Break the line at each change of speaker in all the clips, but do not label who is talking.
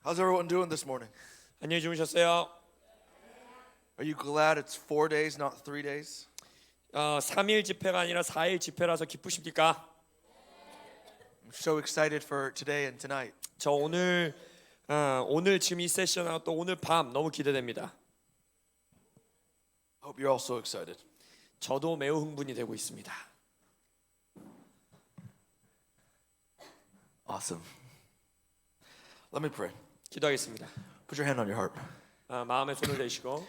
How's everyone doing this morning?
안녕히 주무셨어요?
Are you glad it's 4 days, not 3 days?
3일 집회가 아니라 4일 집회라서 기쁘십니까?
I'm so excited for today and tonight.
저 오늘 지금 이 세션하고 또 오늘 밤 너무 기대됩니다.
Hope you're also excited.
저도 매우 흥분이 되고 있습니다.
Awesome. Let me pray.
기도하겠습니다.
Put your hand on your heart.
마음에 손을 대시고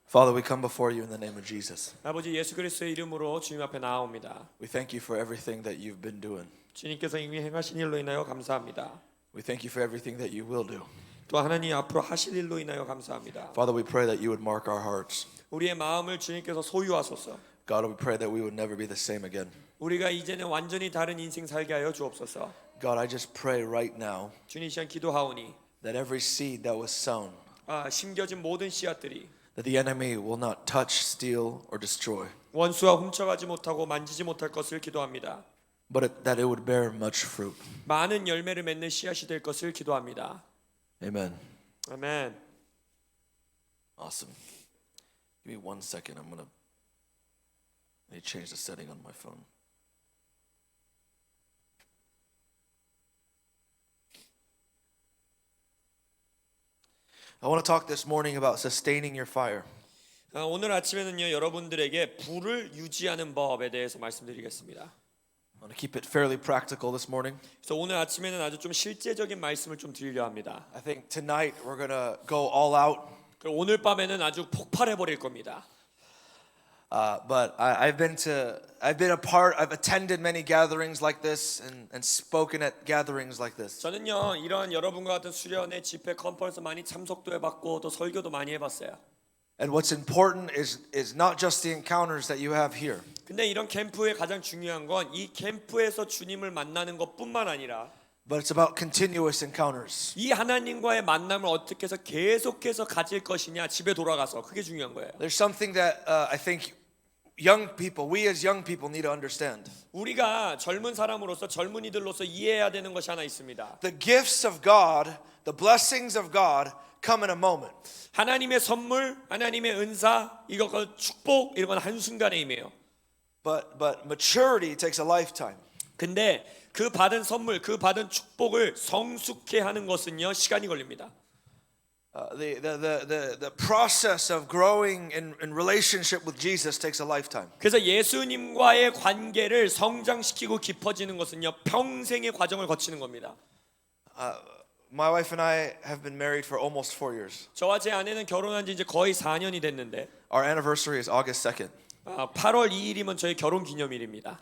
Father, we come before you in the name of Jesus.
아버지 예수 그리스도의 이름으로 주님 앞에 나아옵니다.
We thank you for everything that you've been doing.
주님께서 이미 행하신 일로 인하여 감사합니다.
We thank you for everything that you will do.
또 하나님 앞으로 하실 일로 인하여 감사합니다.
Father, we pray that you would mark our hearts.
우리의 마음을 주님께서 소유하소서.
God, we pray that we would never be the same again.
우리가 이제는 완전히 다른 인생 살게 하여 주옵소서.
God, I just pray right now
주님 시간 기도하오니
that every seed that was sown,
심겨진 모든 씨앗들이
that the enemy will not touch, steal, or destroy,
원수가 훔쳐가지 못하고 만지지 못할 것을 기도합니다.
but that it would bear much fruit.
많은 열매를 맺는 씨앗이 될 것을 기도합니다.
Amen.
아멘.
Awesome. Give me 1 second. I need to change the setting on my phone. I want to talk this morning about sustaining your fire.
오늘 아침에는요 여러분들에게 불을 유지하는 법에 대해서 말씀드리겠습니다.
I want to keep it fairly practical this morning.
그래서 오늘 아침에는 아주 좀 실제적인 말씀을 좀 드리려 합니다.
I think tonight we're going to go all out.
그리고 오늘 밤에는 아주 폭발해 버릴 겁니다.
But I've attended many gatherings like this and spoken at gatherings like this.
저는요 이런 여러분과 같은 수련회 집회 컨퍼런스 많이 참석도 해봤고 또 설교도 많이 해봤어요.
And what's important is not just the encounters that you have here.
근데 이런 캠프의 가장 중요한 건 이 캠프에서 주님을 만나는 것뿐만 아니라
But it's about continuous encounters.
이 하나님과의 만남을 어떻게 해서 계속해서 가질 것이냐 집에 돌아가서 그게 중요한 거예요.
There's something that I think we as young people need to understand.
우리가 젊은 사람으로서 젊은이들로서 이해해야 되는 것이 하나 있습니다.
The gifts of God, the blessings of God come in a moment.
하나님의 선물, 하나님의 은사, 이거 축복 이런 건 한순간에 임해요.
But maturity takes a lifetime.
근데 그 받은 선물, 그 받은 축복을 성숙해 하는 것은요 시간이 걸립니다.
The process of growing in relationship with Jesus takes a lifetime.
그래서 예수님과의 관계를 성장시키고 깊어지는 것은요 평생의 과정을 거치는 겁니다.
My wife and I have been married for almost 4 years.
저와 제 아내는 결혼한 지 이제 거의 4년이 됐는데
Our anniversary is August 2nd.
8월 2일이면 저희 결혼 기념일입니다.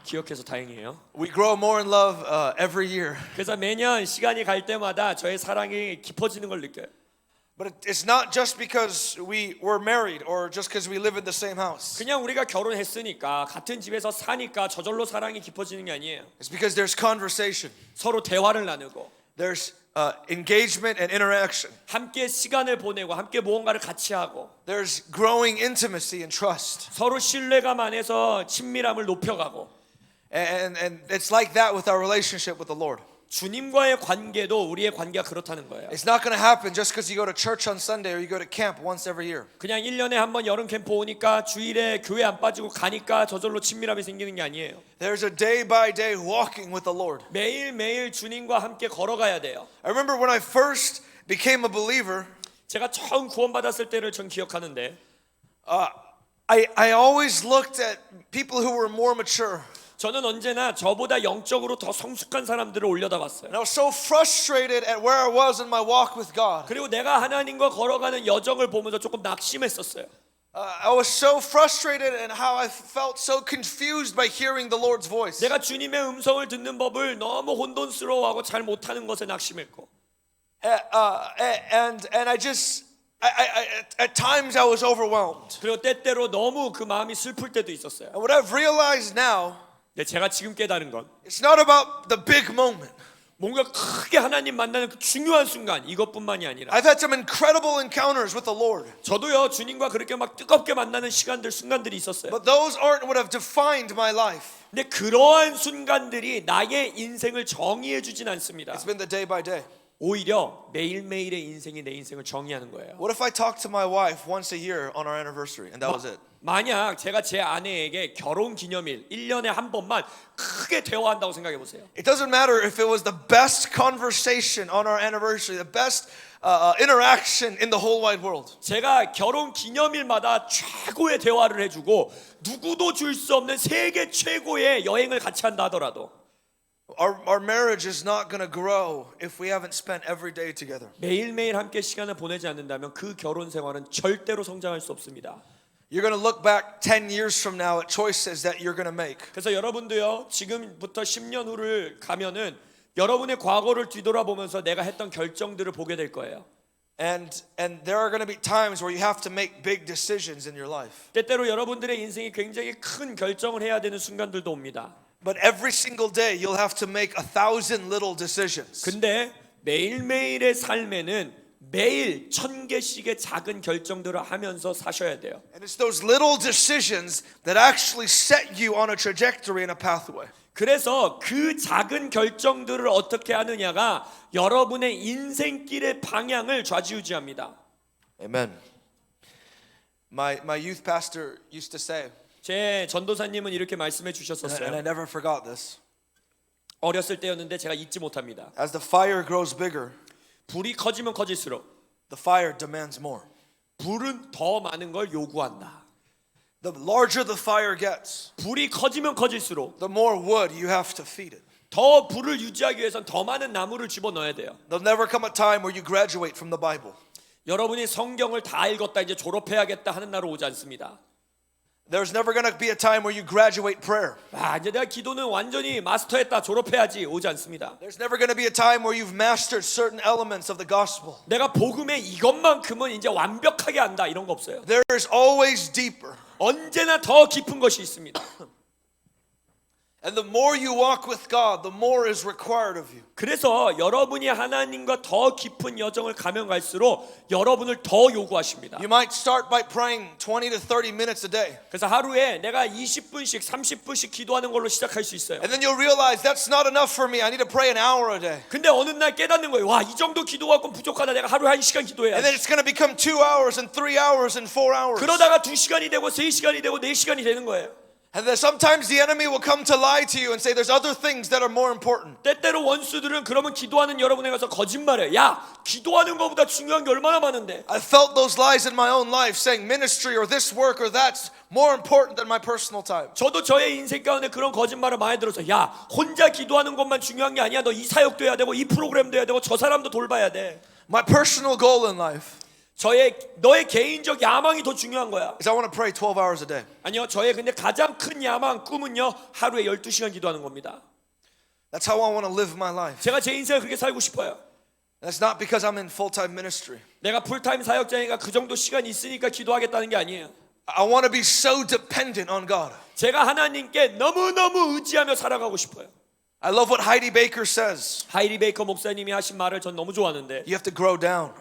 기억해서 다행이에요.
We grow more in love every year.
그래서 매년 시간이 갈 때마다 저의 사랑이 깊어지는 걸 느껴요.
But it's not just because we were married or just because we live in the same house.
그냥 우리가 결혼했으니까 같은 집에서 사니까 저절로 사랑이 깊어지는 게 아니에요.
It's because there's conversation.
서로 대화를 나누고
There's engagement and interaction.
함께 시간을 보내고 함께 무언가를 같이 하고
There's growing intimacy and trust.
서로 신뢰감 안에서 친밀함을 높여가고
And it's like that with our relationship with the Lord.
주님과의 관계도 우리의 관계가 그렇다는 거예요.
It's not going to happen just because you go to church on Sunday or you go to camp once every year.
그냥 1년에 한 번 여름 캠프 오니까 주일에 교회 안 빠지고 가니까 저절로 친밀함이 생기는 게 아니에요.
There's a day by day walking with the Lord.
매일매일 주님과 함께 걸어가야 돼요.
I remember when I first became a believer,
제가 처음 구원받았을 때를 전 기억하는데
I always looked at people who were more mature.
저는 언제나 저보다 영적으로 더 성숙한 사람들을 올려다봤어요.
And I was so frustrated at where I was in my walk with God.
그리고 내가 하나님과 걸어가는 여정을 보면서 조금 낙심했었어요.
I was so frustrated and how I felt so confused by hearing the Lord's voice.
내가 주님의 음성을 듣는 법을 너무 혼돈스러워하고 잘 못하는 것에 낙심했고.
And I at times I was overwhelmed.
그리고 때때로 너무 그 마음이 슬플 때도 있었어요.
And what I've realized now,
근데 제가 지금 깨달은 건
it's not about the big moment.
뭔가 크게 하나님 만나는 그 중요한 순간 이것뿐만이 아니라
I've had some incredible encounters with the Lord.
저도요 주님과 그렇게 막 뜨겁게 만나는 시간들 순간들이 있었어요.
But those aren't what have defined my life.
근데 그러한 순간들이 나의 인생을 정의해 주진 않습니다.
It's been the day by day.
오히려 매일매일의 인생이 내 인생을 정의하는 거예요.
What if I talked to my wife once a year on our anniversary and that was it?
만약 제가 제 아내에게 결혼 기념일 1년에 한 번만 크게 대화한다고 생각해 보세요.
It doesn't matter if it was the best conversation on our anniversary, the best interaction in the whole wide world.
제가 결혼 기념일마다 최고의 대화를 해주고 누구도 줄 수 없는 세계 최고의 여행을 같이 한다 하더라도
Our marriage is not going to grow if we haven't spent every day together.
매일매일 함께 시간을 보내지 않는다면 그 결혼 생활은 절대로 성장할 수 없습니다.
You're going to look back 10 years from now at choices that you're going to make.
그래서 여러분도요 지금부터 10년 후를 가면은 여러분의 과거를 뒤돌아보면서 내가 했던 결정들을 보게 될 거예요.
And there are going to be times where you have to make big decisions in your life.
때때로 여러분들의 인생이 굉장히 큰 결정을 해야 되는 순간들도 옵니다.
But every single day you'll have to make 1,000 little decisions.
근데 매일매일의 삶에는 매일 1000개씩의 작은 결정들을 하면서 사셔야 돼요.
And it's those little decisions that actually set you on a trajectory and a pathway.
그래서 그 작은 결정들을 어떻게 하느냐가 여러분의 인생길의 방향을 좌지우지합니다.
Amen. My youth pastor used to say,
제 전도사님은 이렇게 말씀해
and I
주셨었어요.
never forgot this.
어렸을 때였는데 제가 잊지 못합니다.
As the fire grows bigger,
불이 커지면 커질수록
the fire demands more.
불은 더 많은 걸 요구한다.
The larger the fire gets,
불이 커지면 커질수록
the more wood you have to feed it.
더 불을 유지하기 위해서는 더 많은 나무를 집어넣어야 돼요.
There'll never come a time where you graduate from the Bible.
여러분이 성경을 다 읽었다 이제 졸업해야겠다 하는 날은 오지 않습니다.
There's never going to be a time where you graduate prayer.
아, 이제 내가 기도는 완전히 마스터했다 졸업해야지 오지 않습니다.
There's never going to be a time where you've mastered certain elements of the gospel.
내가 복음의 이것만큼은 이제 완벽하게 안다 이런 거 없어요.
There is always deeper.
언제나 더 깊은 것이 있습니다.
And the more you walk with God, the more is required of you.
그래서 여러분이 하나님과 더 깊은 여정을 가면 갈수록 여러분을 더 요구하십니다.
You might start by praying 20 to 30 minutes a day.
그래서 하루에 내가 20분씩 30분씩 기도하는 걸로 시작할 수 있어요.
And then you'll realize that's not enough for me. I need to pray an hour a day.
근데 어느 날 깨닫는 거예요. 와, 이 정도 기도하고 부족하다. 내가 하루에 1시간 기도해야
And then
돼.
it's going to become 2 hours and 3 hours and 4 hours.
그러다가 2시간이 되고 3시간이 되고 4시간이 되는 거예요.
And then sometimes the enemy will come to lie to you and say there's other things that are more important.
때때로 원수들은 그러면 기도하는 여러분에 가서 거짓말해. 야, 기도하는 것보다 중요한 게 얼마나 많은데.
I felt those lies in my own life saying ministry or this work or that's more important than my personal time.
저도 저의 인생 가운데 그런 거짓말을 많이 들어서 야, 혼자 기도하는 것만 중요한 게 아니야. 너 이 사역도 해야 되고 이 프로그램도 해야 되고 저 사람도 돌봐야 돼.
My personal goal in life
너의 개인적 야망이 더 중요한 거야.
is I want to pray 12 hours a day.
아니요, 저의 근데 가장 큰 야망, 꿈은요 하루에 12시간 기도하는 겁니다.
That's how I want to live my life.
제가 제 인생을 그렇게 살고 싶어요.
That's not because I'm in full-time ministry.
내가 풀타임 사역자니까 그 정도 시간이 있으니까 기도하겠다는 게 아니에요.
I want to be so dependent on God.
제가 하나님께 너무너무 의지하며 살아가고 싶어요.
I love what Heidi Baker says.
하이리 베이커 목사님이 하신 말을 전 너무 좋아하는데
You have to grow down,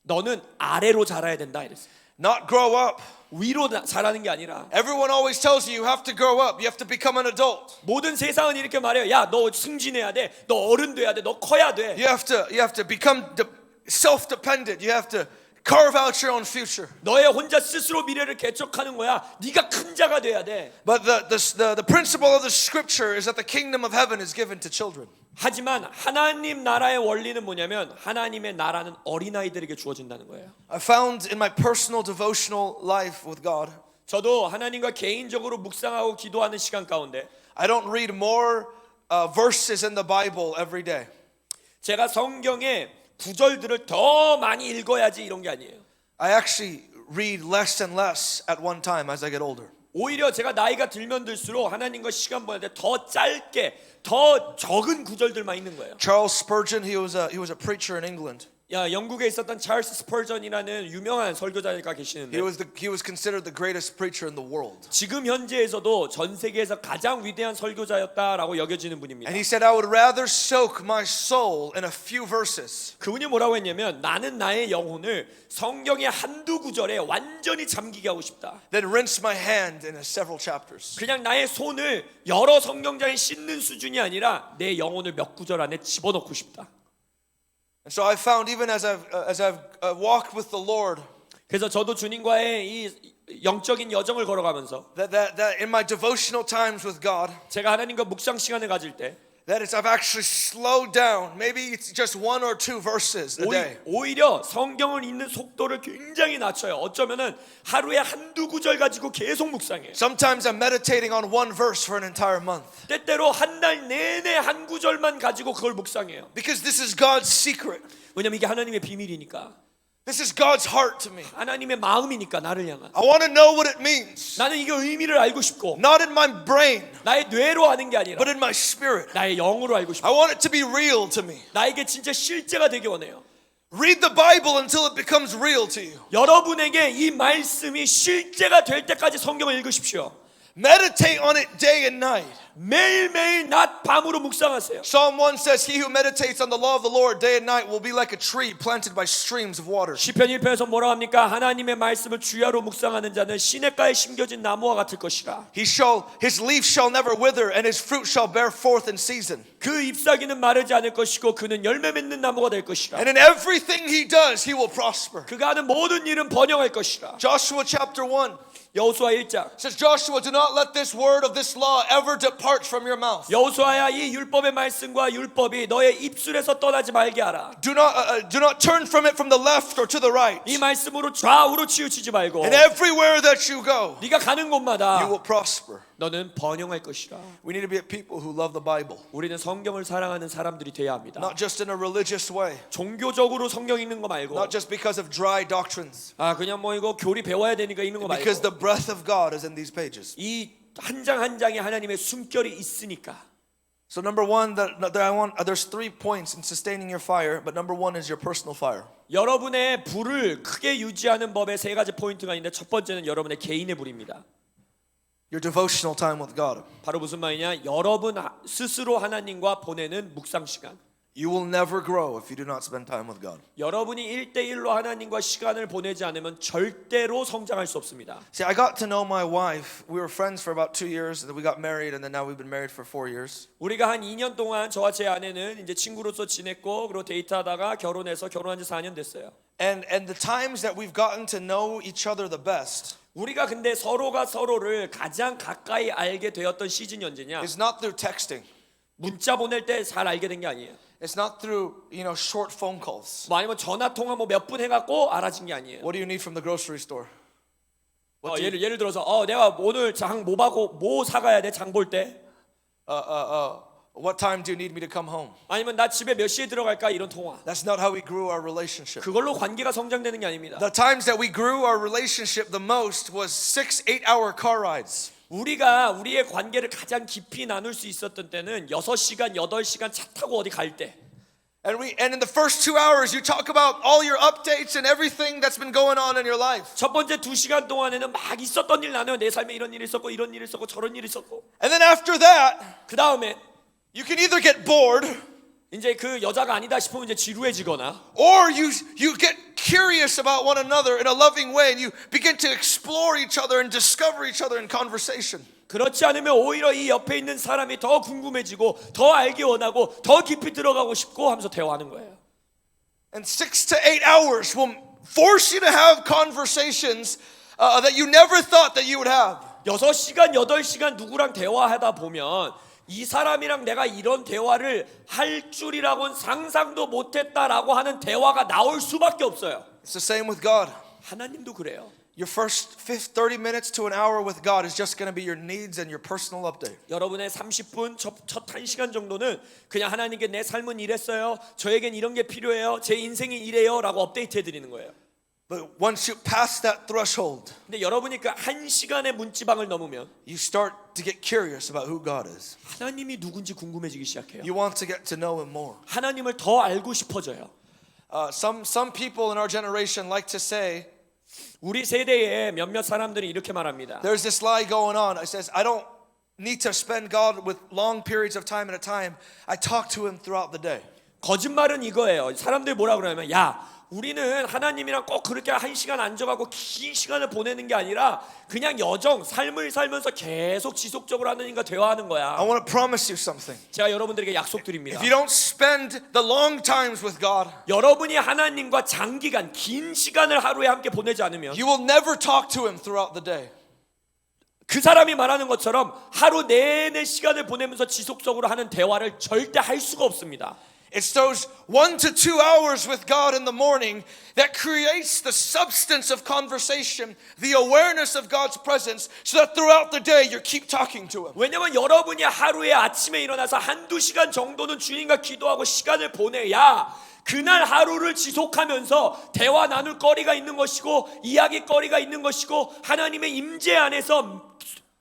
너는 아래로 자라야 된다 이랬어요.
not grow up.
위로 자라는 게 아니라
Everyone always tells you you have to grow up. You have to become an adult.
모든 세상은 이렇게 말해요. 야, 너 승진해야 돼. 너 어른 돼야 돼. 너 커야 돼.
You have to become self-dependent. You have to carve out your own future.
너의 혼자 스스로 미래를 개척하는 거야. 네가 큰 자가 돼야 돼.
But the principle of the scripture is that the kingdom of heaven is given to children.
하지만 하나님 나라의 원리는 뭐냐면 하나님의 나라는 어린아이들에게 주어진다는 거예요.
I found in my personal devotional life with God,
저도 하나님과 개인적으로 묵상하고 기도하는 시간 가운데
I don't read more verses in the Bible every day.
제가 성경의 구절들을 더 많이 읽어야지 이런 게 아니에요.
I actually read less and less at one time as I get older.
오히려 제가 나이가 들면 들수록 하나님과 시간 보낼 때 더 짧게 더 적은 구절들만 있는 거예요.
Charles Spurgeon, he was a preacher in England.
영국에 있었던 찰스 스펄전이라는 유명한 설교자가 계시는데
he was considered the greatest preacher in the world.
지금 현재에서도 전 세계에서 가장 위대한 설교자였다라고 여겨지는 분입니다.
And he said, I would rather soak my soul in a few verses
그분이 뭐라고 했냐면 나는 나의 영혼을 성경의 한두 구절에 완전히 잠기게 하고 싶다.
than rinse my hand in several chapters.
그냥 나의 손을 여러 성경장에 씻는 수준이 아니라 내 영혼을 몇 구절 안에 집어넣고 싶다.
And so I found even as I've walked with the Lord
그래서 저도 주님과의 이 영적인 여정을 걸어가면서
that in my devotional times with God
제가 하나님과 묵상 시간을 가질 때
that I've actually slowed down. Maybe it's just one or two verses a day.
오히려 성경을 읽는 속도를 굉장히 낮춰요. 어쩌면은 하루에 한두 구절 가지고 계속 묵상해요.
Sometimes I'm meditating on one verse for an entire month.
때때로 한 달 내내 한 구절만 가지고 그걸 묵상해요.
Because this is God's secret.
왜냐면 이게 하나님의 비밀이니까.
This is God's heart to me.
하나님의 마음이니까 나를 향한.
I want to know what it means.
나는 이게 의미를 알고 싶고
Not in my brain,
나의 뇌로 아는 게 아니라
but in my spirit.
나의 영으로 알고
I
싶고
want it to be real to me.
나에게 진짜 실제가 되기 원해요.
Read the Bible until it becomes real to you.
여러분에게 이 말씀이 실제가 될 때까지 성경을 읽으십시오.
Meditate on it day and night.
매일매일 낮 밤으로 묵상하세요.
Psalm 1 says, He who meditates on the law of the Lord day and night will be like a tree planted by streams of water.
시편 1편에서 뭐라고 합니까? 하나님의 말씀을 주야로 묵상하는 자는 시냇가에 심겨진 나무와 같을 것이라.
His leaf shall never wither, and his fruit shall bear forth in season.
그 잎사귀는 마르지 않을 것이고 그는 열매 맺는 나무가 될 것이라.
And in everything he does, he will prosper.
그가 하는 모든 일은 번영할 것이라.
Joshua chapter 1
여호수아 1장.
says, Joshua, do not let this word of this law ever depart from your mouth.
여호수아야 이 율법의 말씀과 율법이 너의 입술에서 떠나지 말게 하라.
Do not turn from it from the left or to the right.
이 말씀으로 좌우로 치우치지 말고
And everywhere that you go,
네가 가는
you
곳마다
will prosper.
너는 번영할 것이라.
We need to be a people who love the Bible,
우리는 성경을 사랑하는 사람들이 되어야 합니다.
not just in a religious way,
종교적으로 성경 읽는 거 말고
not just because of dry doctrines,
그냥 뭐 이거 교리 배워야 되니까 읽는 거
because the
말고
breath of God is in these pages.
이 한 장 한 장에 하나님의 숨결이 있으니까.
So number one, that I want, there's 3 points in sustaining your fire, but number one is your personal fire.
여러분의 불을 크게 유지하는 법에 3가지 포인트가 있는데 첫 번째는 여러분의 개인의 불입니다.
Your devotional time with God.
바로 무슨 말이냐? 여러분 스스로 하나님과 보내는 묵상 시간.
You will never grow if you do not spend time with God.
여러분이 1대1로 하나님과 시간을 보내지 않으면 절대로 성장할 수 없습니다.
See, I got to know my wife. We were friends for about 2 years, and then we got married, and then now we've been married for 4 years.
우리가 한 2년 동안 저와 제 아내는 이제 친구로서 지냈고 그리고 데이트하다가 결혼해서 결혼한 지 4년 됐어요.
And the times that we've gotten to know each other the best
우리가 근데 서로가 서로를 가장 가까이 알게 되었던 시즌이 언제냐?
is not through texting.
문자 보낼 때 잘 알게 된 게 아니에요.
It's not through, short phone calls.
뭐 아니면 전화 통화 뭐 몇 분 해갖고 알아진 게 아니에요.
What do you need from the grocery store?
예를 들어서 내가 오늘 장 뭐 사가야 돼? 장 볼 때.
What time do you need me to come home?
아니면 나 집에 몇 시에 들어갈까? 이런 통화.
That's not how we grew our relationship.
그걸로 관계가 성장되는 게 아닙니다.
The times that we grew our relationship the most was 6-8 hour car rides.
우리가 우리의 관계를 가장 깊이 나눌 수 있었던 때는 6시간, 8시간 차 타고 어디 갈 때.
And in the first 2 hours, you talk about all your updates and everything that's been going on in your life.
첫 번째 2시간 동안에는 막 있었던 일 나눠요. 내 삶에 이런 일이 있었고 이런 일이 있었고 저런 일이 있었고.
And then after that,
그 다음에
you can either get bored
이제 그 여자가 아니다 싶으면 이제 지루해지거나
or you get curious about one another in a loving way and you begin to explore each other and discover each other in conversation.
그렇지 않으면 오히려 이 옆에 있는 사람이 더 궁금해지고 더 알기 원하고 더 깊이 들어가고 싶고 하면서 대화하는 거예요.
And 6 to 8 hours will force you to have conversations that you never thought that you would have.
6시간, 8시간 누구랑 대화하다 보면 이 사람이랑 내가 이런 대화를 할 줄이라고는 상상도 못했다라고 하는 대화가 나올 수밖에 없어요.
It's the same with God.
하나님도 그래요.
Your first 30 minutes to an hour with God is just going to be your needs and your personal update.
여러분의 30분 첫 1시간 정도는 그냥 하나님께 내 삶은 이랬어요. 저에겐 이런 게 필요해요. 제 인생이 이래요. 라고 업데이트 해드리는 거예요.
But once you pass that threshold,
근데 여러분이 그 1시간의 문지방을 넘으면
you start to get curious about who God is.
하나님이 누군지 궁금해지기 시작해요.
You want to get to know Him more.
하나님을 더 알고 싶어져요.
Some people in our generation like to say,
우리 세대에 몇몇 사람들이 이렇게 말합니다.
there's this lie going on. It says, I don't need to spend God with long periods of time at a time. I talk to Him throughout the day.
거짓말은 이거예요. 사람들이 뭐라 그러냐면 야 우리는 하나님이랑 꼭 그렇게 한 시간 앉아가고 긴 시간을 보내는 게 아니라 그냥 여정 삶을 살면서 계속 지속적으로 하나님과 대화하는
I
거야.
want to promise you something.
제가 여러분들에게 약속드립니다.
If you don't spend the long times with God,
여러분이 하나님과 장기간 긴 시간을 하루에 함께 보내지 않으면
you will never talk to Him throughout the day.
그 사람이 말하는 것처럼 하루 내내 시간을 보내면서 지속적으로 하는 대화를 절대 할 수가 없습니다.
It's those 1 to 2 hours with God in the morning that creates the substance of conversation, the awareness of God's presence, so that throughout the day you keep talking to Him.
왜냐면 여러분이 하루에 아침에 일어나서 한두 시간 정도는 주님과 기도하고 시간을 보내야 그날 하루를 지속하면서 대화 나눌 거리가 있는 것이고 이야기거리가 있는 것이고 하나님의 임재 안에서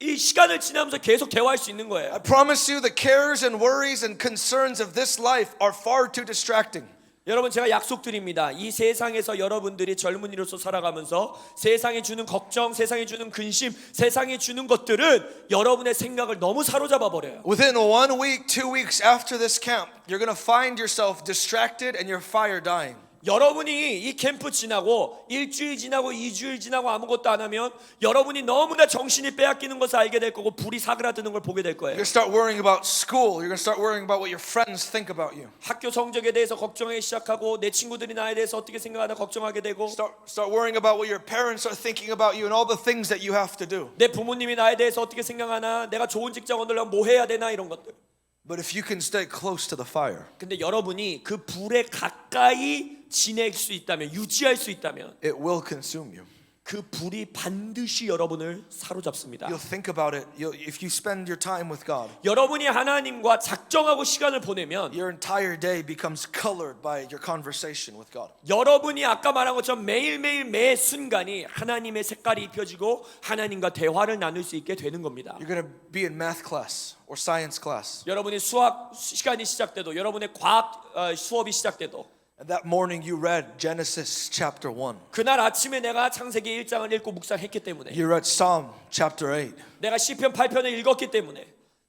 이 시간을 지나면서 계속 대화할 수 있는 거예요.
I promise you the cares and worries and concerns of this life are far too distracting.
여러분 제가 약속드립니다. 이 세상에서 여러분들이 젊은이로서 살아가면서 세상이 주는 걱정, 세상이 주는 근심, 세상이 주는 것들은 여러분의 생각을 너무 사로잡아 버려요.
Within 1 week, 2 weeks after this camp, you're going to find yourself distracted and your fire dying.
여러분이 이 캠프 지나고 일주일 지나고 2주일 지나고 아무것도 안 하면 여러분이 너무나 정신이 빼앗기는 것을 알게 될 거고 불이 사그라드는 걸 보게 될 거예요.
You're going to start worrying about school. You're going to start worrying about what your friends think about you.
학교 성적에 대해서 걱정하기 시작하고 내 친구들이 나에 대해서 어떻게 생각하나 걱정하게 되고
Start worrying about what your parents are thinking about you and all the things that you have to do.
내 부모님이 나에 대해서 어떻게 생각하나 내가 좋은 직장 얻으려면 뭐 해야 되나 이런 것들.
But if you can stay close to the fire,
근데 여러분이 그 불에 가까이 지낼 수 있다면 유지할 수 있다면
it will consume you.
그 불이 반드시 여러분을 사로잡습니다.
You'll think about it. If you spend your time with God,
여러분이 하나님과 작정하고 시간을 보내면
your entire day becomes colored by your conversation with God.
여러분이 아까 말한 것처럼 매일매일 매 순간이 하나님의 색깔이 입혀지고 하나님과 대화를 나눌 수 있게 되는 겁니다.
You're going to be in math class or science class.
여러분이 수학 시간이 시작돼도 여러분의 과학 수업이 시작돼도
And that morning you read Genesis chapter 1.
그날 아침에 내가 창세기 1장을 읽고 묵상했기 때문에
You read Psalm chapter 8.
내가 시편 8편을 읽었기 때문에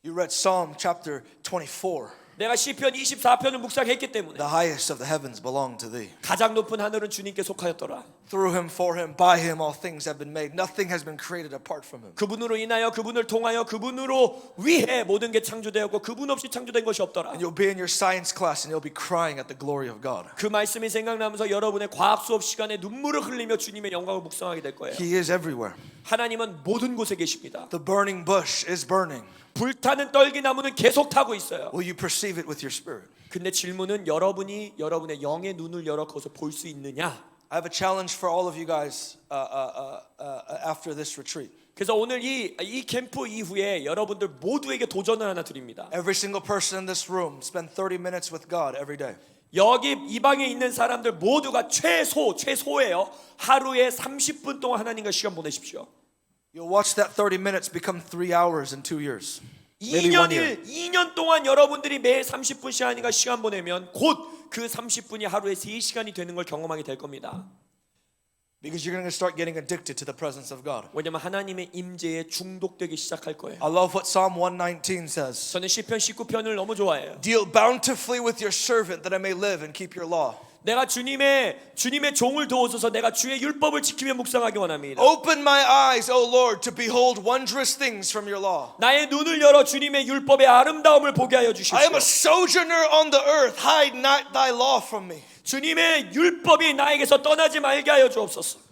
You read Psalm chapter 24.
내가 시편 24편을 묵상했기 때문에
The highest of the heavens belong to thee.
가장 높은 하늘은 주님께 속하였더라.
Through him, for him, by him, all things have been made. Nothing has been created apart from him.
그분으로 인하여 그분을 통하여 그분으로 위해 모든 게 창조되었고 그분 없이 창조된 것이 없더라.
And you'll be in your science class and you'll be crying at the glory of God.
그 말씀이 생각나면서 여러분의 과학 수업 시간에 눈물을 흘리며 주님의 영광을 묵상하게 될 거예요.
He is everywhere.
하나님은 모든 곳에 계십니다.
The burning bush is burning.
불타는 떨기나무는 계속 타고 있어요.
Will you perceive it with your spirit?
근데 질문은 여러분이 여러분의 영의 눈을 열어 그것을 볼 수 있느냐?
I have a challenge for all of you guys after this retreat.
그래서 오늘 이 캠프 이후에 여러분들 모두에게 도전을 하나 드립니다.
Every single person in this room spend 30 minutes with God every day.
여기 이 방에 있는 사람들 모두가 최소예요. 하루에 30분 동안 하나님과 시간 보내십시오.
You'll watch that 30 minutes become 3 hours in 2 years. Maybe 1 year.
2년 동안 여러분들이 매 30분씩 하나님과 시간 보내면 곧 그 30분이 하루에 3시간이 되는 걸 경험하게 될 겁니다.
Because you're going to start getting addicted to the presence of God.
왜냐면 하나님의 임재에 중독되기 시작할 거예요.
I love what Psalm 119 says.
저는 시편 19편을 너무 좋아해요.
Deal bountifully with your servant that I may live and keep your law.
내가 주님의 종을 도우소서 내가 주의 율법을 지키며 묵상하기 원합니다.
Open my eyes, O Lord, to behold wondrous things from your law.
나의 눈을 열어 주님의 율법의 아름다움을 보게 하여 주십시오.
I am a sojourner on the earth. Hide not thy law from me.
주님의 율법이 나에게서 떠나지 말게 하여 주옵소서.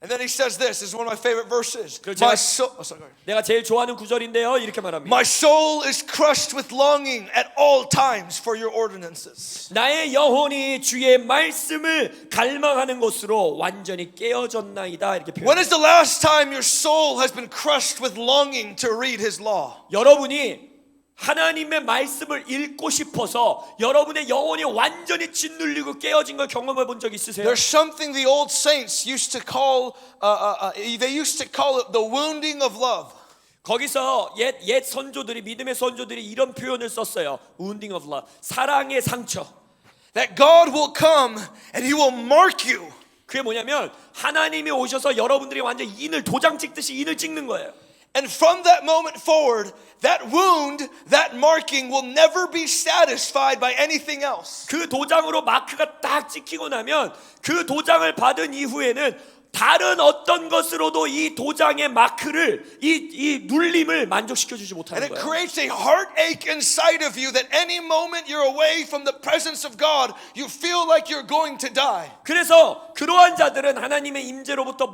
And then he says this is one of my favorite verses.
그렇죠.
Sorry.
내가 제일 좋아하는 구절인데요. 이렇게 말합니다.
My soul is crushed with longing at all times for your ordinances.
나의 영혼이 주의 말씀을 갈망하는 것으로 완전히 깨어졌나이다. 이렇게
When
표현합니다.
is the last time your soul has been crushed with longing to read his law?
여러분이 하나님의 말씀을 읽고 싶어서 여러분의 영혼이 완전히 짓눌리고 깨어진 걸 경험해 본 적 있으세요?
There's something the old saints used to call they used to call it the wounding of love.
거기서 옛 선조들이 믿음의 선조들이 이런 표현을 썼어요. wounding of love. 사랑의 상처.
that God will come and He will mark you.
그게 뭐냐면 하나님이 오셔서 여러분들이 완전 인을 도장 찍듯이 인을 찍는 거예요.
And from that moment forward, that wound, that marking will never be satisfied by anything else.
그 도장으로 마크가 딱 찍히고 나면 그 도장을 받은 이후에는 다른 어떤 것으로도 이 도장의 마크를 이 눌림을 만족시켜 주지
And
못하는
it
거예요.
creates a heartache inside of you that any moment you're away from the presence of God, you feel like you're going to die.
그래서 그러한 자들은 하나님의 임재로부터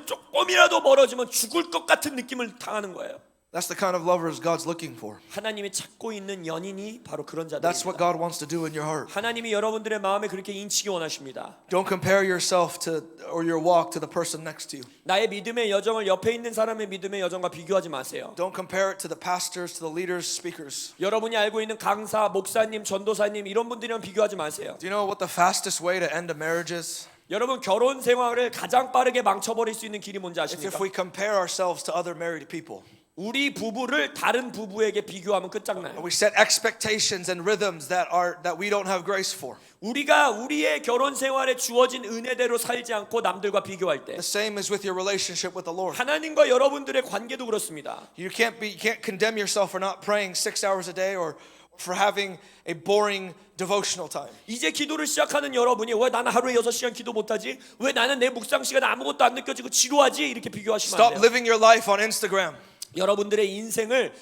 조금이라도 멀어지면 죽을 것 같은 느낌을 당하는 거예요.
That's the kind of lovers God's looking for.
하나님이 찾고 있는 연인이 바로 그런
That's what
자들입니다.
God wants to do in your heart.
하나님이 여러분들의 마음에 그렇게 인치기 원하십니다.
Don't compare yourself to or your walk to the person next to you.
나의 믿음의 여정을 옆에 있는 사람의 믿음의 여정과 비교하지 마세요.
Don't compare it to the pastors, to the leaders, speakers.
여러분이 알고 있는 강사, 목사님, 전도사님 이런 분들이랑 비교하지 마세요.
Do you know what the fastest way to end a marriage is?
여러분 결혼 생활을 가장 빠르게 망쳐버릴 수 있는 길이 뭔지
It's
아십니까?
if we compare ourselves to other married people.
우리 부부를 다른 부부에게 비교하면 끝장나요.
We set expectations and rhythms that we don't have grace for.
우리가 우리의 결혼 생활에 주어진 은혜대로 살지 않고 남들과 비교할 때
The same is with your relationship with the Lord.
하나님과 여러분들의 관계도 그렇습니다.
You can't condemn yourself for not praying 6 hours a day or for having a boring devotional time.
이제 기도를 시작하는 여러분이 왜 나는 하루에 6시간 기도 못하지? 왜 나는 내 묵상 시간에 아무것도 안 느껴지고 지루하지? 이렇게 비교하시면 안
Stop
돼요.
living your life on Instagram.
여러분들의 인생을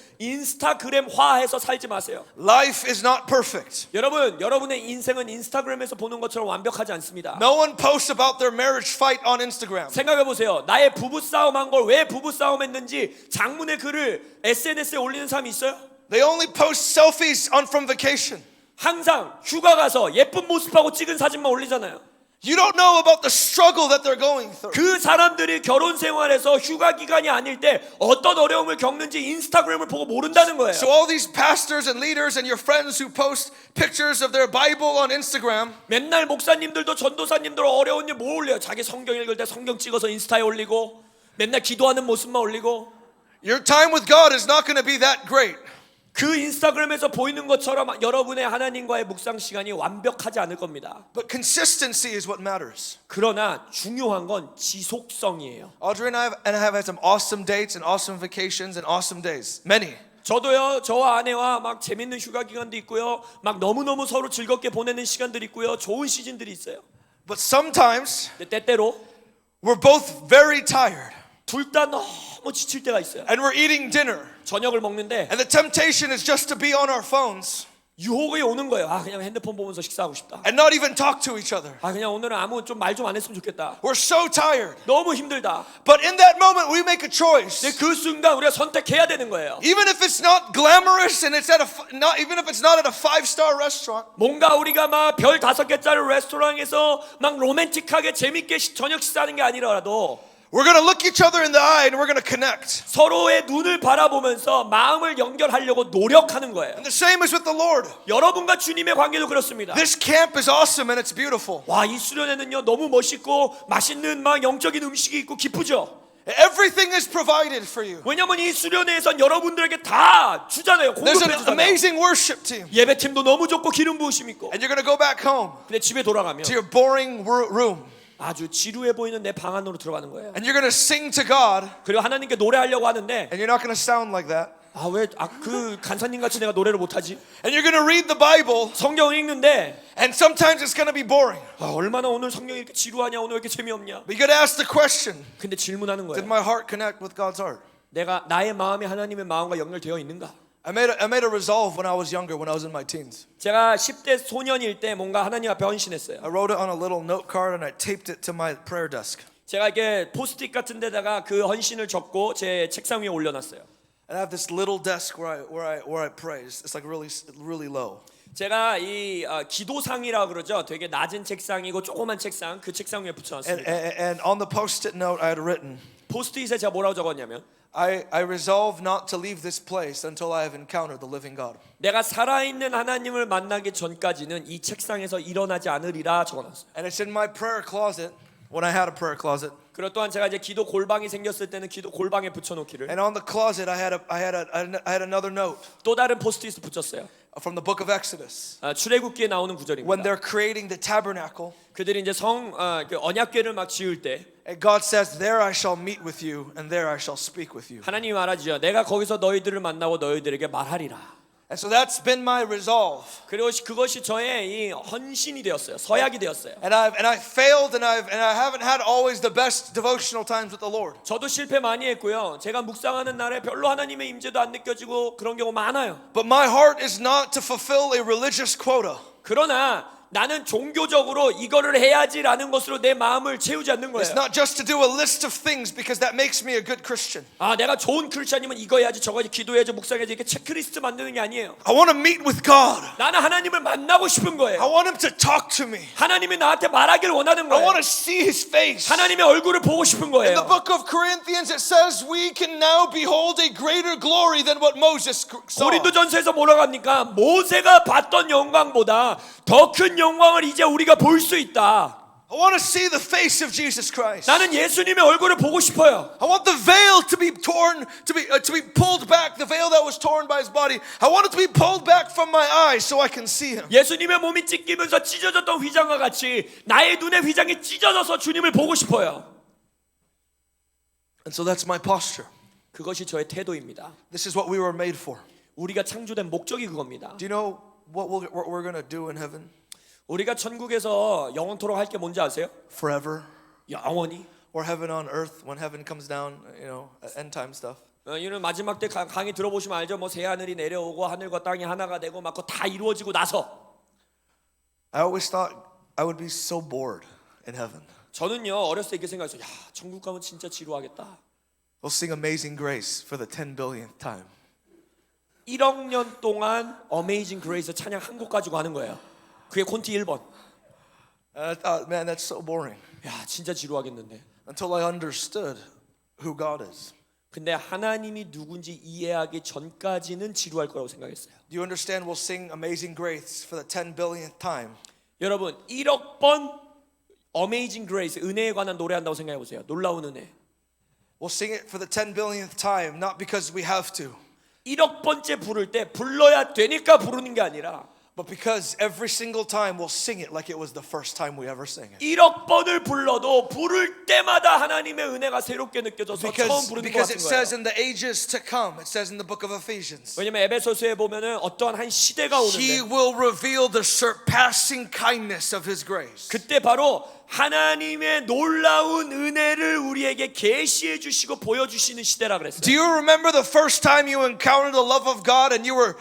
인스타그램화해서 살지 마세요.
Life is not perfect.
여러분의 인생은 인스타그램에서 보는 것처럼 완벽하지 않습니다.
No one posts about their marriage fight on Instagram.
생각해 보세요. 나의 부부 싸움 한 걸 왜 부부 싸움 했는지 장문의 글을 SNS에 올리는 사람이 있어요?
They only post selfies on from vacation.
항상 휴가 가서 예쁜 모습하고 찍은 사진만 올리잖아요.
You don't know about the struggle that they're going through.
그 사람들이 결혼 생활에서 휴가 기간이 아닐 때 어떤 어려움을 겪는지 인스타그램을 보고 모른다는 거예요.
So all these pastors and leaders and your friends who post pictures of their Bible on Instagram,
맨날 목사님들도 전도사님들 어려운 일 뭐 올려요? 자기 성경 읽을 때 성경 찍어서 인스타에 올리고 맨날 기도하는 모습만 올리고
your time with God is not going to be that great.
그 인스타그램에서 보이는 것처럼 여러분의 하나님과의 묵상 시간이 완벽하지 않을 겁니다.
But consistency is what matters.
그러나 중요한 건 지속성이에요.
Audrey and I have had some awesome dates and awesome vacations and awesome days. Many.
저도요, 저와 아내와 막 재밌는 휴가 기간도 있고요, 막 너무너무 서로 즐겁게 보내는 시간들이 있고요, 좋은 시즌들이 있어요.
But sometimes
근데 때때로
we're both very tired
둘 다 너무 지칠 때가 있어요.
and we're eating dinner.
저녁을 먹는데
And the temptation is just to be on our phones
유혹이 오는 거예요. 아, 그냥 핸드폰 보면서 식사하고 싶다.
and not even talk to each other.
아, 그냥 오늘은 아무 좀 말 좀 안 했으면 좋겠다.
We're so tired.
너무 힘들다.
But in that moment, we make a choice.
근데 그 순간 우리가 선택해야 되는 거예요.
Even if it's not glamorous and it's even if it's not at a 5-star restaurant,
뭔가 우리가 막 별 5개짜리 레스토랑에서 막 로맨틱하게 재밌게 저녁 식사하는 게 아니라도
we're going to look each other in the eye and we're going to connect.
서로의 눈을 바라보면서 마음을 연결하려고 노력하는 거예요.
And the same is with the Lord.
여러분과 주님의 관계도 그렇습니다.
This camp is awesome and it's beautiful.
와, 이 수련회는요 너무 멋있고 맛있는 막 영적인 음식이 있고 기쁘죠.
Everything is provided for you.
왜냐면 이 수련회에선 여러분들에게 다 주잖아요.
There's
공급해
an
주잖아요.
amazing worship team.
예배팀도 너무 좋고 기름 부으심 있고.
And you're going to go back home
근데 집에 돌아가면
to your boring room.
아주 지루해 보이는 내 방 안으로 들어가는 거예요.
And you're going to sing to God.
그리고 하나님께 노래하려고 하는데
And you're not going to sound like that.
아, 왜 그 간사님 같이 내가 노래를 못하지?
And you're going to read the Bible.
성경을 읽는데
And sometimes it's going to be boring.
아, 얼마나 오늘 성경이 이렇게 지루하냐, 오늘 왜 이렇게 재미없냐.
But you got to ask the question,
근데 질문하는
did
거예요.
my heart connect with God's heart?
내가 나의 마음이 하나님의 마음과 연결되어 있는가?
I made a resolve when I was younger, when I was in my teens.
제가 10대 소년일 때 뭔가 하나님 앞에 헌신했어요.
I wrote it on a little note card and I taped it to my prayer desk.
제가 이렇게 포스트잇 같은 데다가 그 헌신을 적고 제 책상 위에 올려놨어요.
And I have this little desk where I pray. It's like really low.
제가 이 기도상이라고 그러죠. 되게 낮은 책상이고 조그만 책상, 그 책상 위에 붙여놨습니다.
And on the post-it note I had written,
포스트잇에 제가 뭐라고 적었냐면
I resolve not to leave this place until I have encountered the living God.
내가 살아있는 하나님을 만나기 전까지는 이 책상에서 일어나지 않으리라 적어놨어요.
And it's in my prayer closet when I had a prayer closet.
그리고 또한 제가 이제 기도 골방이 생겼을 때는 기도 골방에 붙여놓기를
And on the closet I had another note.
또 다른 포스트잇을 붙였어요.
from the book of Exodus.
출애굽기에 나오는
When
구절입니다.
they're creating the tabernacle,
그들이 이제 그 언약궤를 막 지을 때
and God says, "There I shall meet with you, and there I shall speak with you."
하나님이 말하죠. 내가 거기서 너희들을 만나고 너희들에게 말하리라.
And so that's been my resolve.
그리고 그것이 저의 이 헌신이 되었어요. 서약이 되었어요.
And I failed, and I haven't had always the best devotional times with the Lord.
저도 실패 많이 했고요. 제가 묵상하는 날에 별로 하나님의 임재도 안 느껴지고 그런 경우 많아요.
But my heart is not to fulfill a religious quota.
그러나 나는 종교적으로 이거를 해야지라는 것으로 내 마음을 채우지 않는
It's
거예요.
not just to do a list of things because that makes me a good Christian.
아, 내가 좋은 크리스찬이면 이거 해야지, 저거 해야지, 기도해야지, 묵상해야지, 이렇게 체크리스트 만드는 게 아니에요.
I want to meet with God.
나는 하나님을 만나고 싶은
I
거예요.
want Him to talk to me.
하나님이 나한테 말하길 원하는
I
거예요.
want to see His face.
하나님의 얼굴을 보고 싶은
In the
거예요.
book of Corinthians, it says we can now behold a greater glory than what Moses saw.
고린도전서에서 뭐라고 합니까? 모세가 봤던 영광보다 더 큰 영광을 이제 우리가 볼 수 있다.
I want to see the face of Jesus Christ.
나는 예수님의 얼굴을 보고 싶어요.
I want the veil to be torn, to be pulled back. The veil that was torn by His body. I want it to be pulled back from my eyes so I can see Him.
예수님의 몸이 찢기면서 찢어졌던 휘장과 같이 나의 눈의 휘장이 찢어져서 주님을 보고 싶어요.
And so that's my posture.
그것이 저의 태도입니다.
This is what we were made for.
우리가 창조된 목적이 그겁니다.
Do you know what we're going to do in heaven?
우리가 천국에서 영원토록 할 게 뭔지 아세요?
Forever.
영원히.
Or heaven on earth when heaven comes down, you know, end time stuff.
이는 마지막 때 강의 들어보시면 알죠? 뭐 새 하늘이 내려오고 하늘과 땅이 하나가 되고 막 그거 다 이루어지고 나서.
I always thought I would be so bored in heaven.
저는요 어렸을 때 이렇게 생각했어요. 야, 천국 가면 진짜 지루하겠다.
We'll sing Amazing Grace for the 10 billionth time.
1억 년 동안 Amazing Grace 찬양 한 곡 가지고 하는 거예요. 그게 콘티 1번.
And I thought, man, that's so boring.
야, 진짜 지루하겠는데.
Until I understood who God is.
근데 하나님이 누군지 이해하기 전까지는 지루할 거라고 생각했어요.
Do you understand? We'll sing Amazing Grace for the 10 billionth time.
여러분, 1억 번 Amazing Grace 은혜에 관한 노래한다고 생각해 보세요. 놀라운 은혜.
We'll sing it for the 10 billionth time, not because we have to,
1억 번째 부를 때 불러야 되니까 부르는 게 아니라
but because every single time we'll sing it like it was the first time we ever sang it.
1억 번을 불러도 부를 때마다 하나님의 은혜가 새롭게 느껴져서 처음 부르는 것
Because
같은
it
거예요.
says in the ages to come, it says in the book of Ephesians,
왜냐면 에베소서에 보면은 어떠한 한 시대가
He
오는데
will reveal the surpassing kindness of His grace.
그때 바로 하나님의 놀라운 은혜를 우리에게 계시해 주시고 보여주시는 시대라 그랬어요.
Do you remember the first time you encountered the love of God and you were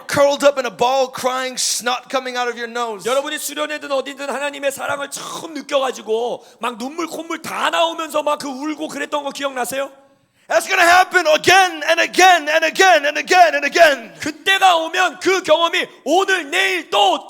curled up in a ball crying, snot coming out of your nose?
여러분이 수련회든 어디든 하나님의 사랑을 처음 느껴가지고 막 눈물 콧물 다 나오면서 막 그 울고 그랬던 거 기억나세요?
That's going to happen again and again and again and again and again.
그때가 오면 그 경험이 오늘 내일 또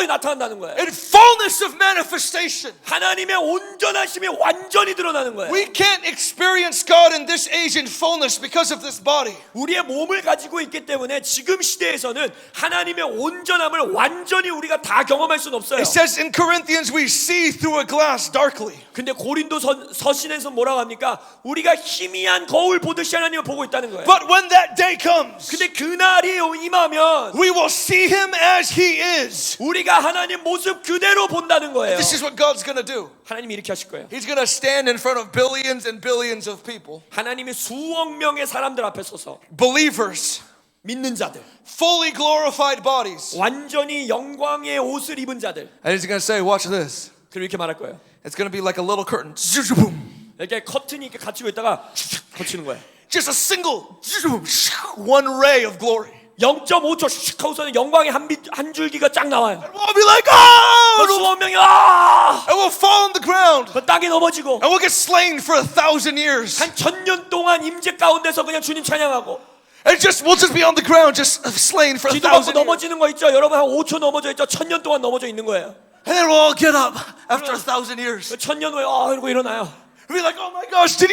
나타난다는 거예요.
In fullness of manifestation.
하나님의 온전하심이 완전히 드러나는 거예요.
We can't experience God in this age in fullness because of this body.
우리의 몸을 가지고 있기 때문에 지금 시대에서는 하나님의 온전함을 완전히 우리가 다 경험할 수는 없어요.
It says in Corinthians we see through a glass darkly.
근데 고린도 서신에서 뭐라고 합니까? 우리가 희미한 거울 보듯이 하나님을 보고 있다는 거예요.
But when that day comes,
근데 그날이 임하면
we will see Him as He is.
우리가 하나님 모습 그대로 본다는 거예요.
This is what God's going to do.
하나님이 이렇게 하실 거예요.
He's going to stand in front of billions and billions of people.
하나님이 수억 명의 사람들 앞에 서서
Believers,
믿는 자들,
fully glorified bodies.
완전히 영광의 옷을 입은 자들.
And He's going to say, watch this.
그리고 이렇게 말할 거예요.
It's going to be like a little curtain. Boom.
이렇게 커튼이 이렇게 갇히고 있다가 거치는 거예요.
Just a single, one ray of glory.
0.5초 슉 하고서는 영광의 한 줄기가 쫙 나와요.
And we'll be like,
그
oh!
수억 명이 아!
And we'll fall on the ground.
그 땅에 넘어지고
And we'll get slain for 1,000 years.
한 1000년 동안 임재 가운데서 그냥 주님 찬양하고
And we'll just be on the ground, just slain for 1,000
기도받고
years.
넘어지는 거 있죠? 여러분 한 5초 넘어져 있죠? 1000년 동안 넘어져 있는 거예요.
And then we'll all get up after 1,000 years.
1000년 후에 이러고 일어나요.
We'll be like, oh my gosh, did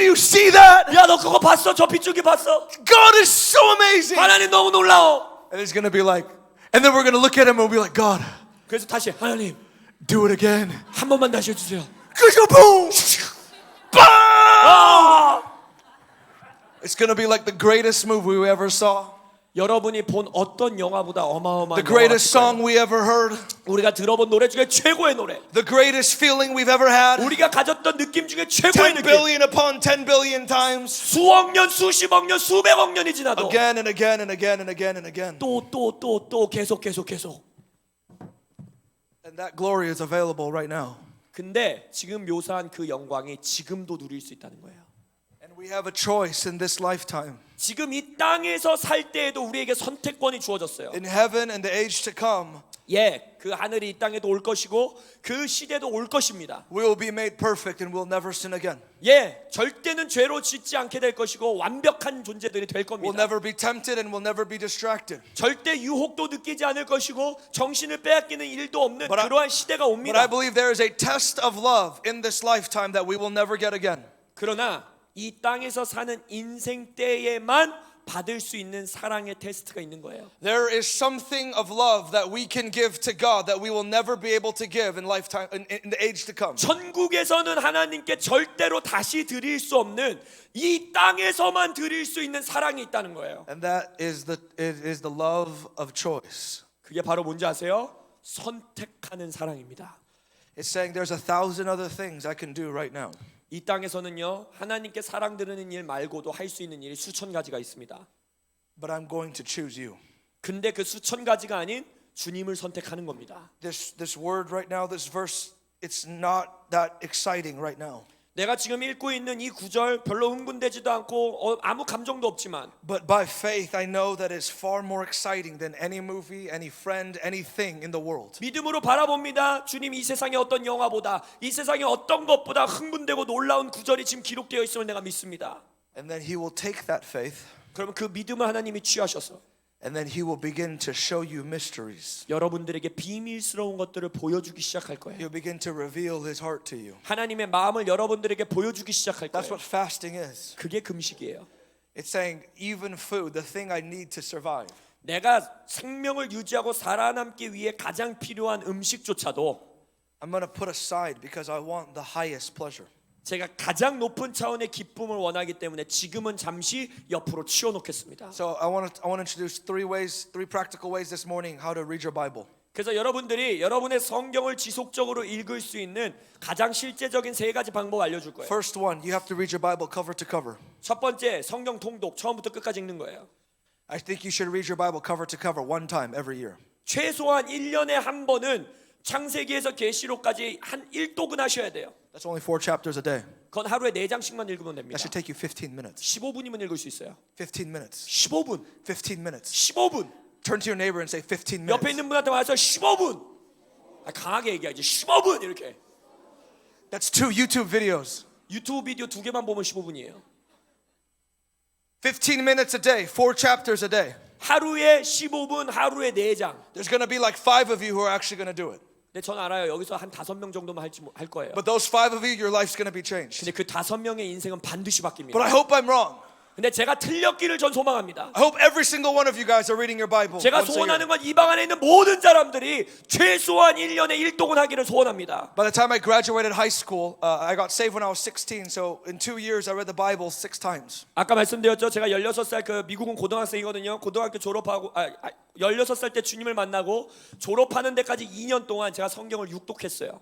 you see that?
야, 너 그거 봤어? 저 빗줄기 봤어?
God is so amazing.
하나님 너무 놀라워.
And it's going to be like, and then we're going to look at Him and we'll be like, God,
그래서 다시 하나님
do it again.
한 번만 다시 해주세요.
Boom!
아!
It's going to be like the greatest movie we ever saw.
여러분이 본 어떤 영화보다 어마어마한
The greatest
영화가
song we ever heard,
우리가 들어본 노래 중에 최고의 노래,
the greatest feeling we've ever had,
우리가 가졌던 느낌 중에 최고의
10
느낌,
billion upon 10 billion times,
수억 년, 수십억 년, 수백억 년이 지나도
again and again and again and again and again.
또 계속.
And that glory is available right now.
근데 지금 묘사한 그 영광이 지금도 누릴 수 있다는 거예요.
And we have a choice in this lifetime.
지금 이 땅에서 살 때에도 우리에게 선택권이 주어졌어요.
In heaven and the age to come,
예, 그 하늘이 이 땅에도 올 것이고 그 시대도 올 것입니다.
we will be made perfect and we'll never sin again.
예, 절대는 죄로 짓지 않게 될 것이고 완벽한 존재들이 될
We'll
겁니다.
never be tempted and we'll never be distracted.
절대 유혹도 느끼지 않을 것이고 정신을 빼앗기는 일도 없는
But I-
그러한 시대가
But I
옵니다.
believe there is a test of love in this lifetime that we will never get again.
그러나 이 땅에서 사는 인생 때에만 받을 수 있는 사랑의 테스트가 있는 거예요.
There is something of love that we can give to God that we will never be able to give in lifetime in the age to come.
천국에서는 하나님께 절대로 다시 드릴 수 없는 이 땅에서만 드릴 수 있는 사랑이 있다는 거예요.
And that is the love of choice.
그게 바로 뭔지 아세요? 선택하는 사랑입니다.
It's saying there's 1,000 other things I can do right now.
이 땅에서는요, 하나님께 사랑 드리는 일 말고도 할 수 있는 일이 수천 가지가 있습니다.
But I'm going to choose you.
근데 그 수천 가지가 아닌 주님을 선택하는 겁니다.
This word right now, this verse, it's not that exciting right now.
내가 지금 읽고 있는 이 구절 별로 흥분되지도 않고 아무 감정도 없지만
But by faith, I know that it's far more exciting than any movie, any friend, anything in the world.
믿음으로 바라봅니다. 주님, 이 세상의 어떤 영화보다, 이 세상의 어떤 것보다 흥분되고 놀라운 구절이 지금 기록되어 있음을 내가 믿습니다.
And then He will take that faith,
그러면 그 믿음을 하나님이 취하셔서
and then He will begin to show you mysteries.
여러분들에게 비밀스러운 것들을 보여주기 시작할 거예요.
He'll begin to reveal His heart to you.
하나님의 마음을 여러분들에게 보여주기 시작할
That's
거예요.
what fasting is.
그게 금식이에요.
It's saying even food, the thing I need to survive,
내가 생명을 유지하고 살아남기 위해 가장 필요한 음식조차도
I'm going to put aside because I want the highest pleasure.
제가 가장 높은 차원의 기쁨을 원하기 때문에 지금은 잠시 옆으로 치워놓겠습니다.
So I want to introduce three practical ways this morning how to read your Bible.
그래서 여러분들이 여러분의 성경을 지속적으로 읽을 수 있는 가장 실제적인 세 가지 방법 알려줄 거예요.
First one, you have to read your Bible cover to cover.
첫 번째, 성경 통독 처음부터 끝까지 읽는 거예요.
I think you should read your Bible cover to cover one time every year.
최소한 1년에 한 번은 창세기에서 계시록까지 한 1독은 하셔야 돼요.
That's only 4 chapters a day.
그건 하루에 4장씩만 읽으면 됩니다.
That should take you 15 minutes.
15분이면 읽을 수 있어요.
15 minutes.
15분.
15 minutes.
15분.
Turn to your neighbor and say 15
옆에
minutes.
있는 분한테 말해서 15분. 강하게 얘기하지. 15분 이렇게.
That's 2 YouTube videos.
유튜브 비디오 2개만 보면 15분이에요.
15 minutes a day, 4 chapters a day.
하루에 15분, 하루에 4장.
There's going to be like 5 of you who are actually going to do it.
근데 전 알아요. 여기서 한 5명 정도만 할 거예요.
But those 5 of you, your life's going to be changed.
근데 그 5명의 인생은 반드시
But
바뀝니다.
I hope I'm wrong.
근데 제가 틀렸기를 전 소망합니다.
I hope every single one of you guys are reading your Bible.
제가
once a year.
소원하는 건 이 방 안에 있는 모든 사람들이 최소한 1년에 1독은 하기를 소원합니다.
By the time I graduated high school, I got saved when I was 16. So in 2 years, I read the Bible 6 times.
아까 말씀드렸죠. 제가 16살 그 미국은 고등학생이거든요. 고등학교 졸업하고 16살 때 주님을 만나고 졸업하는 데까지 2년 동안 제가 성경을 6독했어요.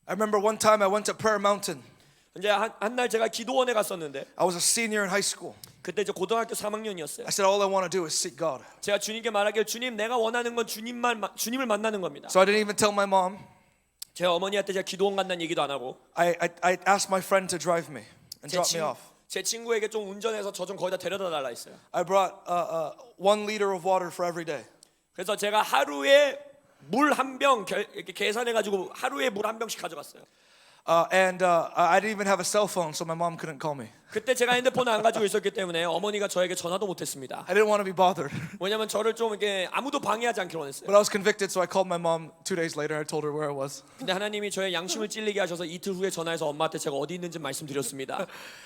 I remember one time I went to Prayer Mountain.
이제 한 날 제가 기도원에 갔었는데
I was a senior in high school.
그때 이제 고등학교 3학년이었어요.
I said, all I want to do is seek God.
제가 주님께 말하길 주님 내가 원하는 건 주님을 만나는 겁니다.
So I didn't even tell my mom.
제 어머니한테 제가 기도원 간다는 얘기도 안 하고
I asked my friend to drive me and drop me off.
제 친구에게 좀 운전해서 저 좀 거기다 데려다 달라 했어요.
I brought 1 liter of water for every day.
그래서 제가 하루에 물 한 병 이렇게 계산해 가지고 하루에 물 한 병씩 가져갔어요.
And I didn't even have a cell phone, so my mom couldn't call me.
그때 제가 핸드폰을 안 가지고 있었기 때문에 어머니가 저에게 전화도 못했습니다.
I didn't want to be bothered.
왜냐면 저를 좀 이렇게 아무도 방해하지 않기로 원했어요.
But I was convicted, so I called my mom 2 days later. I told her where I was.
근데 하나님이 저의 양심을 찔리게 하셔서 이틀 후에 전화해서 엄마한테 제가 어디 있는지 말씀드렸습니다.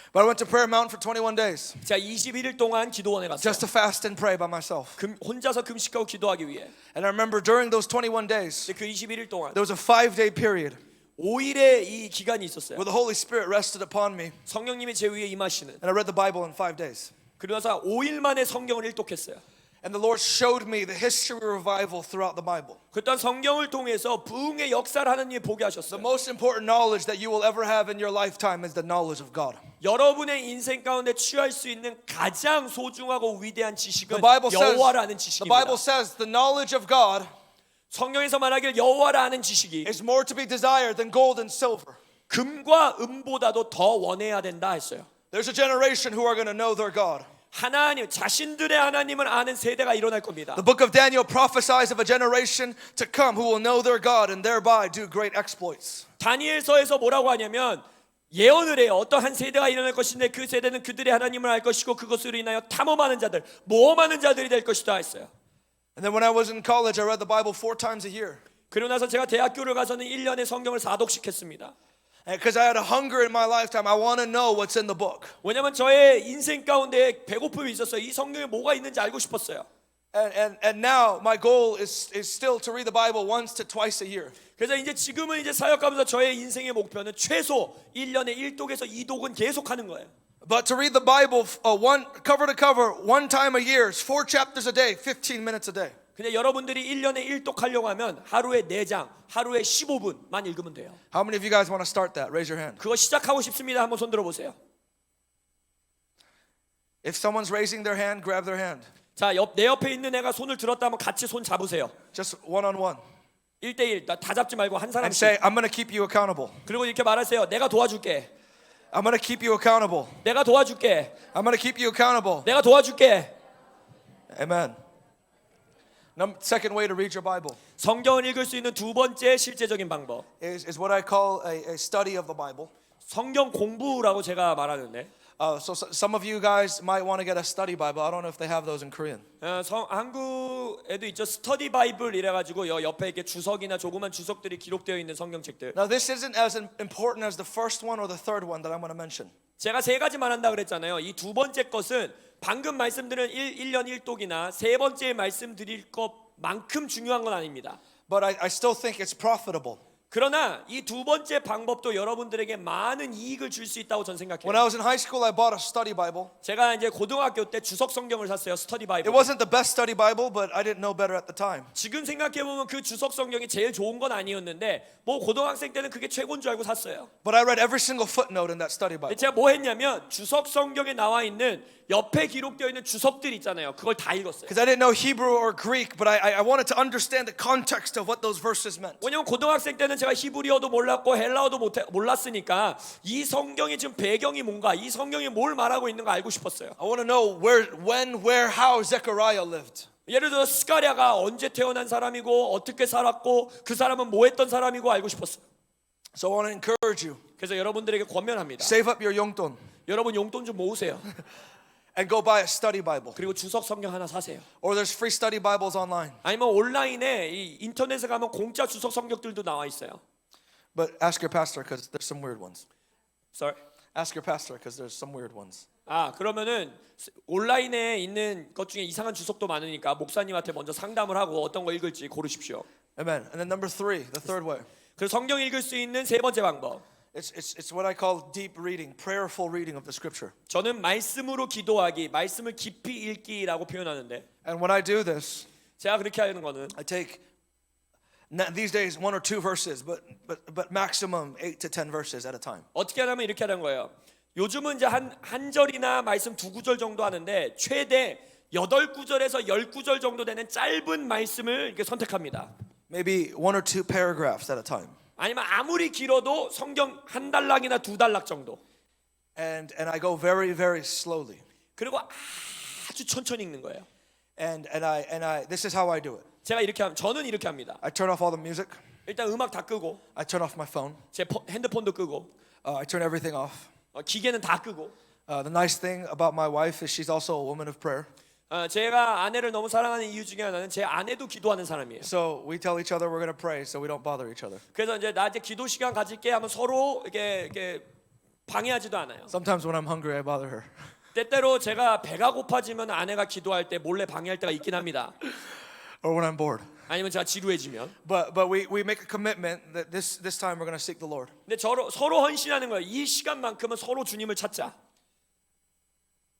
But I went to Prayer Mountain for 21 days
제가 21일 동안 기도원에 갔어요.
just to fast and pray by myself.
혼자서 금식하고 기도하기 위해.
And I remember during those 21 days,
근데 그 21일 동안
there was a 5-day period
5일의 이 기간이 있었어요.
where the Holy Spirit rested upon me,
성령님이 제 위에 임하시는.
and I read the Bible in 5 days.
그러면서 5일 만에 성경을 일독했어요.
And the Lord showed me the history of revival throughout the Bible.
그때 성경을 통해서 부흥의 역사를 하나님이 보게
The
하셨어요.
most important knowledge that you will ever have in your lifetime is the knowledge of God.
여러분의 인생 가운데 취할 수 있는 가장 소중하고 위대한 지식은
The Bible
여호와라는
says
지식입니다.
the knowledge of God
성경에서 말하길 여호와라는 지식이
is more to be desired than gold and silver.
금과 은보다도 더 원해야 된다 했어요.
There's a generation who are going to know their God.
하나님 자신들의 하나님을 아는 세대가 일어날 겁니다.
The book of Daniel prophesies of a generation to come who will know their God and thereby do great exploits.
다니엘서에서 뭐라고 하냐면 예언을 해요. 어떤 한 세대가 일어날 것인데 그 세대는 그들의 하나님을 알 것이고 그것으로 인하여 탐험하는 자들, 모험하는 자들이 될 것이다 했어요.
And then when I was in college, I read the Bible 4 times a year.
그러고 나서 제가 대학교를 가서는 1년에 성경을 4독씩 했습니다.
Because I had a hunger in my lifetime, I want to know what's in the book.
왜냐면 저의 인생 가운데 배고픔이 있었어요. 이 성경에 뭐가 있는지 알고 싶었어요.
And now my goal is still to read the Bible once to twice a year.
그래서 이제 지금은 이제 사역하면서 저의 인생의 목표는 최소 1년에 1독에서 2독은 계속 하는 거예요.
But to read the Bible one cover to cover, one time a year, 4 chapters a day, 15 minutes a day.
근데 여러분들이 1년에 1독 하려고 하면 하루에 4장, 하루에 15분만 읽으면 돼요.
How many of you guys want to start that? Raise your hand.
그거 시작하고 싶습니다. 한번 손 들어보세요.
If someone's raising their hand, grab their hand.
자, 내 옆에 있는 애가 손을 들었다면 같이 손 잡으세요.
Just one-on-one.
1대1 다 잡지 말고 한
And
사람씩.
say, I'm going to keep you accountable.
그리고 이렇게 말하세요. 내가 도와줄게.
I'm going to keep you accountable.
내가 도와줄게.
I'm going to keep you accountable.
내가 도와줄게.
Amen. Second way to read your Bible
성경을 읽을 수 있는 두 번째 실제적인 방법.
is what I call a study of the Bible.
성경 공부라고 제가 말하는데
So some of you guys might want to get a study Bible. I don't know if they have those in Korean.
한국에도 있죠. 스터디 바이블 이래가지고 옆에 이렇게 주석이나 조그만 주석들이 기록되어 있는 성경책들.
Now this isn't as important as the first one or the third one that I'm going to mention.
제가 세 가지 말한다 그랬잖아요. 이 두 번째 것은 방금 말씀드린 1년 1독이나 세 번째 말씀드릴 것만큼 중요한 건 아닙니다.
But I still think it's profitable.
그러나 이 두 번째 방법도 여러분들에게 많은 이익을 줄 수 있다고 저는
When
생각해요.
I was in high school, I bought a study Bible.
제가 이제 고등학교 때 주석 성경을 샀어요. 스터디 바이블.
It wasn't the best study Bible, but I didn't know better at the time.
지금 생각해 보면 그 주석 성경이 제일 좋은 건 아니었는데 뭐 고등학생 때는 그게 최고인 줄 알고 샀어요.
But I read every single footnote in that study Bible.
제가 뭐 했냐면 주석 성경에 나와 있는 옆에 기록되어 있는 주석들 있잖아요. 그걸 다 읽었어요.
Because I didn't know Hebrew or Greek, but I wanted to understand the context of what those verses meant.
왜냐면 고등학생 때는 제가 히브리어도 몰랐고 헬라어도 몰랐으니까 이 성경의 지금 배경이 뭔가, 이 성경이 뭘 말하고 있는가 알고 싶었어요.
I want to know when, where, how Zechariah lived.
예를 들어 스가랴가 언제 태어난 사람이고 어떻게 살았고 그 사람은 뭐 했던 사람이고 알고 싶었어요.
So I want to encourage you.
그래서 여러분들에게 권면합니다.
Save up your 용돈
여러분 용돈 좀 모으세요.
and go buy a study Bible.
그리고 주석 성경 하나 사세요.
Or there's free study Bibles online.
아니면 온라인에 이 인터넷에 가면 공짜 주석 성경들도 나와 있어요.
But ask your pastor because there's some weird ones.
Sorry.
Ask your pastor because there's some weird ones.
그러면은 온라인에 있는 것 중에 이상한 주석도 많으니까 목사님한테 먼저 상담을 하고 어떤 거 읽을지 고르십시오.
Amen. And then number 3, the third way.
그래서 성경 읽을 수 있는 세 번째 방법.
It's what I call deep reading, prayerful reading of the scripture.
저는 말씀으로 기도하기, 말씀을 깊이 읽기라고 표현하는데
And when I do this,
제가 그렇게 하는 거는
I take these days 1 or 2 verses, but maximum 8 to 10 verses at a time.
어떻게 하냐면 이렇게 하는 거예요. 요즘은 이제 한 절이나 말씀 2구절 정도 하는데 최대 8구절에서 10구절 정도 되는 짧은 말씀을 이렇게 선택합니다.
Maybe 1 or 2 paragraphs at a time.
아니면 아무리 길어도 성경 한 달락이나 2달락 정도.
And I go very, very slowly.
그리고 아주 천천히 읽는 거예요.
And I this is how I do it.
제가 저는 이렇게 합니다.
I turn off all the music.
일단 음악 다 끄고
I turn off my phone.
제 핸드폰도 끄고
I turn everything off.
기계는 다 끄고
The nice thing about my wife is she's also a woman of prayer.
제가 아내를 너무 사랑하는 이유 중에 하나는 제 아내도 기도하는 사람이에요.
So we tell each other we're going to pray so we don't bother each other.
그래서 이제 나 이제 기도 시간 가질게 하면 서로 이렇게 방해하지도 않아요.
Sometimes when I'm hungry I bother her.
때때로 제가 배가 고파지면 아내가 기도할 때 몰래 방해할 때가 있긴 합니다.
Or when I'm bored.
아니면 제가 지루해지면.
But we make a commitment that this time we're going to seek the Lord.
근데 서로 헌신하는 거예요. 이 시간만큼은 서로 주님을 찾자.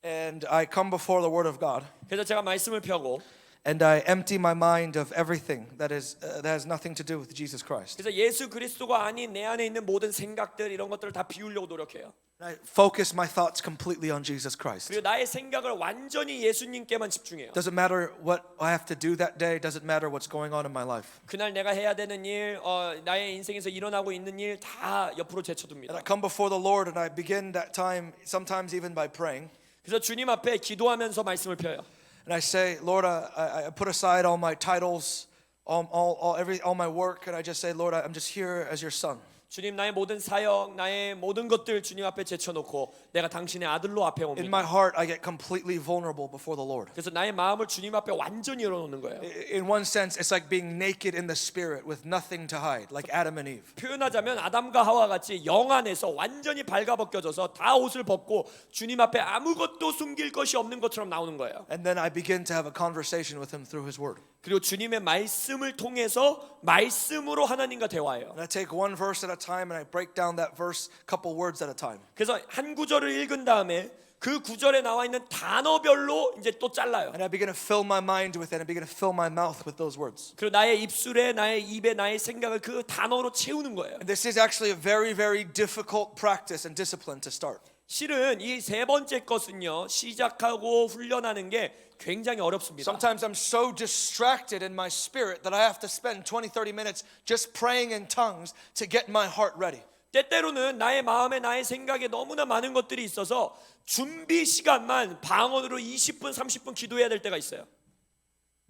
And I come before the word of God.
그래서 제가 말씀을 펴고
and I empty my mind of everything that has nothing to do with Jesus Christ.
그래서 예수 그리스도가 아닌 내 안에 있는 모든 생각들 이런 것들을 다 비우려고 노력해요.
I focus my thoughts completely on Jesus Christ.
그리고 나의 생각을 완전히 예수님께만 집중해요.
Doesn't matter what I have to do that day. Doesn't matter what's going on in my life.
그날 내가 해야 되는 일, 나의 인생에서 일어나고 있는 일 다 옆으로
And
제쳐둡니다.
I come before the Lord and I begin that time sometimes even by praying.
그래서 주님 앞에 기도하면서 말씀을 펴요.
And I say, Lord, I put aside all my titles, all my work, and I just say, Lord, I'm just here as your son.
주님 나의 모든 사역, 나의 모든 것들 주님 앞에 제쳐놓고 내가 당신의 아들로 앞에
In
옵니다.
my heart, I get completely vulnerable before the Lord.
그래서 나의 마음을 주님 앞에 완전히 열어놓는 거예요.
In one sense, it's like being naked in the spirit with nothing to hide, like Adam and Eve.
표현하자면 아담과 하와 같이 영 안에서 완전히 발가벗겨져서 다 옷을 벗고 주님 앞에 아무것도 숨길 것이 없는 것처럼 나오는 거예요.
And then I begin to have a conversation with him through his word.
그리고 주님의 말씀을 통해서 말씀으로 하나님과 대화해요.
And I take one verse at a time and I break down that verse a couple words at a time.
그래서 한 구절을 읽은 다음에 그 구절에 나와 있는 단어별로 이제 또 잘라요.
And I begin to fill my mind with it. I begin to fill my mouth with those words.
그리고 나의 입술에 나의 입에 나의 생각을 그 단어로 채우는 거예요.
And this is actually a very, very difficult practice and discipline to start.
실은 이 세 번째 것은요. 시작하고 훈련하는 게 굉장히 어렵습니다.
Sometimes I'm so distracted in my spirit that I have to spend 20, 30 minutes just praying in tongues to get my heart ready.
때때로는 나의 마음에 나의 생각에 너무나 많은 것들이 있어서 준비 시간만 방언으로 20분, 30분 기도해야 될 때가 있어요.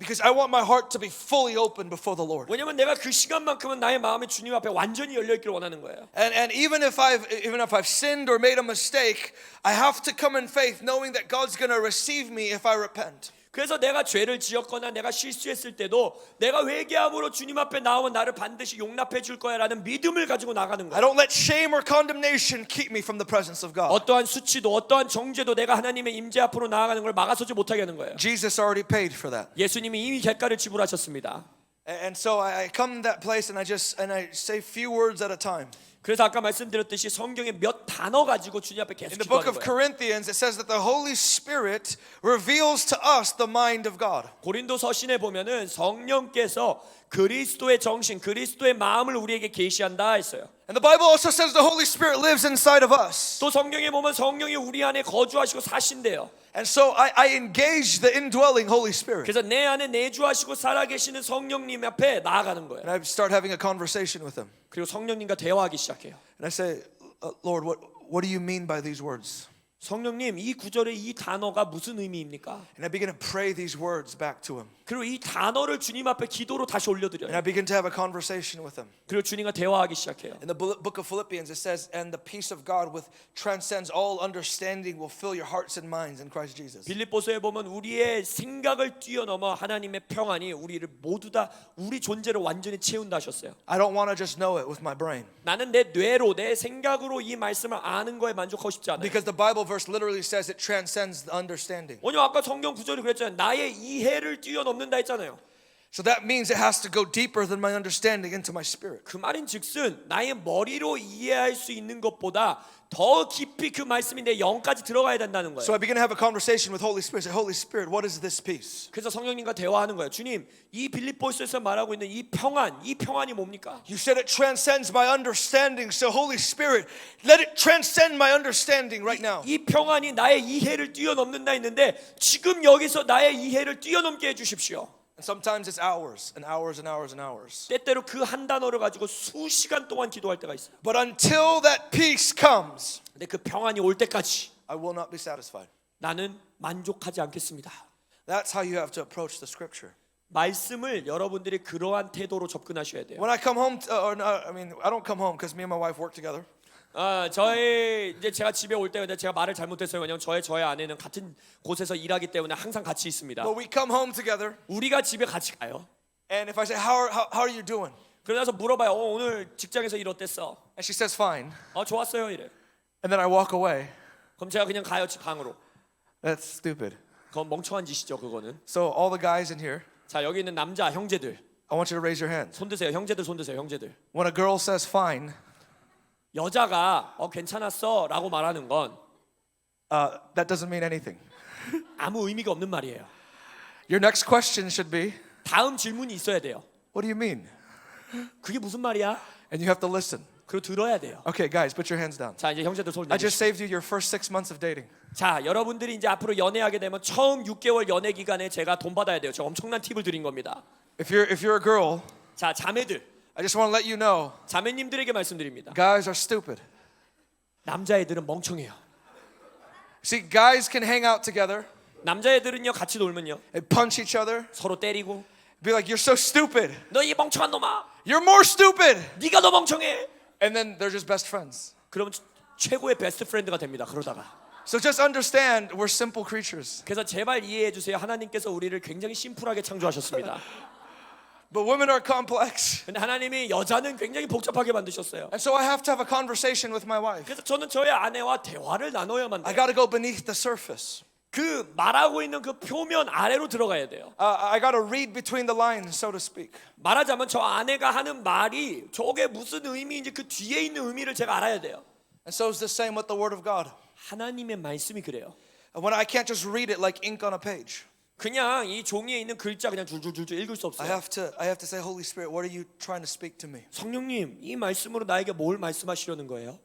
Because I want my heart to be fully open before the Lord.
왜냐면 내가 그 시간만큼은 나의 마음이 주님 앞에 완전히 열려 있기를 원하는 거예요.
And even if I've sinned or made a mistake, I have to come in faith knowing that God's going to receive me if I repent.
그래서 내가 죄를 지었거나 내가 실수했을 때도 내가 회개함으로 주님 앞에 나오면 나를 반드시 용납해 줄 거야라는 믿음을 가지고 나가는
I
거예요.
don't let shame or condemnation keep me from the presence of God.
어떠한 수치도 어떠한 정죄도 내가 하나님의 임재 앞으로 나아가는 걸 막아서지 못하게 하는 거예요.
Jesus already paid for that.
예수님이 이미 대가를 지불하셨습니다.
And so I come to that place and I say few words at a time.
그래서 아까 말씀드렸듯이 성경에 몇 단어 가지고 주님 앞에 계속
In the book
기도하는
of
거예요.
Corinthians, it says that the Holy Spirit reveals to us the mind of God.
고린도 서신에 보면은 성령께서 그리스도의 정신, 그리스도의 마음을 우리에게 계시한다 했어요.
And the Bible also says the Holy Spirit lives inside of us.
또 성경에 보면 성령이 우리 안에 거주하시고 사신대요.
And so I engage the indwelling Holy Spirit.
그래서 내 안에 내주하시고 살아계시는 성령님 앞에 나아가는 거예요.
And I start having a conversation with him.
그리고 성령님과 대화하기 시작해요.
And I say, Lord, what do you mean by these words?
성령님, 이 구절의 이 단어가 무슨 의미입니까?
And I begin to pray these words back to him.
그리고 이 단어를 주님 앞에 기도로 다시
And
올려드려요.
I begin to have a conversation with him.
그리고 주님과 대화하기 시작해요.
In the book of Philippians, it says, and the peace of God which transcends all understanding will fill your hearts and minds in Christ Jesus.
빌립보서에 보면 우리의 생각을 뛰어넘어 하나님의 평안이 우리를 모두 다 우리 존재를 완전히 채운다 하셨어요.
I don't want to just know it with my brain.
나는 내 뇌로 내 생각으로 이 말씀을 아는 거에 만족하고 싶지 않아요.
Because the Bible verse literally says it transcends the understanding.
왜냐면 아까 성경 구절이 그랬잖아요. 나의 이해를 뛰어넘는다 했잖아요.
So that means it has to go deeper than my understanding into my spirit.
그 말인즉슨 나의 머리로 이해할 수 있는 것보다 더 깊이 그 말씀이 내 영까지 들어가야 된다는 거예요.
So I begin to have a conversation with Holy Spirit. Say, Holy Spirit, what is this peace?
그래서 성령님과 대화하는 거예요. 주님, 이 빌립보서에서 말하고 있는 이 평안이 뭡니까?
You said it transcends my understanding. So Holy Spirit, let it transcend my understanding right now.
이 평안이 나의 이해를 뛰어넘는다 했는데 지금 여기서 나의 이해를 뛰어넘게 해주십시오.
And sometimes it's hours and hours and hours and hours.
때때로 그 한 단어를 가지고 수시간 동안 기도할 때가 있어요.
But until that peace comes,
근데 그 평안이 올 때까지
I will not be satisfied.
나는 만족하지 않겠습니다.
That's how you have to approach the scripture.
말씀을 여러분들이 그러한 태도로 접근하셔야 돼요.
When I come home, I don't come home because me and my wife work together.
이제 제가 집에 올 때 제가 말을 잘못했어요. 왜냐면 저의 아내는 같은 곳에서 일하기 때문에 항상 같이 있습니다.
But we come home together.
우리가 집에 같이 가요.
And if I say, how are you doing?
그러나서 물어봐요. 오늘 직장에서 일 어땠어?
And she says, fine.
좋았어요 이래.
And then I walk away.
그럼 제가 그냥 가요 방으로.
That's stupid.
그건 멍청한 짓이죠 그거는.
So all the guys in here,
자 여기 있는 남자 형제들
I want you to raise your hands.
손 드세요. 형제들 손 드세요. 형제들.
When a girl says fine,
여자가 괜찮았어라고 말하는 건
that doesn't mean anything.
아무 의미가 없는 말이에요.
Your next question should be,
다음 질문이 있어야 돼요.
what do you mean?
그게 무슨 말이야?
And you have to listen.
그리고 들어야 돼요.
Okay, guys, put your hands down.
자, 이제 형제들 손
I just
내주시고.
saved you your first 6 months of dating.
자, 여러분들이 이제 앞으로 연애하게 되면 처음 6개월 연애 기간에 제가 돈 받아야 돼요. 저 엄청난 팁을 드린 겁니다.
If you're a girl,
자, 자매들,
I just want to let you know,
자매님들에게 말씀드립니다.
guys are stupid.
남자애들은 멍청해요.
See, guys can hang out together
남자애들은요 같이 놀면요
and punch each other,
서로 때리고
be like, you're so stupid.
너 이 멍청한 놈아,
You're more stupid.
네가 더 멍청해.
And then they're just best friends.
그러면 최고의 베스트 프렌드가 됩니다. 그러다가.
So just understand, we're simple creatures.
그래서 제발 이해해 주세요. 하나님께서 우리를 굉장히 심플하게 창조하셨습니다.
But women are complex.
근데 하나님이 여자는 굉장히 복잡하게 만드셨어요.
And so I have to have a conversation with my wife.
그래서 저는 저의 아내와 대화를 나눠야만
I
돼요.
got to go beneath the surface.
그 말하고 있는 그 표면 아래로 들어가야 돼요.
I got to read between the lines, so to speak.
말하자면 저 아내가 하는 말이 저게 무슨 의미인지 그 뒤에 있는 의미를 제가 알아야 돼요.
And so it's the same with the Word of God.
하나님의 말씀이 그래요.
When I can't just read it like ink on a page.
그냥 이 종이에 있는 글자 그냥 줄줄줄줄 읽을 수
I
없어요.
have to say, Holy Spirit, what are you trying to speak to me?
성령님, 이 말씀으로 나에게 뭘 말씀하시려는 거예요?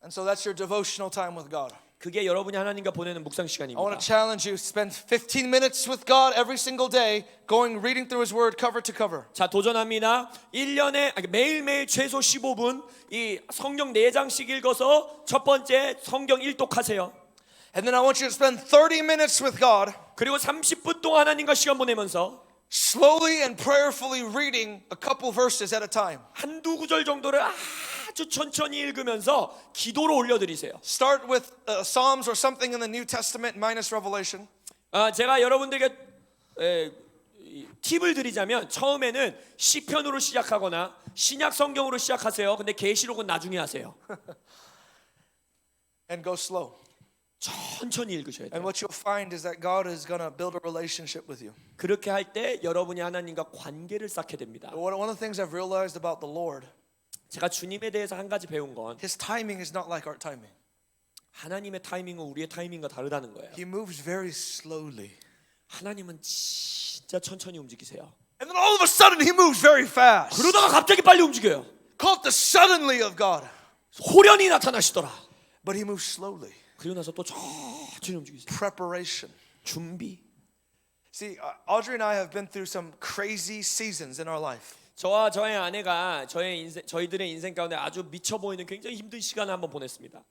And so that's your devotional time with God.
그게 여러분이 하나님과 보내는 묵상
I want
시간입니다.
to challenge you, spend 15 minutes with God every single day, reading through His Word cover to cover.
자, 도전합니다. 1년에 매일매일 최소 15분 이 성경 4장씩 읽어서 첫 번째 성경 일독하세요.
And then I want you to spend 30 minutes with God,
그리고 30분 동안 하나님과 시간 보내면서
slowly and prayerfully reading a couple verses at a time.
한두 구절 정도를 아주 천천히 읽으면서 기도로 올려드리세요.
Start with Psalms or something in the New Testament minus Revelation.
제가 여러분들에게 팁을 드리자면 처음에는 시편으로 시작하거나 신약 성경으로 시작하세요. 근데 계시록은 나중에 하세요.
And go slow.
천천히 읽으셔야 돼요.
And what you'll find is that God is going to build a relationship with you.
그렇게 할 때 여러분이 하나님과 관계를 쌓게 됩니다.
One of the things I've realized about the Lord,
제가 주님에 대해서 한 가지 배운 건
His timing is not like our timing.
하나님의 타이밍은 우리의 타이밍과 다르다는 거예요.
He moves very slowly.
하나님은 진짜 천천히 움직이세요.
And then all of a sudden He moves very fast.
그러다가 갑자기 빨리 움직여요.
Call it the suddenly of God.
호련히 나타나시더라.
But He moves slowly.
그리고 나서 또 천천히 움직이세요.
Preparation.
준비.
See, Audrey and I have been through some crazy seasons in our life.
저와 저의 아내가 저희들의 인생 가운데 아주 미쳐 보이는 굉장히 힘든 시간을 한번 보냈습니다.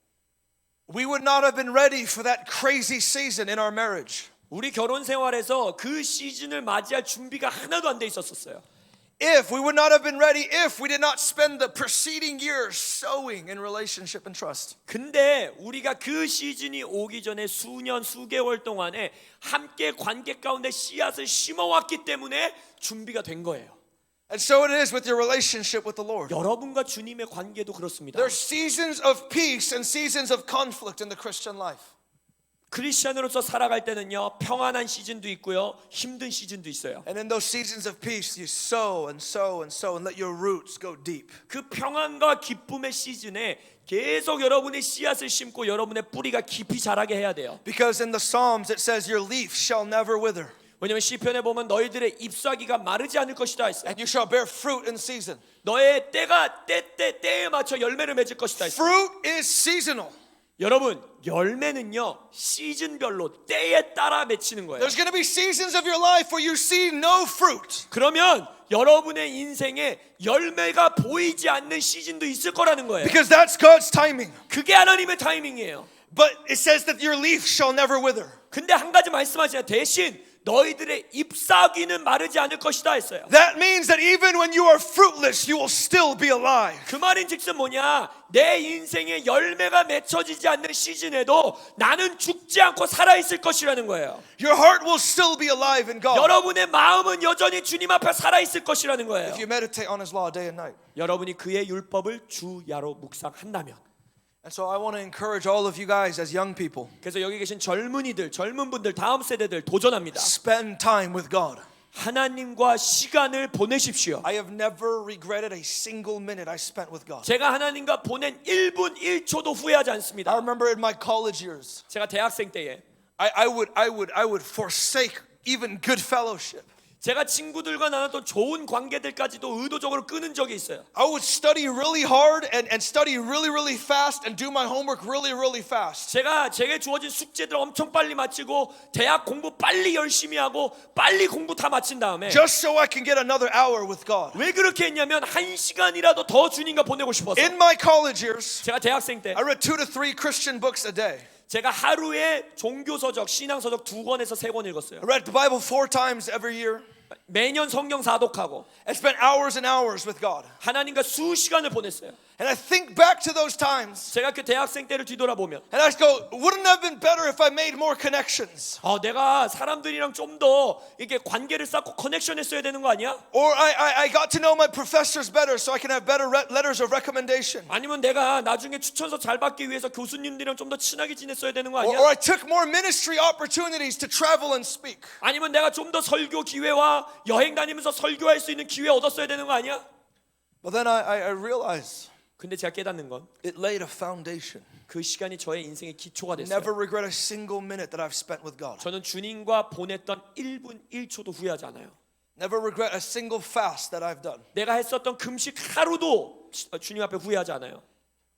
We would not have been ready for that crazy season in our marriage.
우리 결혼 생활에서 그 시즌을 맞이할 준비가 하나도 안 돼 있었어요.
If we would not have been ready, if we did not spend the preceding years sowing in relationship and trust.
근데 우리가 그 시즌이 오기 전에 수년, 수개월 동안에 함께 관계 가운데 씨앗을 심어왔기 때문에 준비가 된 거예요.
And so it is with your relationship with the Lord.
여러분과 주님의 관계도 그렇습니다.
There are seasons of peace and seasons of conflict in the Christian life.
크리스천으로서 살아갈 때는요 평안한 시즌도 있고요 힘든 시즌도 있어요.
And in those seasons of peace, you sow and sow and sow and let your roots go deep.
그 평안과 기쁨의 시즌에 계속 여러분의 씨앗을 심고 여러분의 뿌리가 깊이 자라게 해야 돼요.
Because in the Psalms it says your leaf shall never wither.
왜냐면 시편에 보면 너희들의 잎사귀가 마르지 않을 것이다 했어요.
And you shall bear fruit in season.
너의 때가 때에 맞춰 열매를 맺을 것이다 했어요.
Fruit is seasonal.
여러분 열매는요 시즌별로 때에 따라 맺히는 거예요.
There's going to be seasons of your life where you see no fruit.
그러면 여러분의 인생에 열매가 보이지 않는 시즌도 있을 거라는 거예요.
Because that's God's timing.
그게 하나님의 타이밍이에요.
But it says that your leaf shall never wither.
근데 한 가지 말씀하시냐 대신 너희들의 잎사귀는 마르지 않을 것이다 했어요.
That means that even when you are fruitless, you will still be alive.
그 말인즉슨 뭐냐? 내 인생에 열매가 맺혀지지 않는 시즌에도 나는 죽지 않고 살아 있을 것이라는 거예요.
Your heart will still be alive in God.
여러분의 마음은 여전히 주님 앞에 살아 있을 것이라는 거예요.
If you meditate on His law day and night.
여러분이 그의 율법을 주야로 묵상한다면.
And so I want to encourage all of you guys as young people.
그래서 여기 계신 젊은이들, 젊은 분들, 다음 세대들 도전합니다.
Spend time with God.
하나님과 시간을 보내십시오.
I have never regretted a single minute I spent with God.
제가 하나님과 보낸 1분 1초도 후회하지
I
않습니다.
remember in my college years,
제가 대학생 때에
I would forsake even good fellowship.
제가 친구들과 나눴던 좋은 관계들까지도 의도적으로 끊은 적이 있어요.
I would study really hard and study really, really fast and do my homework really, really fast.
제게 주어진 숙제들 엄청 빨리 마치고 대학 공부 빨리 열심히 하고 빨리 공부 다 마친 다음에
Just so I can get another hour with God.
왜 그렇게 했냐면 1시간이라도 더 주님과 보내고 싶어서.
In my college years,
제가 대학생 때
I read 2 to 3 Christian books a day.
제가 하루에 종교서적, 신앙서적 2권에서 3권 읽었어요.
I read the Bible 4 times every year.
매년 성경 사독하고
I spent hours and hours with God.
하나님과 수시간을 보냈어요.
And I think back to those times
제가 그 대학생 때를 뒤돌아보면
and I go, wouldn't it have been better if I made more connections?
내가 사람들이랑 좀 더 이렇게 관계를 쌓고 커넥션 했어야 되는 거 아니야?
Or I got to know my professors better so I can have better letters of recommendation.
아니면 내가 나중에 추천서 잘 받기 위해서 교수님들이랑 좀 더 친하게 지냈어야 되는 거
Or
아니야?
I took more ministry opportunities to travel and speak.
아니면 내가 좀 더 설교 기회와 여행 다니면서 설교할 수 있는 기회 얻었어야 되는 거 아니야?
But then I realized
근데 제가 깨닫는 건 그
it laid a foundation.
시간이 저의 인생의 기초가 됐어요.
Never regret a single minute that I've spent with God.
저는 주님과 보냈던 1분 1초도 후회하지 않아요.
Never regret a single fast that I've done.
내가 했었던 금식 하루도 주님 앞에 후회하지 않아요.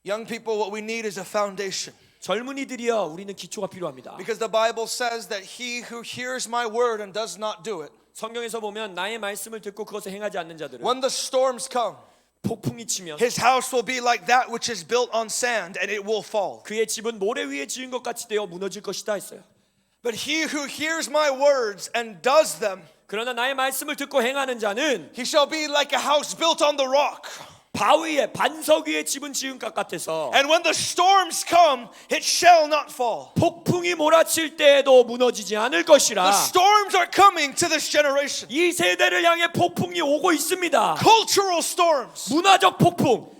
Young people, what we need is a foundation.
젊은이들이여, 우리는 기초가 필요합니다.
Because the Bible says that he who hears my word and does not do it,
성경에서 보면 나의 말씀을 듣고 그것을 행하지 않는 자들은
when the storms come,
폭풍이 치면
his house will be like that which is built on sand and it will fall.
그의 집은 모래 위에 지은 것 같이 되어 무너질 것이다 했어요.
But he who hears my words and does them,
그러나 나의 말씀을 듣고 행하는 자는
he shall be like a house built on the rock.
바위에 반석 위에 집은 지은 것 같아서
And when the storms come, it shall not fall.
폭풍이 몰아칠 때에도 무너지지 않을 것이라.
The storms are coming to this generation.
이 세대를 향해 폭풍이 오고 있습니다.
Cultural storms
문화적 폭풍,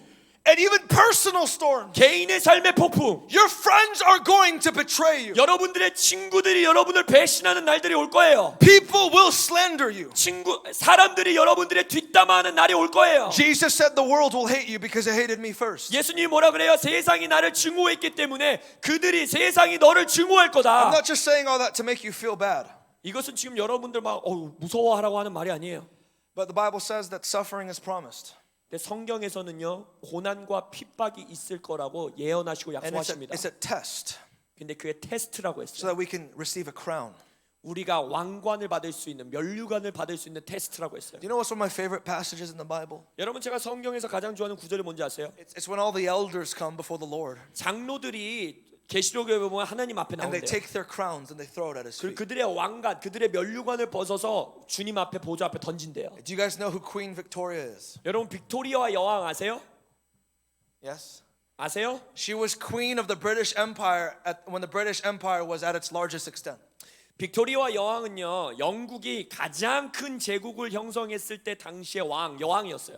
and even personal storms.
개인의 삶의 폭풍.
Your friends are going to betray you.
여러분들의 친구들이 여러분을 배신하는 날들이 올 거예요.
People will slander you.
사람들이 여러분들의 뒷담화하는 날이 올 거예요.
Jesus said the world will hate you because it hated me first.
예수님이 뭐라 그래요? 세상이 나를 증오했기 때문에 세상이 너를 증오할
I'm
거다.
not just saying all that to make you feel bad.
이것은 지금 여러분들 막 무서워하라고 하는 말이 아니에요.
But the Bible says that suffering is promised.
근데 성경에서는요, 고난과 핍박이 있을 거라고 예언하시고
And
약속하십니다.
it's a test
근데 그게 테스트라고
so
했어요.
that we can receive a crown.
우리가 왕관을 받을 수 있는, 면류관을 받을 수 있는 테스트라고 했어요.
Do you know what's one of my favorite passages in the Bible?
여러분, 제가 성경에서 가장 좋아하는 구절이 뭔지 아세요?
It's when all the elders come before the Lord
장로들이 계시록에 보면 하나님 앞에
and they
나온대요.
take their crowns and they throw it at his feet.
그들의 왕관, 그들의 면류관을 벗어서 주님 앞에, 보좌 앞에 던진대요.
Do you guys know who Queen Victoria is?
여러분, 빅토리아와 여왕 아세요?
Yes.
아세요?
She was queen of the British Empire when the British Empire was at its largest extent.
빅토리아와 여왕은요, 영국이 가장 큰 제국을 형성했을 때 당시의 여왕이었어요.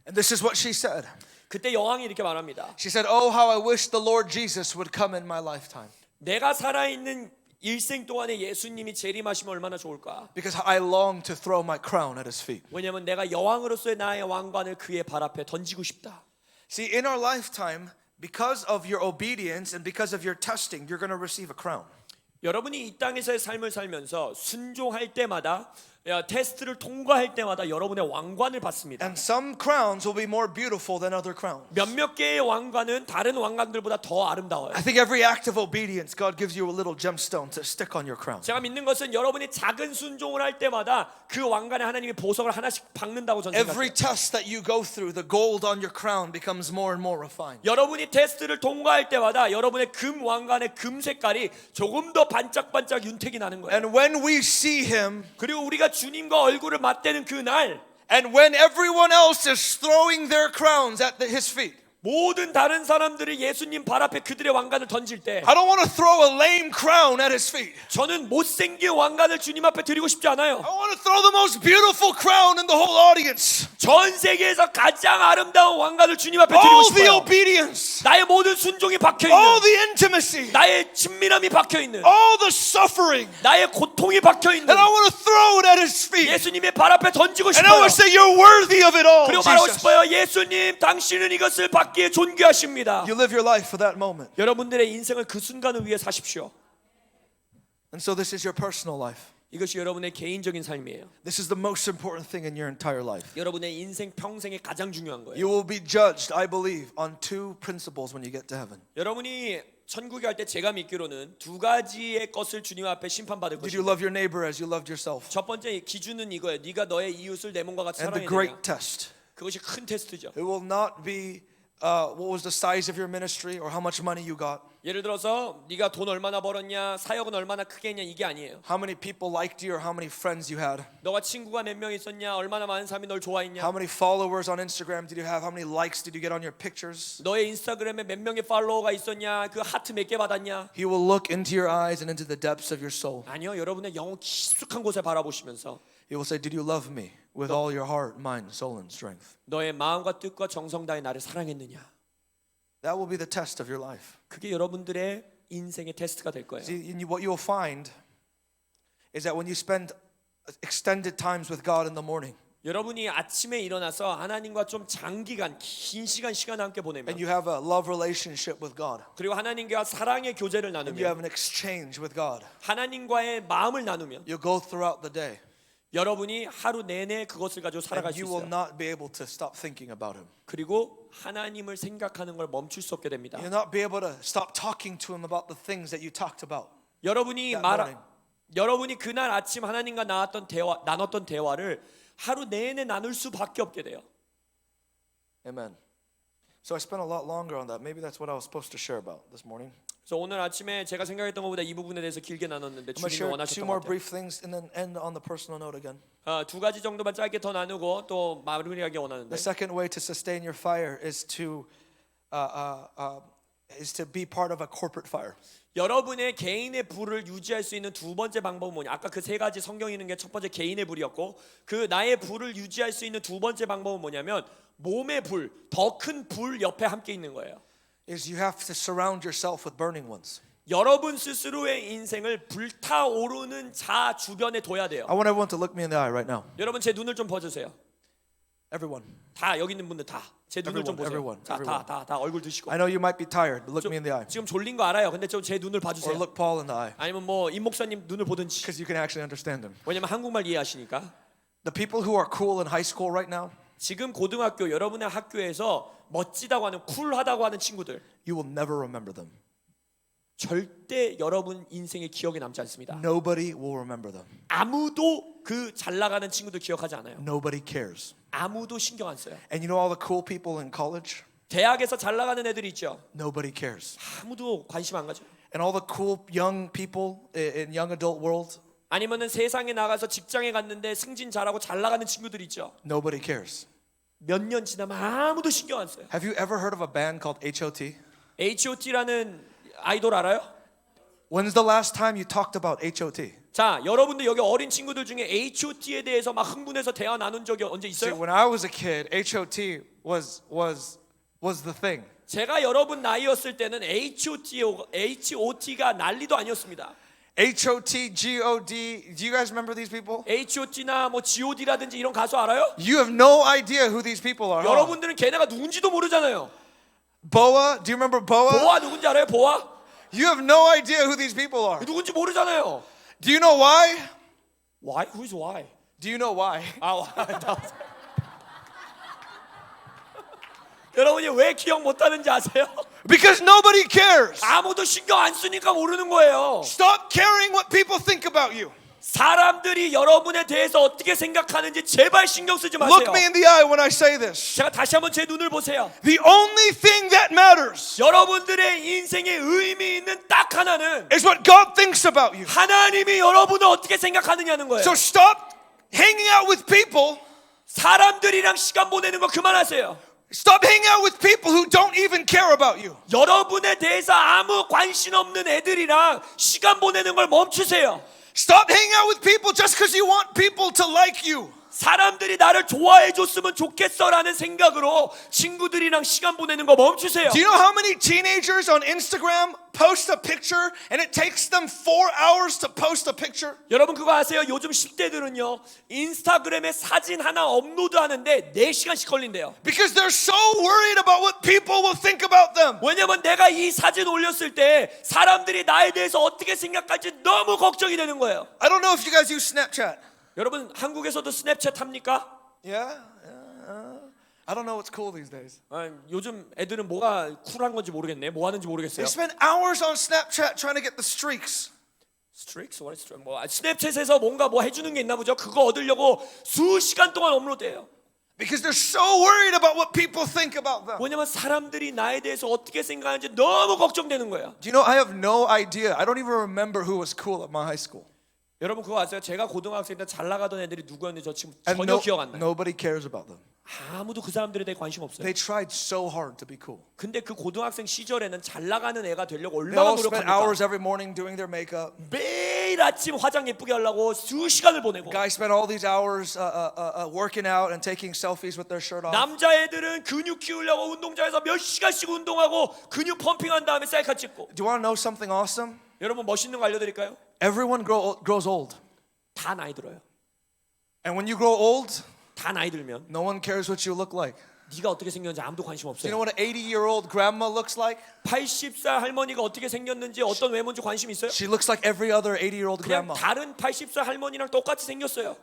And this is what she said.
그때 여왕이 이렇게 말합니다.
She said, "Oh, how I wish the Lord Jesus would come in my lifetime.
내가 살아있는 일생 동안에 예수님이 재림하시면 얼마나 좋을까?
Because I long to throw my crown at his feet."
왜냐면 내가 여왕으로서의 나의 왕관을 그의 발 앞에 던지고 싶다.
See, in our lifetime, because of your obedience and because of your testing, you're going to receive a crown.
여러분이 이 땅에서의 삶을 살면서 순종할 때마다, 테스트를 통과할 때마다 여러분의 왕관을 받습니다.
And some crowns will be more beautiful than other crowns.
몇몇 개의 왕관은 다른 왕관들보다 더 아름다워요.
I think every act of obedience, God gives you a little gemstone to stick on your crown.
제가 믿는 것은 여러분이 작은 순종을 할 때마다 그 왕관에 하나님이 보석을 하나씩 박는다고 저는
Every
생각해요.
test that you go through, the gold on your crown becomes more and more refined.
여러분이 테스트를 통과할 때마다 여러분의 금 왕관의 금 색깔이 조금 더 반짝반짝 윤택이 나는 거예요.
And when we see him,
그리고 우리가 주님과 얼굴을 맞대는 그 날,
and when everyone else is throwing their crowns at his feet,
모든 다른 사람들이 예수님 발 앞에 그들의 왕관을 던질 때,
I don't want to throw a lame crown at his feet.
저는 못생긴 왕관을 주님 앞에 드리고 싶지 않아요.
I want to throw the most beautiful crown in the whole audience.
전 세계에서 가장 아름다운 왕관을 주님 앞에 드리고
All the
싶어요.
obedience,
나의 모든 순종이 박혀
all
있는,
the intimacy,
나의 친밀함이 박혀 있는,
all the suffering,
나의 고통이 박혀 있는
and I want to throw it at his feet.
예수님의 발 앞에 던지고
And I
싶어요.
want to say, you're worthy of it all.
그리고 말하고
Jesus.
싶어요. 예수님, 당신은 이것을 받기에 존귀하십니다.
You live your life for that moment.
여러분들의 인생을 그 순간을 위해 사십시오.
And so this is your personal life.
이것이 여러분의 개인적인 삶이에요.
This is the most important thing in your entire life.
여러분의 인생 평생에 가장 중요한 거예요.
You will be judged, I believe, on two principles when you get to heaven.
여러분이 천국에 갈 때 제가 믿기로는 두 가지의 것을 주님 앞에 심판받을
Did you
것입니다.
love your neighbor as you loved yourself?
첫 번째 기준은 이거예요. 네가 너의 이웃을 내 몸과 같이
And the
사랑했느냐.
great test.
그것이 큰 테스트죠.
It will not be what was the size of your ministry or how much money you got.
예를 들어서 네가 돈 얼마나 벌었냐, 사역은 얼마나 크게 했냐 이게 아니에요.
How many people liked you or how many friends you had.
너가 친구가 몇 명 있었냐, 얼마나 많은 사람이 널 좋아했냐.
How many followers on Instagram did you have? How many likes did you get on your pictures?
너의 인스타그램에 몇 명의 팔로워가 있었냐, 그 하트 몇 개 받았냐.
He will look into your eyes and into the depths of your soul.
아니요, 여러분의 영혼 깊숙한 곳에 바라보시면서
He will say, did you love me with all your heart, mind, soul, and strength?
너의 마음과 뜻과 정성 다해 나를 사랑했느냐.
That will be the test of your life.
그게 여러분들의 인생의 테스트가 될 거예요.
See, what you'll find is that when you spend extended times with God in the morning,
여러분이 아침에 일어나서 하나님과 좀 장기간, 긴 시간을 함께 보내면,
and you have a love relationship with God,
그리고 하나님과 사랑의 교제를
and you have
나누면,
an exchange with God,
하나님과의 마음을 나누면
you'll go throughout the day,
여러분이 하루 내내 그것을 가지고 살아갈
and
수
you will
있어요.
not be able to stop thinking about Him.
그리고 하나님을 생각하는 걸 멈출 수 없게 됩니다.
You'll not be able to stop talking to Him about the things that you talked about.
여러분이
that morning.
여러분이 그날 아침 하나님과 나눴던 대화를 하루 내내 나눌 수밖에 없게 돼요.
Amen. So I spent a lot longer on that. Maybe that's what I was supposed to share about this morning.
그래서 오늘 아침에 제가 생각했던 것보다 이 부분에 대해서 길게 나눴는데
I'm going to
주님이
share two
원하셨던
more
것 같아요.
brief things and then end on the personal note again.
두 가지 정도만 짧게 더 나누고 또 마무리하기 원하는데,
The second way to sustain your fire is to be part of a corporate fire.
여러분의 개인의 불을 유지할 수 있는 두 번째 방법은 뭐냐? 아까 그 세 가지 성경에 있는 게 첫 번째 개인의 불이었고, 그 나의 불을 유지할 수 있는 두 번째 방법은 뭐냐면 몸의 불, 더 큰 불 옆에 함께 있는 거예요.
Is you have to surround yourself with burning ones.
여러분 스스로의 인생을 불타오르는 자 주변에 둬야 돼요.
I want everyone to look me in the eye right now.
여러분 제 눈을 좀 봐주세요.
Everyone.
다 여기 있는 분들 다 제 눈을 좀 보세요.
everyone.
다 얼굴 드시고.
I know you might be tired, but look me in the eye.
지금 졸린 거 알아요. 근데 좀 제 눈을
Or
봐주세요.
look Paul in the eye.
아니면 뭐 임 목사님 눈을 보든지.
Because you can actually understand him.
왜냐면 한국말 이해하시니까.
The people who are cool in high school right now,
지금 고등학교 여러분의 학교에서 멋지다고 하는 쿨하다고 하는 친구들
you will never remember them.
절대 여러분 인생에 기억에 남지 않습니다.
Nobody will remember them.
아무도 그 잘 나가는 친구들 기억하지 않아요.
Nobody cares.
아무도 신경 안 써요.
And you know all the cool people in college?
대학에서 잘 나가는 애들이 있죠.
Nobody cares.
아무도 관심 안 가져요.
And all the cool young people in young adult world?
아니면은 세상에 나가서 직장에 갔는데 승진 잘하고 잘 나가는 친구들 있죠.
Nobody cares.
몇 년 지나면 아무도 신경 안 써요.
Have you ever heard of a band called H.O.T.?
H.O.T.라는 아이돌 알아요?
When's the last time you talked about H.O.T.?
자, 여러분들 여기 어린 친구들 중에 H.O.T에 대해서 막 흥분해서 대화 나눈 적이 언제
See,
있어요?
when I was a kid, H.O.T. was the thing.
제가 여러분 나이였을 때는 H.O.T가 난리도 아니었습니다.
H.O.T., G.O.D. Do you guys remember these people?
H.O.T나 뭐 G.O.D라든지 이런 가수 알아요?
You have no idea who these people are. Huh?
여러분들은 걔네가 누군지도 모르잖아요.
Boa, do you remember Boa?
보아 누군지 알아요? 보아?
You have no idea who these people are.
누군지 모르잖아요.
Do you know why?
Why? Who's why?
Do you know why?
여러분이 왜 기억 못하는지 아세요?
Because nobody cares.
아무도 신경 안 쓰니까 모르는 거예요.
Stop caring what people think about you.
사람들이 여러분에 대해서 어떻게 생각하는지 제발 신경 쓰지 마세요.
Look me in the eye when I say this.
제가 다시 한번 제 눈을 보세요.
The only thing that matters
여러분들의 인생에 의미 있는 딱 하나는
is what God thinks about you.
하나님이 여러분을 어떻게 생각하느냐는 거예요.
So stop hanging out with people.
사람들이랑 시간 보내는 거 그만하세요.
Stop hanging out with people who don't even care about you.
여러분에 대해서 아무 관심 없는 애들이랑 시간 보내는 걸 멈추세요.
Stop hanging out with people just because you want people to like you.
사람들이 나를 좋아해 줬으면 좋겠어라는 생각으로 친구들이랑 시간 보내는 거 멈추세요.
Do you know how many teenagers on Instagram post a picture and it takes them 4 hours to post a picture?
여러분 그거 아세요? 요즘 10대들은요 인스타그램에 사진 하나 업로드하는데 4시간씩 걸린대요.
Because they're so worried about what people will think about them.
왜냐면 내가 이 사진 올렸을 때 사람들이 나에 대해서 어떻게 생각할지 너무 걱정이 되는 거예요.
I don't know if you guys use Snapchat.
여러분 한국에서도 스냅챗 합니까?
Yeah? I don't know what's cool these days.
요즘 애들은 뭐가 쿨한 건지 모르겠네. 뭐 하는지 모르겠어요.
They spend hours on Snapchat trying to get the streaks.
스트릭스, what is streak? 뭐 스냅챗에서 뭔가 뭐 해주는 게 있나 보죠. 그거 얻으려고 수시간 동안 업로드해요.
Because they're so worried about what people think about them.
왜냐면 사람들이 나에 대해서 어떻게 생각하는지 너무 걱정되는 거예요.
Do you know, I have no idea. I don't even remember who was cool at my high school.
여러분 그거 아세요? 제가 고등학생 때 잘 나가던 애들이 누구였는지 저 지금
And
전혀 기억 안 나요.
nobody cares about them.
아무도 그 사람들에 대해 관심 없어요.
They tried so hard to be cool.
근데 그 고등학생 시절에는 잘 나가는 애가 되려고
They
얼마나
all spent
노력합니까?
hours every morning doing their makeup.
매일 아침 화장 예쁘게 하려고 수시간을 보내고
Guys spent all these hours working out and taking selfies with their shirt off.
남자애들은 근육 키우려고 운동장에서 몇 시간씩 운동하고 근육 펌핑한 다음에 셀카 찍고.
Do you want to know something awesome?
여러분 멋있는 거 알려드릴까요?
Everyone grows old.
다 나이 들어요.
And when you grow old,
다 나이 들면
no one cares what you look like.
네가 어떻게 생겼는지 아무도 관심
Do you know
없어요.
what an 80-year-old grandma looks like?
80살 할머니가 어떻게 생겼는지 어떤 외모인지 관심 있어요?
She looks like every other 80-year-old
그냥
grandma.
다른 80살 할머니랑 똑같이 생겼어요.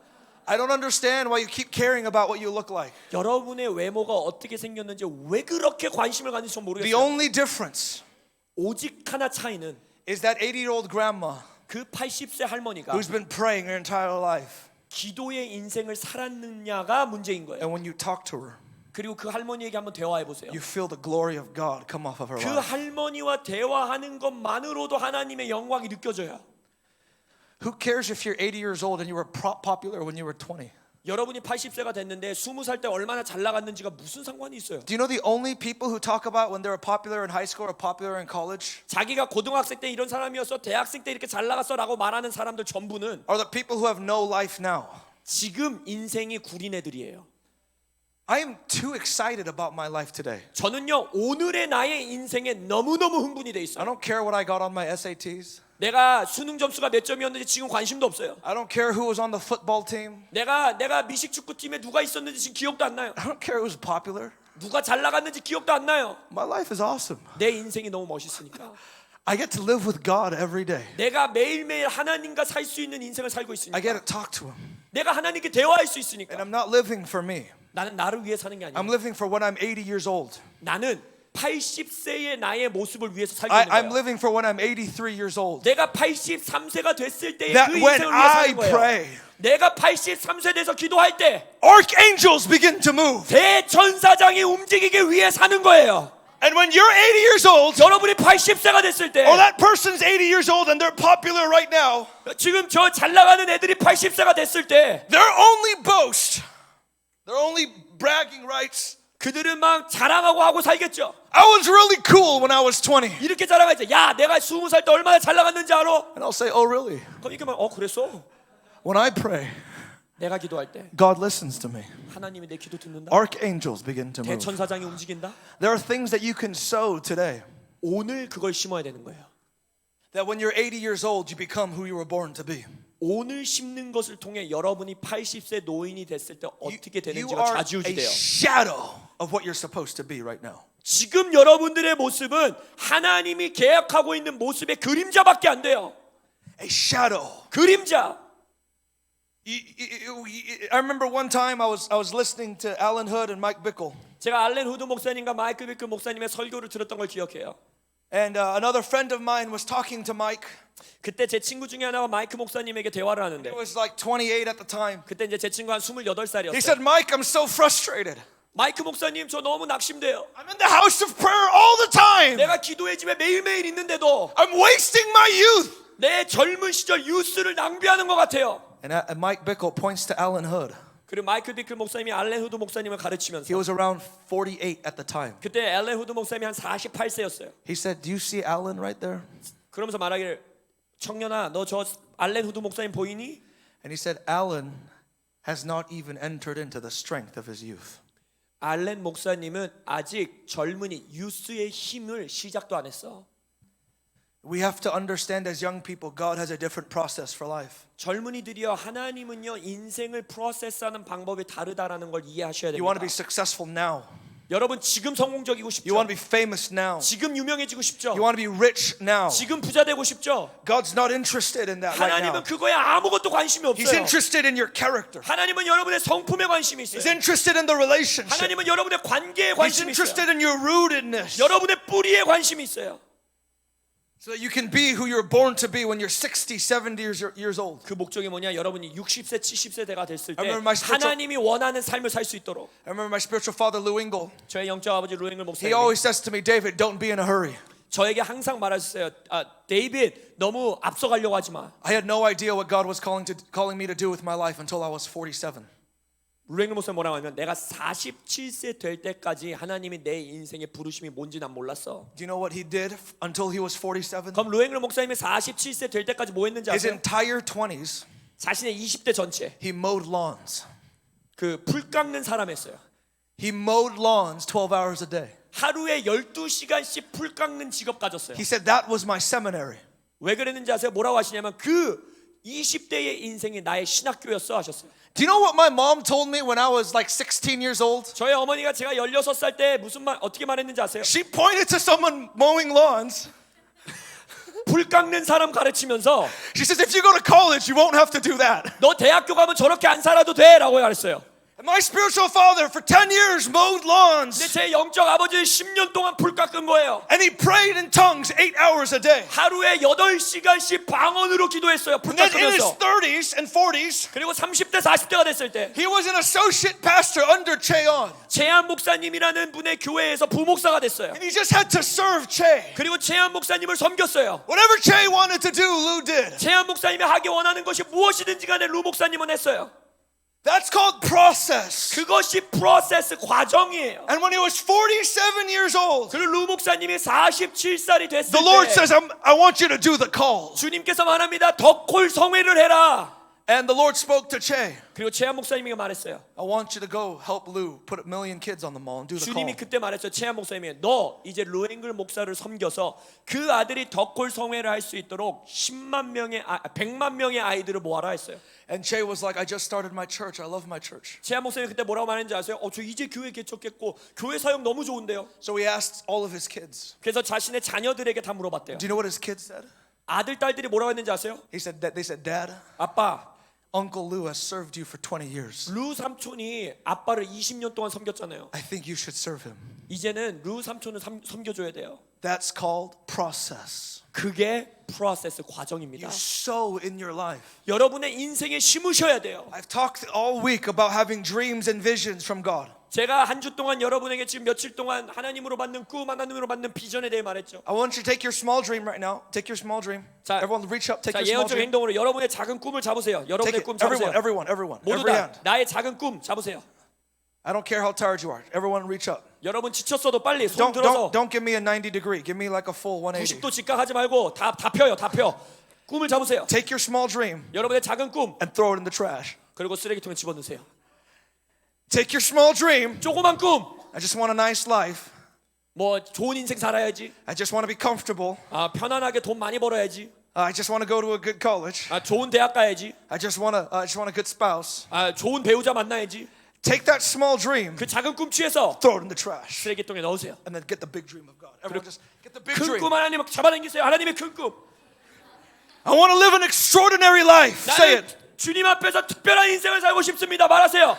I don't understand why you keep caring about what you look like.
여러분의 외모가 어떻게 생겼는지 왜 그렇게 관심을 갖는지 전
The
모르겠어요.
only difference
오직 하나 차이는
is that 80-year-old grandma
그 80세 할머니가
who's been praying her entire life.
기도의 인생을 살았느냐가 문제인 거예요.
And when you talk to her,
그리고 그 할머니에게 한번 대화해 보세요.
you feel the glory of God come off of her
그
life.
할머니와 대화하는 것만으로도 하나님의 영광이 느껴져요.
Who cares if you're 80 years old and you were popular when you were 20?
여러분이 80세가 됐는데 20살 때 얼마나 잘 나갔는지가 무슨 상관이 있어요?
Do you know the only people who talk about when they were popular in high school or popular in college
자기가 고등학생 때 이런 사람이었어, 대학생 때 이렇게 잘 나갔어라고 말하는 사람들 전부는
are the people who have no life now?
지금 인생이 구린 애들이에요.
I am too excited about my life today.
저는요 오늘의 나의 인생에 너무너무 흥분이 돼
I
있어요.
don't care what I got on my SATs.
내가 수능 점수가 몇 점이었는지 지금 관심도 없어요.
I don't care who was on the football team.
내가 미식 축구팀에 누가 있었는지 지금 기억도 안 나요.
I don't care who's popular.
누가 잘 나갔는지 기억도 안 나요.
My life is awesome.
내 인생이 너무 멋있으니까.
I get to live with God every day.
내가 매일매일 하나님과 살 수 있는 인생을 살고
I
있으니까.
get to talk to Him.
내가 하나님께 대화할 수
And
있으니까.
I'm not living for me.
나는 나를 위해 사는 게
I'm
아니야.
living for when I'm 80 years old.
나는 80세의 나의 모습을 위해서 살고
I'm
있는 거야.
living for when I'm 83 years old.
내가 83세가 됐을 때의
That
그
when
인생을 위해
I
사는 거예요.
pray,
내가 83세 돼서 기도할 때
archangels begin to move.
대천사장이 움직이기 위해 사는 거예요.
And when you're 80 years old,
여러분이 80세가 됐을 때
or that person's 80 years old and they're popular right now,
지금 저 잘 나가는 애들이 80세가 됐을 때
their only boast, their only bragging rights,
그들은 막 자랑하고 하고 살겠죠.
I was really cool when I was 20.
이렇게 자랑하죠. 야, 내가 20살 때 얼마나 잘 나갔는지 알아?
And I'll say, oh really?
그럼 이렇게 막 그랬어?
When I pray,
내가 기도할 때
God listens to me.
하나님이 내 기도 듣는다.
Archangels begin to move.
대천사장이 움직인다.
There are things that you can sow today
오늘 그걸 심어야 되는 거예요.
that when you're 80 years old, you become who you were born to be.
오늘 심는 것을 통해 여러분이 80세 노인이 됐을 때 어떻게
You
되는지가
are a
좌지우지돼요.
shadow of what you're supposed to be right now.
지금 여러분들의 모습은 하나님이 계약하고 있는 모습의 그림자밖에 안 돼요.
A shadow.
그림자.
I remember one time I was listening to Alan Hood and Mike Bickle.
제가 알렌 후드 목사님과 마이클 비클 목사님의 설교를 들었던 걸 기억해요.
And another friend of mine was talking to Mike.
그때 제 친구 중에 하나가 마이크 목사님에게 대화를 하는데
He was like 28 at the time.
그때 이제 제 친구가 한
He
28살이었어요.
said, Mike, I'm so frustrated.
마이크 목사님 저 너무 낙심돼요.
I'm in the house of prayer all the time.
내가 기도의 집에 매일매일 있는데도
I'm wasting my youth.
내 젊은 시절 유스를 낭비하는 것 같아요.
And Mike Bickle points to Alan Hood.
그리고 마이클 비클 목사님이 알렌 후드 목사님을 가르치면서
He was around 48 at the time.
그때 알렌 후드 목사님이 한 48세였어요.
He said, do you see Alan right there?
그러면서 말하기를 청년아 너 저 알렌 후드 목사님 보이니?
And he said, Alan has not even entered into the strength of his youth.
알렌 목사님은 아직 젊은이 유스의 힘을 시작도 안 했어.
We have to understand as young people, God has a different process for life.
젊은이들이여 하나님은요 인생을 프로세스하는 방법이 다르다라는 걸 이해하셔야
You want to
됩니다.
be successful now.
여러분 지금 성공적이고
You
싶죠?
want to be famous now.
지금 유명해지고 싶죠?
You want to be rich now.
지금 부자 되고 싶죠?
God's not interested in that right now.
하나님은 그거에 아무것도 관심이
He's
없어요.
interested in your character.
하나님은 여러분의 성품에 관심이
He's
있어요.
interested in the relationship.
하나님은 여러분의 관계에
He's
관심이 있어요.
interested in your rootedness.
여러분의 뿌리에 관심이 있어요.
So that you can be who you're born to be when you're 60, 70 years old.
그 목적이 뭐냐? 여러분이 60세, 70세대가 됐을 때
I remember my spiritual-
하나님이 원하는 삶을 살 수 있도록.
I remember my spiritual father, Lou Engle.
저의 영적 아버지 루앵글
He
목사님이
always says to me, David, don't be in a hurry.
저에게 항상 말하셨어요. 데이빗 너무 앞서가려고 하지 마.
I had no idea what God was calling me to do with my life until I was 47.
루앵글 목사님 뭐라고 하면 내가 47세 될 때까지 하나님이 내 인생의 부르심이 뭔지 난 몰랐어.
Do you know what he did until he was 47?
그럼 루앵글 목사님이 47세 될 때까지 뭐 했는지
His
아세요?
entire 20s,
자신의 20대 전체
he mowed lawns.
그 풀 깎는 사람이었어요.
He mowed lawns 12 hours a day.
하루에 12시간씩 풀 깎는 직업 가졌어요.
He said that was my seminary.
왜 그랬는지 아세요? 뭐라고 하시냐면 그 20대의 인생이 나의 신학교였어 하셨어요.
Do you know what my mom told me when I was like 16 years old?
저희 어머니가 제가 16살 때 어떻게 말했는지 아세요?
She pointed to someone mowing lawns.
풀 깎는 사람 가르치면서
She says, if you go to college, you won't have to do that.
너 대학교 가면 저렇게 안 살아도 돼 라고 말했어요.
And my spiritual father for 10 years mowed
근데
lawns.
제 영적 아버지는 10년 동안 풀 깎은 거예요.
And he prayed in tongues 8 hours a day.
하루에 8시간씩 방언으로 기도했어요. 풀
And then in his
깎으면서.
30s and 40s,
그리고 30대 40대가 됐을 때
he was an associate pastor under Cheon.
재한 목사님이라는 분의 교회에서 부목사가 됐어요.
And he just had to serve Che.
그리고 재한 목사님을 섬겼어요.
Whatever Che wanted to do, Lou did.
재한 목사님이 하기 원하는 것이 무엇이든지 간에 루 목사님은 했어요.
That's called process.
그것이 프로세스 과정이에요.
And when he was 47 years old,
그리고 루 목사님이 47살이 됐을
the Lord
때
says, I want you to do the call.
주님께서 말합니다. 덕골 성회를 해라.
And the Lord spoke to Che.
그리고 재한 목사님이 말했어요.
I want you to go help Lou put 1 million kids on the mall and do the call.
주님이 그때 말했어요. 재한 목사님이 너 이제 루앵글 목사를 섬겨서 그 아들이 덕골 성회를 할 수 있도록 100만 명의 아이들을 모아라 했어요.
And Che was like, I just started my church. I love my church.
재한 목사님이 그때 뭐라고 말했는지 아세요? 저 이제 교회 개척했고 교회 사역 너무 좋은데요.
So he asked all of his kids.
그래서 자신의 자녀들에게 다 물어봤대요.
Do you know what his kids said?
아들 딸들이 뭐라고 했는지 아세요?
They said, Dad,
아빠,
Uncle Lou has served you for 20 years.
루 삼촌이 아빠를 20년 동안 섬겼잖아요.
I think you should serve him.
이제는 루 삼촌을 섬겨줘야 돼요.
That's called process.
그게 프로세스 과정입니다.
You sow in your life.
여러분의 인생에 심으셔야 돼요.
I've talked all week about having dreams and visions from God.
제가 한 주 동안 여러분에게 지금 며칠 동안 하나님으로 받는 꿈, 하나님으로 받는 비전에 대해 말했죠.
I want you to take your small dream right now. Take your small dream.
자,
Everyone reach up. Take
자,
your small
예언적
dream.
행동으로 여러분의 작은 꿈을 잡으세요.
Take
여러분의
it.
꿈 잡으세요.
Everyone.
모두
Every
다
hand.
나의 작은 꿈 잡으세요.
I don't care how tired you are. Everyone reach up.
여러분 지쳤어도 빨리 손 들어서
Don't give me a 90 degree. Give me like a full 180.
90도 직각하지 말고 다 펴요. 다 펴. 꿈을 잡으세요.
Take your small dream
여러분의 작은 꿈
and throw it in the trash.
그리고 쓰레기통에 집어넣으세요.
Take your small dream.
조그만 꿈.
I just want a nice life.
뭐 좋은 인생 살아야지.
I just want to be comfortable.
편안하게 돈 많이 벌어야지.
I just want to go to a good college.
좋은 대학 가야지.
I just want a good spouse.
좋은 배우자 만나야지.
Take that small dream,
그 작은 꿈 취해서
throw it in the trash,
쓰레기통에 넣으세요.
and then get the big dream of God. Everyone just get the big
큰
dream.
꿈 하나님 잡아당기세요. 하나님의 큰 꿈.
I want to live an extraordinary life. Say
나는
it.
주님 앞에서 특별한 인생을 살고 싶습니다. 말하세요.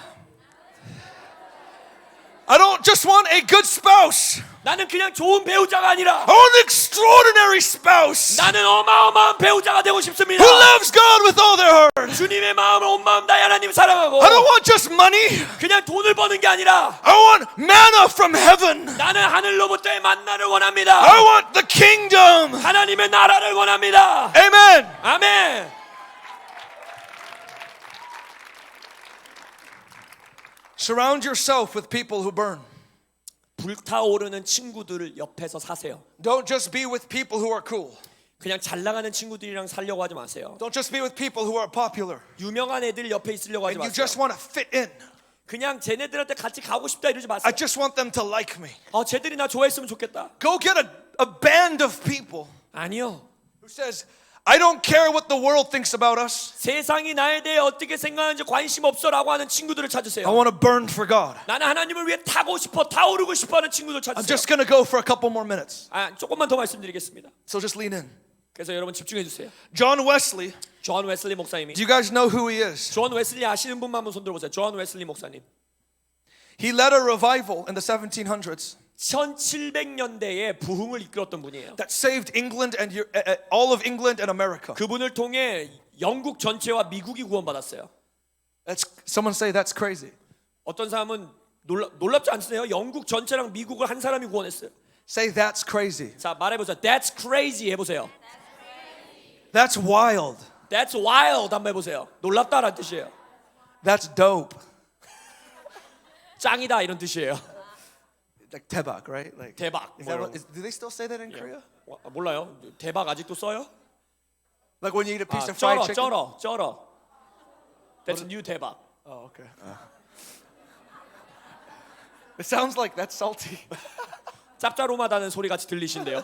I don't just want a good spouse.
나는 그냥 좋은 배우자가 아니라
I want an extraordinary spouse
나는 어마어마한 배우자가 되고 싶습니다.
who loves God with all their heart.
주님의 마음을 온 마음 다해 하나님 사랑하고
I don't want just money.
그냥 돈을 버는 게 아니라
I want manna from heaven.
나는 하늘로부터의 만나를 원합니다.
I want the kingdom.
하나님의 나라를 원합니다.
Amen.
아멘.
Surround yourself with people who burn.
불타오르는 친구들을 옆에서 사세요.
Don't just be with people who are cool.
그냥 잘 나가는 친구들이랑 살려고 하지 마세요.
Don't just be with people who are popular
유명한 애들 옆에 있으려고 하지
and you
마세요.
just want to fit in.
그냥 쟤네들한테 같이 가고 싶다 이러지 마세요.
I just want them to like me.
쟤들이 나 좋아했으면 좋겠다.
Go get a band of people
아니요.
who says, I don't care what the world thinks about us.
세상이 나에 대해 어떻게 생각하는지 관심 없어라고 하는 친구들을 찾으세요.
I want to burn for God.
나는 하나님을 위해 타고 싶어, 타오르고 싶어하는 친구들
I'm
찾으세요.
just going to go for a couple more minutes.
조금만 더 말씀드리겠습니다.
So just lean in.
그래서 여러분 집중해 주세요.
John Wesley,
존 웨슬리 목사님이.
do you guys know who he is?
존 웨슬리 아시는 분만 한번 손 들어보세요. 존 웨슬리 목사님.
He led a revival in the 1700s
1700년대에 부흥을 이끌었던 분이에요.
that saved England and all of England and America.
그분을 통해 영국 전체와 미국이 구원받았어요.
Someone say that's crazy.
어떤 사람은 놀랍지 않으세요? 영국 전체랑 미국을 한 사람이 구원했어요.
Say that's crazy.
자, 말해보세요. That's crazy 해보세요.
That's wild.
That's wild 한번 해보세요. 놀랍다라는 뜻이에요.
That's dope.
짱이다 이런 뜻이에요.
Like 대박, right? Like
대박.
Is that do they still say that in Korea?
몰라요. 대박 아직도 써요?
Like when you eat a piece of fried chicken?
쩔어. That's new 대박.
Oh, okay. It sounds like that's salty.
짭짤하다는 소리 같이 들리신데요.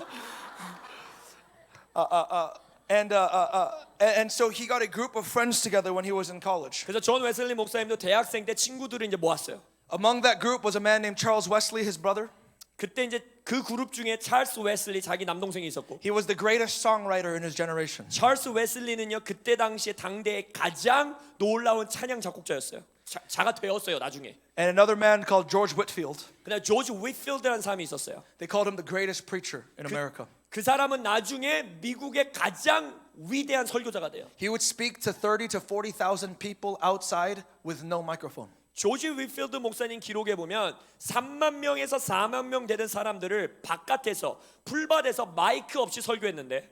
And so he got a group of friends together when he was in college.
그래서 존 웨슬리 목사님도 대학생 때 친구들을 이제 모았어요.
Among that group was a man named Charles Wesley, his brother.
그때 이제 그 그룹 중에 찰스 웨슬리 자기 남동생이 있었고,
He was the greatest songwriter in his generation.
찰스 웨슬리는요 그때 당시에 당대의 가장 놀라운 찬양 작곡자였어요. 자가 되었어요 나중에.
And another man called George Whitfield.
그다음 조지 휘필드라는 사람이 있었어요.
They called him the greatest preacher in America.
그 사람은 나중에 미국의 가장 위대한 설교자가 돼요.
He would speak to 30 to 40,000 people outside with no microphone.
조지 휘필드 목사님 기록에 보면 3만 명에서 4만 명 되는 사람들을 바깥에서 풀밭에서 마이크 없이 설교했는데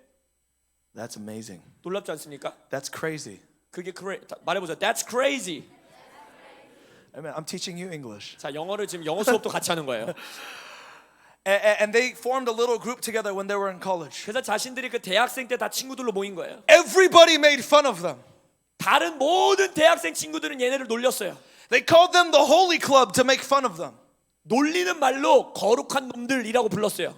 That's amazing.
놀랍지 않습니까?
That's crazy.
그게 말해보세요. That's crazy.
I mean, I'm teaching you English.
자, 영어를 지금 영어 수업도 같이 하는 거예요.
And they formed a little group together when they were in college.
그래서 자신들이 그 대학생 때 다 친구들로 모인 거예요.
Everybody made fun of them.
다른 모든 대학생 친구들은 얘네를 놀렸어요.
They called them the Holy Club to make fun of them.
놀리는 말로 거룩한 놈들이라고 불렀어요.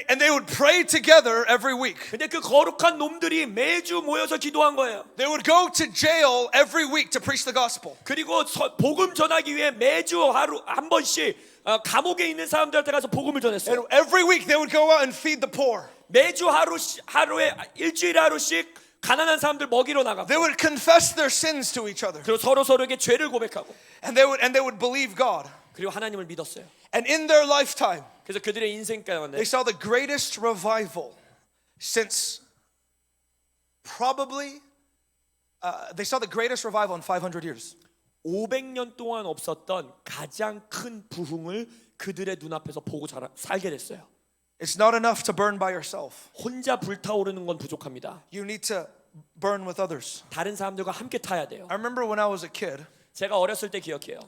And they would pray together every week.
근데 그 거룩한 놈들이 매주 모여서 기도한 거예요.
They would go to jail every week to preach the gospel.
그리고 복음 전하기 위해 매주 하루 한 번씩 감옥에 있는 사람들한테 가서 복음을 전했어요.
And every week they would go out and feed the poor.
매주 하루에 일주일에 하루씩 가난한 사람들 먹이러 나가고.
They would confess their sins to each other.
그리고 서로에게 죄를 고백하고.
And they would believe God.
그리고 하나님을 믿었어요.
And in their lifetime,
그래서 그들의 인생 가운데
they saw the greatest revival since probably they saw the greatest revival in 500 years.
500년 동안 없었던 가장 큰 부흥을 그들의 눈앞에서 보고 살게 됐어요.
It's not enough to burn by yourself.
혼자 불타오르는 건 부족합니다.
You need to burn with others.
다른 사람들과 함께 타야 돼요.
I remember when I was a kid,
제가 어렸을 때 기억해요.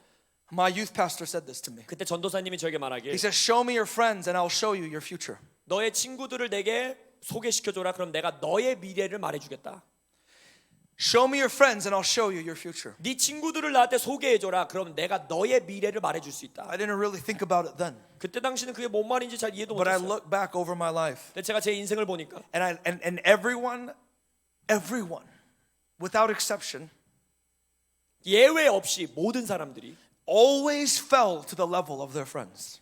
my youth pastor said this to me.
그때 전도사님이 저에게 말하길
He said, "Show me your friends and I'll show you your future."
너의 친구들을 내게 소개시켜줘라. 그럼 내가 너의 미래를 말해주겠다.
Show me your friends and I'll show you your future.
네 친구들을 나한테 소개해줘라. 그럼 내가 너의 미래를 말해줄 수 있다.
I didn't really think about it then,
그때 당시는 그게 뭔 말인지 잘 이해도
but I
못했어요.
look back over my life
근데 제가 제 인생을 보니까
and everyone without exception
예외 없이 모든 사람들이
always fell to the level of their friends.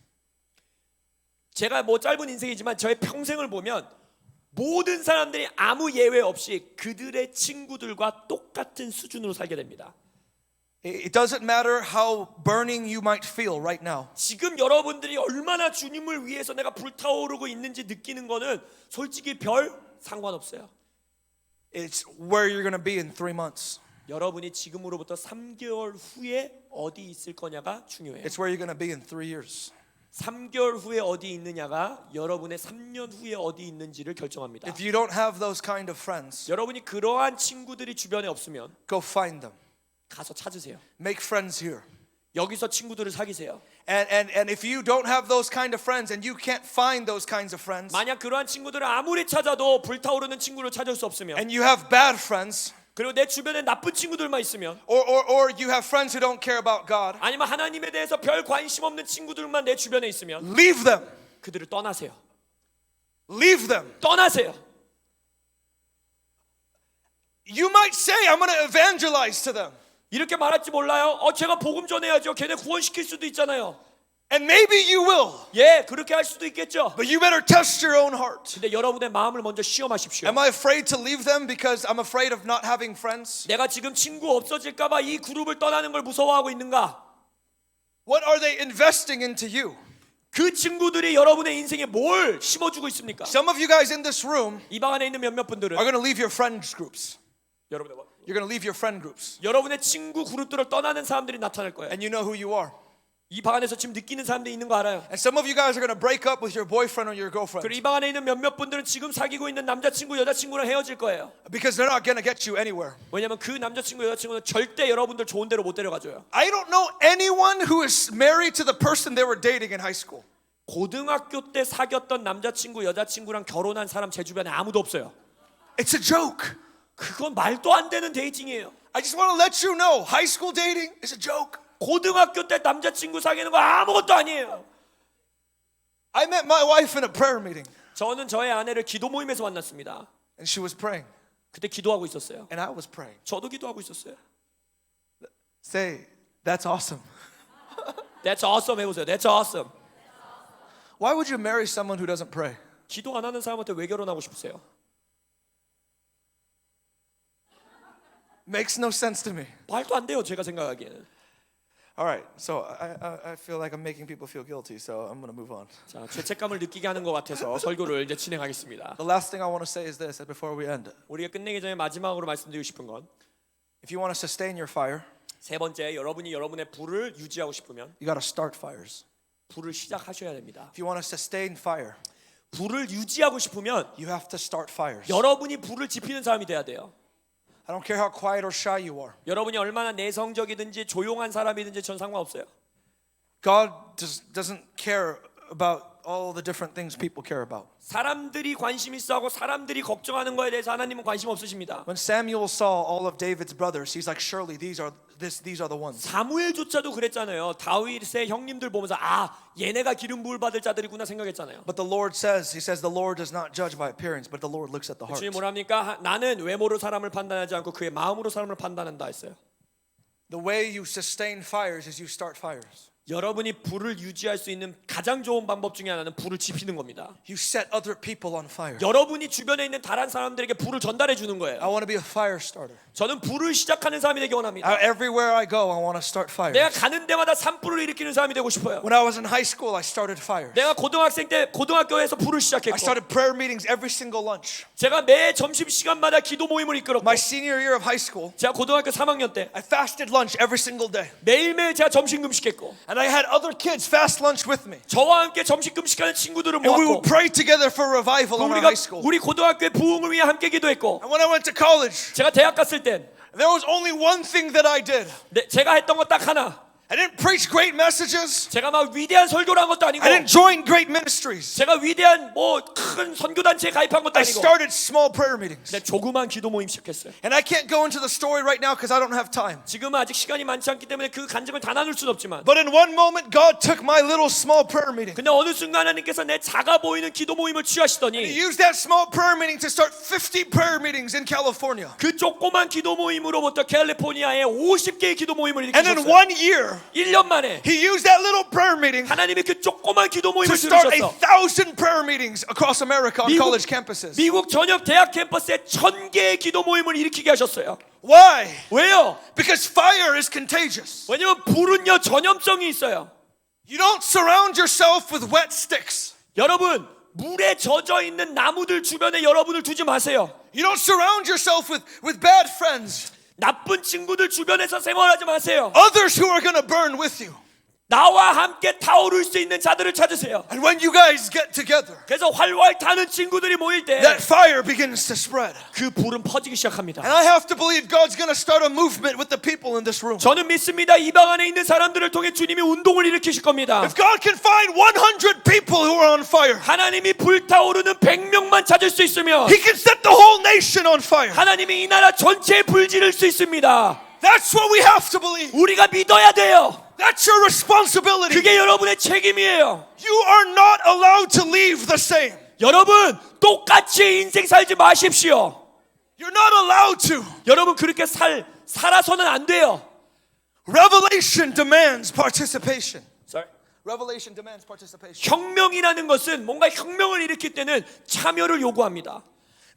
제가 뭐 짧은 인생이지만 저의 평생을 보면 모든 사람들이 아무 예외 없이 그들의 친구들과 똑같은 수준으로 살게 됩니다.
It doesn't matter how burning you might feel right now.
지금 여러분들이 얼마나 주님을 위해서 내가 불타오르고 있는지 느끼는 거는 솔직히 별 상관없어요.
It's where you're going to be in 3 months.
여러분이 지금으로부터 3개월 후에 어디 있을 거냐가 중요해요.
It's where you're going to be in 3 years.
3개월 후에 어디 있느냐가 여러분의 3년 후에 어디 있는지를 결정합니다.
If you don't have those kind of friends,
여러분이 그러한 친구들이 주변에 없으면
go find them.
가서 찾으세요.
Make friends here.
여기서 친구들을 사귀세요.
And if you don't have those kind of friends and you can't find those kinds of friends
만약 그러한 친구들을 아무리 찾아도 불타오르는 친구를 찾을 수 없으면
and you have bad friends
그리고 내 주변에 나쁜 친구들만 있으면
or you have friends who don't care about God,
아니면 하나님에 대해서 별 관심 없는 친구들만 내 주변에 있으면
leave them.
그들을 떠나세요.
Leave them.
떠나세요.
You might say, I'm going to evangelize to them.
이렇게 말할지 몰라요. 제가 복음 전해야죠. 걔네 구원시킬 수도 있잖아요.
And maybe you will.
예, 그렇게 할 수도 있겠죠.
But you better test your own heart.
근데 여러분의 마음을 먼저 시험하십시오.
Am I afraid to leave them because I'm afraid of not having friends?
내가 지금 친구 없어질까 봐 이 그룹을 떠나는 걸 무서워하고 있는가?
What are they investing into you?
그 친구들이 여러분의 인생에 뭘 심어주고 있습니까?
Some of you guys in this room
이 방 안에 있는 몇몇 분들은
are going to leave your friends groups.
여러분의
You're going to leave your friend groups.
여러분의 친구 그룹들을 떠나는 사람들이 나타날 거예요.
And you know who you are.
이 방 안에서 지금 느끼는 사람들이 있는 거 알아요.
And some of you guys are going to break up with your boyfriend or your girlfriend
그리고 이 방 안에 있는 몇몇 분들은 지금 사귀고 있는 남자친구 여자친구랑 헤어질 거예요.
because they're not going to get you anywhere.
왜냐면 그 남자친구 여자친구는 절대 여러분들 좋은 데로 못 데려가줘요.
I don't know anyone who is married to the person they were dating in high school.
고등학교 때 사귀었던 남자친구 여자친구랑 결혼한 사람 제 주변에 아무도 없어요.
It's a joke.
그건 말도 안 되는 데이팅이에요.
I just want to let you know, high school dating is a joke.
고등학교 때 남자친구 사귀는 거 아무것도 아니에요.
I met my wife in a prayer meeting
저는 저의 아내를 기도 모임에서 만났습니다.
and she was praying
그때 기도하고 있었어요.
and I was praying.
저도 기도하고 있었어요.
Say, that's awesome.
That's awesome 해보세요. That's awesome.
Why would you marry someone who doesn't pray?
기도 안 하는 사람한테 왜 결혼하고 싶으세요?
Makes no sense to me.
말도 안 돼요. 제가 생각하기에는.
All right, so I feel like I'm making people feel guilty, so I'm going to move on.
자, 죄책감을 느끼게 하는 것 같아서 설교를 이제 진행하겠습니다.
The last thing I want to say is this before we end.
우리가 끝내기 전에 마지막으로 말씀드리고 싶은 건
If you want to sustain your fire,
세 번째, 여러분이 여러분의 불을 유지하고 싶으면
you got to start fires.
불을 시작하셔야 됩니다.
If you want to sustain fire,
불을 유지하고 싶으면
you have to start fires.
여러분이 불을 지피는 사람이 돼야 돼요.
I don't care how quiet or shy you are.
여러분이 얼마나 내성적이든지 조용한 사람이든지 전 상관없어요.
God doesn't care about all the different things people care about.
사람들이 관심 있어하고 사람들이 걱정하는 거에 대해서 하나님은 관심 없으십니다.
When Samuel saw all of David's brothers, he's like, surely these are the ones.
사무엘조차도 그랬잖아요. 다윗의 형님들 보면서 얘네가 기름 부을 받을 자들이구나 생각했잖아요.
But the Lord says, he says, the Lord does not judge by appearance, but the Lord looks at the heart.
주님 뭐랍니까? 나는 외모로 사람을 판단하지 않고 그의 마음으로 사람을 판단한다 했어요.
The way you sustain fires is you start fires.
여러분이 불을 유지할 수 있는 가장 좋은 방법 중에 하나는 불을 지피는 겁니다.
You set other people on fire.
여러분이 주변에 있는 다른 사람들에게 불을 전달해 주는
I
거예요.
want to be a fire starter.
저는 불을 시작하는 사람이 되기 원합니다.
Everywhere I go, I want to start fires.
내가 가는 데마다 산불을 일으키는 사람이 되고 싶어요.
When I was in high school, I started fires.
내가 고등학생 때 고등학교에서 불을
I
시작했고
started prayer meetings every single lunch.
제가 매 점심 시간마다 기도 모임을 이끌었고
My senior year of high school,
제가 고등학교 3학년 때
I fasted lunch every single day.
매일매일 제가 점심 금식했고
And I had other kids fast lunch with me.
저와 함께 점심 금식하는 친구들을
And we
모았고
would pray together for revival in our high school.
우리 고등학교의 부흥을 위해 함께 기도했고
And when I went to college,
제가 대학 갔을 땐
there was only one thing that I did.
제가 했던 건 딱 하나.
I didn't preach great messages.
제가 막 위대한 설교를 한 것도 아니고
I didn't join great ministries.
제가 위대한 뭐 큰 선교단체에 가입한 것도
I
아니고
started small prayer meetings.
근데 조그만 기도 모임 시작했어요.
And I can't go into the story right now because I don't have time.
지금은 아직 시간이 많지 않기 때문에 그 간증을 다 나눌 수는 없지만
But in one moment, God took my little small prayer meeting.
근데 어느 순간 하나님께서 내 작아 보이는 기도 모임을
He
취하시더니
used that small prayer meeting to start 50 prayer meetings in California.
그 조그만 기도 모임으로부터 캘리포니아에 50개의 기도 모임을
And in
일으키셨어요.
1 year,
1년 만에
He used that little prayer meeting
하나님이 그 조그만 기도
to
모임을
start
들으셨어.
1,000 prayer meetings across America on college campuses.
미국 전역 대학 캠퍼스에 1000개의 기도 모임을 일으키게 하셨어요.
Why?
왜요?
Because fire is contagious.
왜냐면 불은요 전염성이 있어요.
You don't surround yourself with wet sticks.
여러분 물에 젖어 있는 나무들 주변에 여러분을 두지 마세요.
You don't surround yourself with bad friends.
나쁜 친구들 주변에서 생활하지 마세요.
Others who are going to burn with you.
나와 함께 타오를 수 있는 자들을 찾으세요.
And when you guys get together,
그래서 활활 타는 친구들이 모일 때
that fire begins to spread.
그 불은 퍼지기 시작합니다.
And I have to believe God's going to start a movement with the people in this room.
저는 믿습니다. 이 방 안에 있는 사람들을 통해 주님이 운동을 일으키실 겁니다.
If God can find 100 people who are on fire,
하나님이 불타오르는 100명만 찾을 수 있으면
He can set the whole nation on fire.
하나님이 이 나라 전체에 불 지를 수 있습니다.
That's what we have to believe.
우리가 믿어야 돼요.
That's your responsibility.
그게 여러분의 책임이에요.
You are not allowed to leave the same.
여러분 똑같이 인생 살지 마십시오.
You're not allowed to.
여러분 그렇게 살아서는 안 돼요.
Revelation demands participation.
Sorry.
Revelation demands participation.
혁명이라는 것은 뭔가 혁명을 일으킬 때는 참여를 요구합니다.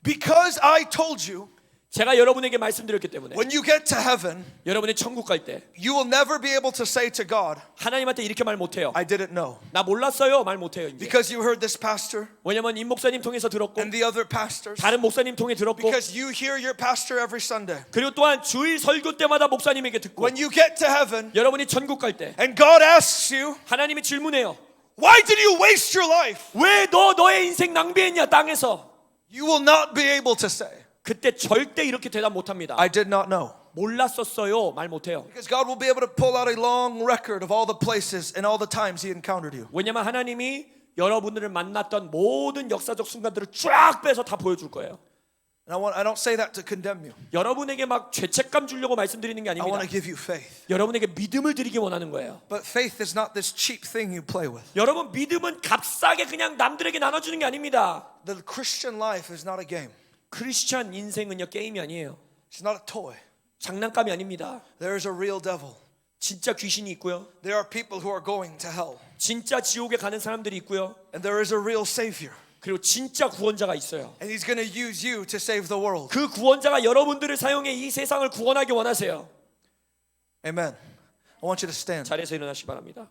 Because I told you,
제가 여러분에게 말씀드렸기 때문에
when you get to heaven,
여러분이 천국 갈 때
you will never be able to say to God,
하나님한테 이렇게 말 못해요.
I didn't know.
나 몰랐어요. 말 못해요. 이제.
Because you heard this pastor
왜냐면 임 목사님 통해서 들었고
and the other pastors.
다른 목사님 통해 들었고
Because you hear your pastor every Sunday.
그리고 또한 주일 설교 때마다 목사님에게 듣고
When you get to heaven
여러분이 천국 갈 때
and God asks you,
하나님이 질문해요.
why did you waste your life?
왜 너 너의 인생 낭비했냐 땅에서.
You will not be able to say,
그때 절대 이렇게 대답 못합니다.
I did not know.
몰랐었어요. 말 못해요.
Because God will be able to pull out a long record of all the places and all the times He encountered you.
왜냐면 하나님이 여러분들을 만났던 모든 역사적 순간들을 쫙 빼서 다 보여줄 거예요.
And I don't say that to condemn you.
여러분에게 막 죄책감 주려고 말씀드리는 게
I
아닙니다.
want to give you faith.
여러분에게 믿음을 드리기 원하는 거예요.
But faith is not this cheap thing you play with.
여러분 믿음은 값싸게 그냥 남들에게 나눠주는 게 아닙니다.
The Christian life is not a game.
크리스찬 인생은요 게임이 아니에요.
It's not a toy.
장난감이 아닙니다.
There is a real devil.
진짜 귀신이 있고요.
There are people who are going to hell.
진짜 지옥에 가는 사람들이 있고요.
And there is a real Savior.
그리고 진짜 구원자가 있어요.
And He's going to use you to save the world.
그 구원자가 여러분들을 사용해 이 세상을 구원하기 원하세요.
Amen. I want you to stand.
자리에서 일어나시기 바랍니다.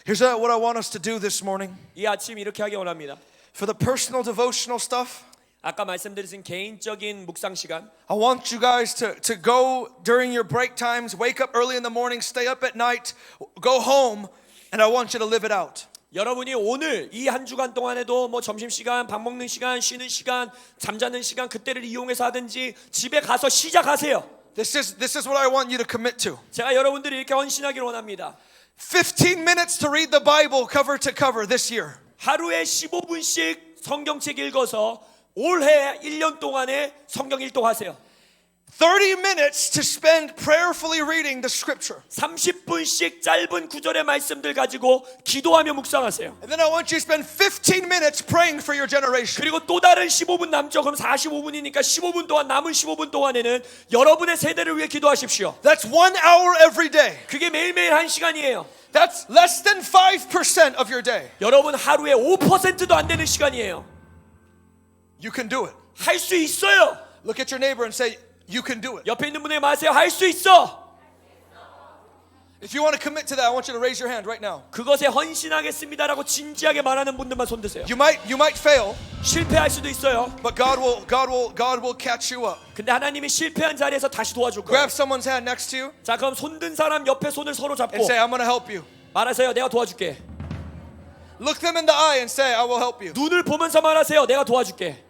Here's what I want us to do this morning.
이 아침 이렇게 하기 원합니다.
For the personal devotional stuff,
아까 말씀드린 개인적인 묵상 시간,
I want you guys to go during your break times, wake up early in the morning, stay up at night, go home, and I want you to live it out.
여러분이 오늘 이 한 주간 동안에도 뭐 점심시간, 밥 먹는 시간, 쉬는 시간, 잠자는 시간 그때를 이용해서 하든지 집에 가서 시작하세요.
This is what I want you to commit to.
제가 여러분들이 이렇게 헌신하기를 원합니다.
15 minutes to read the Bible cover to cover this year.
하루에 15분씩 성경책 읽어서 올해 1년 동안에 성경 일독하세요.
30 minutes to spend prayerfully reading the scripture.
30분씩 짧은 구절의 말씀들 가지고 기도하며 묵상하세요.
And then I want you to spend 15 minutes praying for your generation.
그리고 또 다른 15분 남죠. 그럼 45분이니까 15분 동안 남은 15분 동안에는 여러분의 세대를 위해 기도하십시오.
That's 1 hour every day.
그게 매일매일 1시간이에요.
That's less than 5% of your day.
여러분 하루에 5%도 안 되는 시간이에요.
You can do it.
할 수 있어요.
Look at your neighbor and say, you can do it.
옆에 있는 분에게 말하세요. 할 수 있어.
If you want to commit to that, I want you to raise your hand right now.
그것에 헌신하겠습니다라고 진지하게 말하는 분들만 손 드세요.
You might fail,
실패할 수도 있어요.
but God will catch you up.
근데 하나님이 실패한 자리에서 다시 도와줄 거예요.
Grab someone's hand next to you
자, 그럼 손든 사람 옆에 손을 서로 잡고
and say, I'm going to help you.
말하세요. 내가 도와줄게.
Look them in the eye and say, I will help you.
눈을 보면서 말하세요. 내가 도와줄게.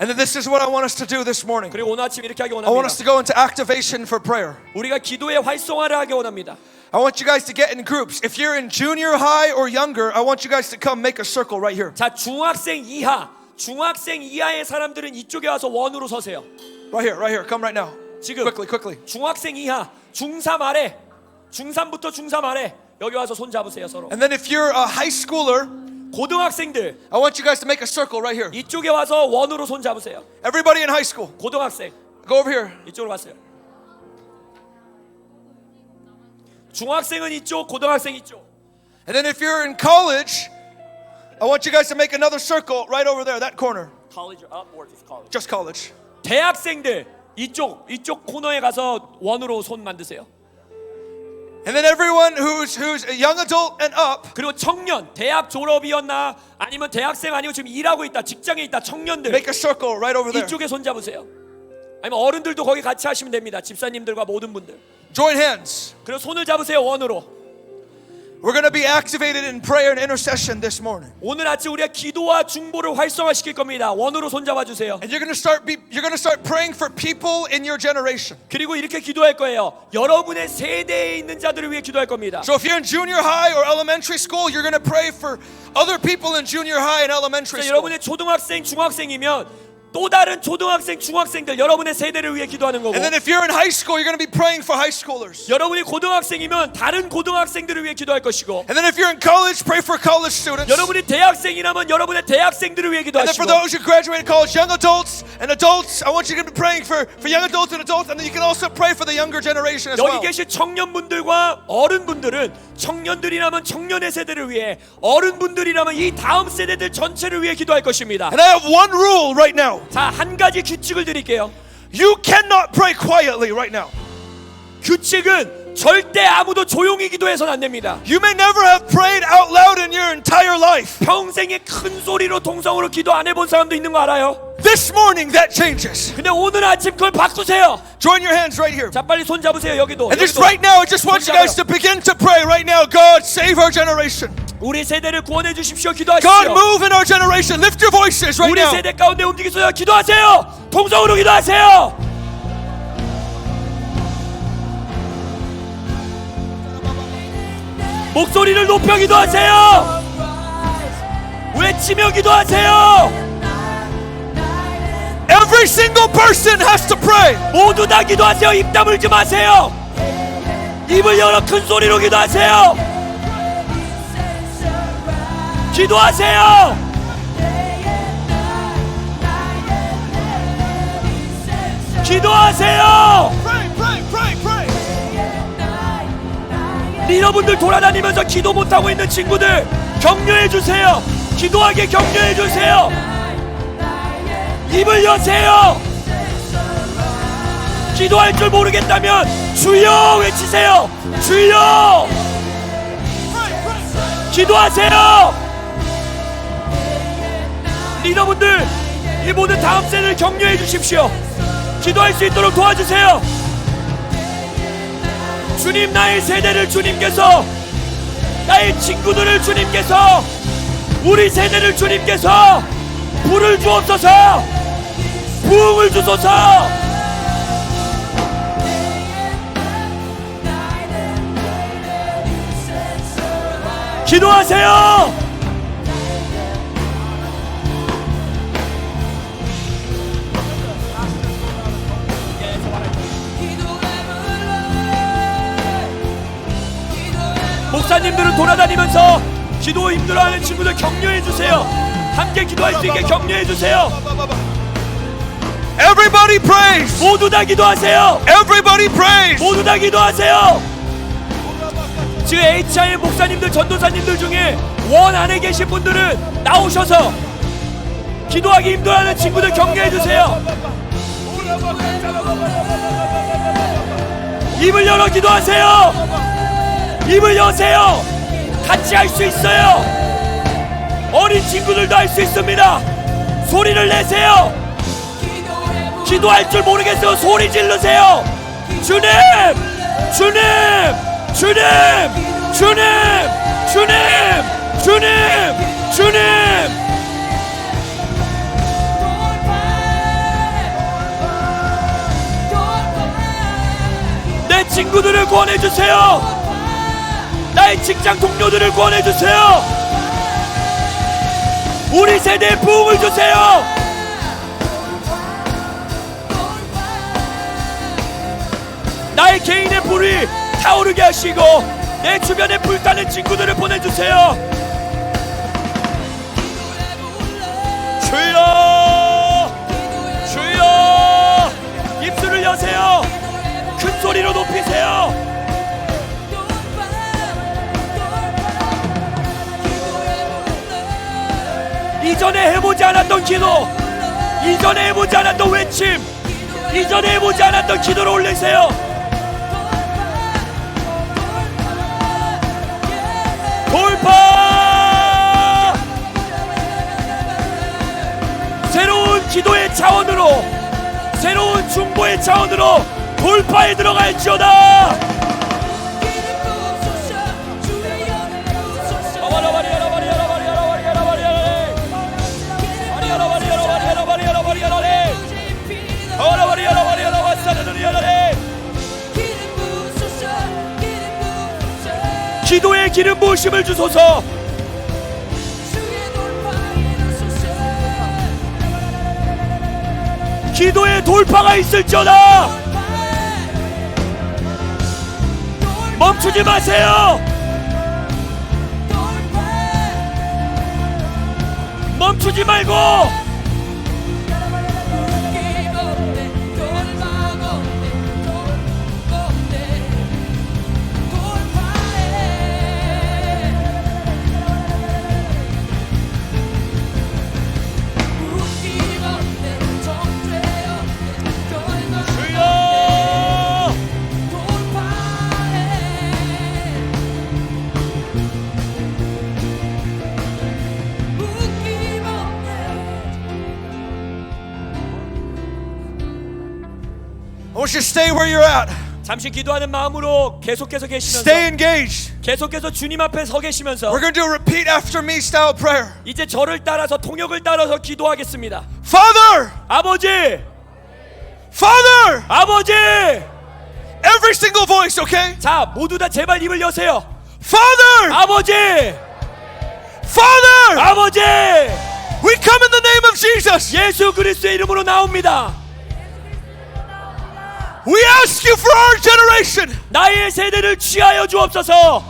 And then this is what I want us to do this morning.
그리고 오늘 아침 이렇게 하기
I want us
원합니다.
to go into activation for prayer.
우리가 기도의 활성화를 하기 원합니다.
I want you guys to get in groups. If you're in junior high or younger, I want you guys to come make a circle right here.
자, 중학생 이하의 사람들은 이쪽에 와서 원으로 서세요.
Right here. Come right now.
지금
Quickly.
중학생 이하, 중3 아래, 중3부터 중3 아래 여기 와서 손 잡으세요 서로.
And then if you're a high schooler,
고등학생들
I want you guys to make a circle right here.
이쪽에 와서 원으로 손 잡으세요.
Everybody in high school,
고등학생
go over here.
이쪽으로 왔어요. 중학생은 이쪽, 고등학생 이쪽.
And then if you're in college, I want you guys to make another circle right over there, that corner.
College or upwards is college.
Just college.
대학생들 이쪽 코너에 가서 원으로 손 만드세요.
And then everyone who's a young adult and up,
그리고 청년, 대학 졸업이었나 아니면 대학생 아니면 지금 일하고 있다, 직장에 있다 청년들
make a circle right over there.
이쪽에 손 잡으세요. 아니면 어른들도 거기 같이 하시면 됩니다. 집사님들과 모든 분들.
Join hands.
그리고 손을 잡으세요. 원으로.
We're going to be activated in prayer and intercession this morning.
오늘 아침 우리가 기도와 중보를 활성화시킬 겁니다. 원으로 손 잡아 주세요.
And you're going to start praying for people in your generation.
그리고 이렇게 기도할 거예요. 여러분의 세대에 있는 자들을 위해 기도할 겁니다.
So if you're in junior high or elementary school, you're going to pray for other people in junior high and elementary school.
여러분의 초등학생, 중학생이면 또 다른 초등학생, 중학생들 여러분의 세대를 위해 기도하는 거고.
And then if you're in high school, you're going to be praying for high schoolers.
여러분이 고등학생이면 다른 고등학생들을 위해 기도할 것이고.
And then if you're in college, pray for college students.
여러분이 대학생이라면 여러분의 대학생들을 위해
And then
기도하시고.
for those who graduated college, young adults and adults, I want you to be praying for young adults and adults, and then you can also pray for the younger generation as well.
여기 계신 청년분들과 어른분들은 청년들이라면 청년의 세대를 위해, 어른분들이라면 이 다음 세대들 전체를 위해 기도할 것입니다.
And I have one rule right now.
자, 한 가지 규칙을 드릴게요.
You cannot pray quietly right now.
규칙은 절대 아무도 조용히 기도해서는 안 됩니다.
You may never have prayed out loud in your entire life.
평생에 큰 소리로 동성으로 기도 안 해본 사람도 있는 거 알아요?
This morning that changes.
근데 오늘 아침 그걸 바꾸세요.
Join your hands right here.
자, 빨리 손 잡으세요. 여기도.
And just
여기도.
right now, I just want you guys to begin to pray right now. God, save our generation.
우리 세대를 구원해 주십시오.
God,
기도하십시오.
move in our generation. Lift your voices right
우리
now.
세대 가운데 움직이소서. 기도하세요. 동성으로 기도하세요. 목소리를 높여 기도하세요. 외치며 기도하세요.
Every single person has to pray.
모두 다 기도하세요. 입 다물지 마세요. 입을 열어 큰 소리로 기도하세요. 기도하세요. 기도하세요.
Pray, pray, pray, pray.
리더분들 돌아다니면서 기도 못하고 있는 친구들 격려해 주세요. 기도하게 격려해 주세요. 입을 여세요. 기도할 줄 모르겠다면 주여 외치세요. 주여. 기도하세요. 리더분들 이 모든 다음 세대를 격려해 주십시오. 기도할 수 있도록 도와주세요. 주님, 나의 세대를 주님께서, 나의 친구들을 주님께서, 우리 세대를 주님께서 불을 주옵소서. 부흥을 주소서. 기도하세요. 목사님들은 돌아다니면서 기도 힘들어하는 친구들 격려해 주세요. 함께 기도할 수 있게 격려해 주세요.
Everybody prays.
모두 다 기도하세요.
Everybody prays.
모두 다 기도하세요. 지금 HI의 목사님들, 전도사님들 중에 원 안에 계신 분들은 나오셔서 기도하기 힘들어하는 친구들 격려해 주세요. 입을 열어 기도하세요. 입을 여세요. 같이 할 수 있어요. 어린 친구들도 할 수 있습니다. 소리를 내세요. 기도할 줄 모르겠어요. 소리 지르세요. 주님, 주님, 주님, 주님, 주님, 주님, 주님. 내 친구들을 구원해 주세요. 나의 직장 동료들을 구원해 주세요. 우리 세대에 부흥을 주세요. 나의 개인의 불이 타오르게 하시고 내 주변에 불타는 친구들을 보내주세요. 주여, 주여. 입술을 여세요. 큰 소리로 높이세요. 이전에 해보지 않았던 기도, 이전에 해보지 않았던 외침, 이전에 해보지 않았던 기도를 올리세요. 돌파! 새로운 기도의 차원으로, 새로운 중보의 차원으로 돌파에 들어갈지어다. 기도의 기름 부으심을 주소서. 기도의 돌파가 있을지어다. 멈추지 마세요. 멈추지 말고
I want you to stay where you're at.
잠시 기도하는 마음으로 계속해서 계시면서
Stay engaged.
계속해서 주님 앞에 서 계시면서
We're going to do a repeat after me style prayer.
이제 저를 따라서 통역을 따라서 기도하겠습니다.
Father,
아버지,
Father,
아버지.
every single voice, okay?
자, 모두 다 제발 입을 여세요.
Father,
아버지,
Father,
아버지.
we come in the name of Jesus.
예수 그리스도의 이름으로 나옵니다.
We ask you for our generation.
나의 세대를 취하여 주옵소서.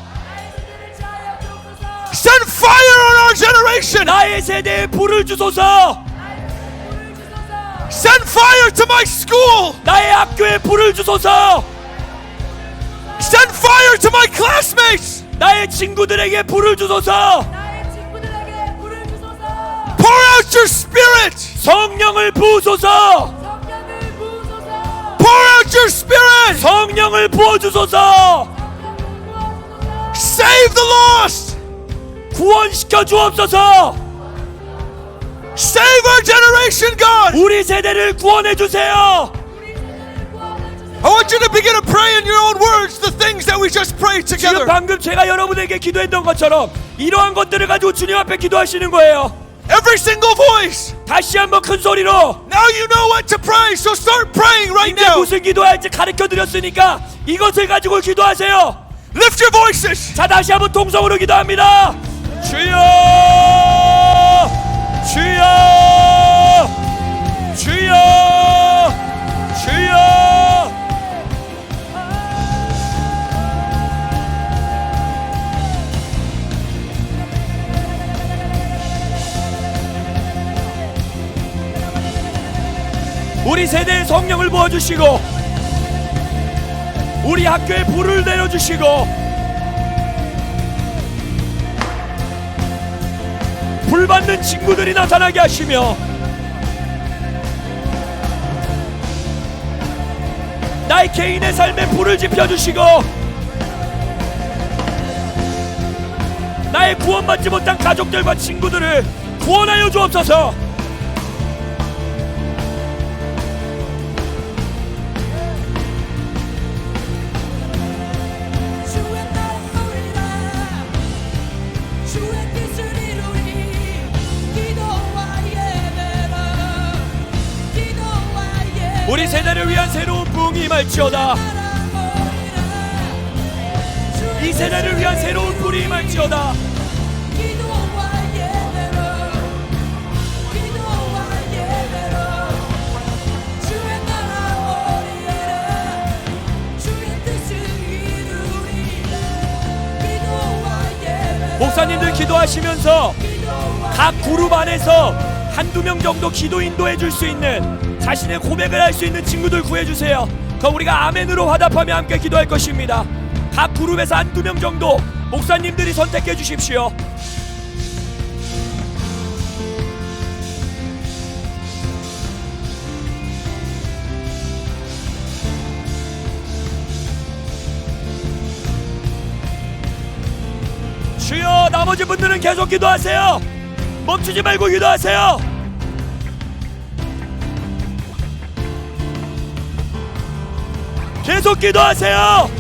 Send fire on our generation.
나의 세대에 불을 주소서.
Send fire to my school.
나의 학교에 불을 주소서.
Send fire to my classmates.
나의 친구들에게 불을 주소서.
Pour out your spirit.
성령을 부으소서.
Pour out your spirit.
성령을 부어주소서.
Save the lost.
구원시켜 주옵소서.
Save our generation, God.
우리 세대를 구원해 주세요.
I want you to begin to pray in your own words the things that we just prayed
지금
together.
방금 제가 여러분에게 기도했던 것처럼 이러한 것들을 가지고 주님 앞에 기도하시는 거예요.
Every single voice.
다시 한번 큰 소리로
Now you know what to pray, so start praying right
이제
now.
무슨 기도할지 가르쳐 드렸으니까 이것을 가지고 기도하세요.
Lift your voices.
자, 다시 한번 통성으로 기도합니다. 주여, 주여, 주여, 주여. 우리 세대에 성령을 부어주시고 우리 학교에 불을 내려주시고 불 받는 친구들이 나타나게 하시며 나의 개인의 삶에 불을 지펴주시고 나의 구원받지 못한 가족들과 친구들을 구원하여 주옵소서. 우리 세대를 위한 새로운 부흥이 임할지어다. 이 세대를 위한 새로운 불이 임할지어다. 목사님들 기도하시면서 각 그룹 안에서 한두 명 정도 기도 인도해 줄 수 있는 자신의 고백을 할 수 있는 친구들 구해주세요. 그럼 우리가 아멘으로 화답하며 함께 기도할 것입니다. 각 그룹에서 한두 명 정도 목사님들이 선택해 주십시오. 주여, 나머지 분들은 계속 기도하세요. 멈추지 말고 기도하세요. 계속 기도하세요.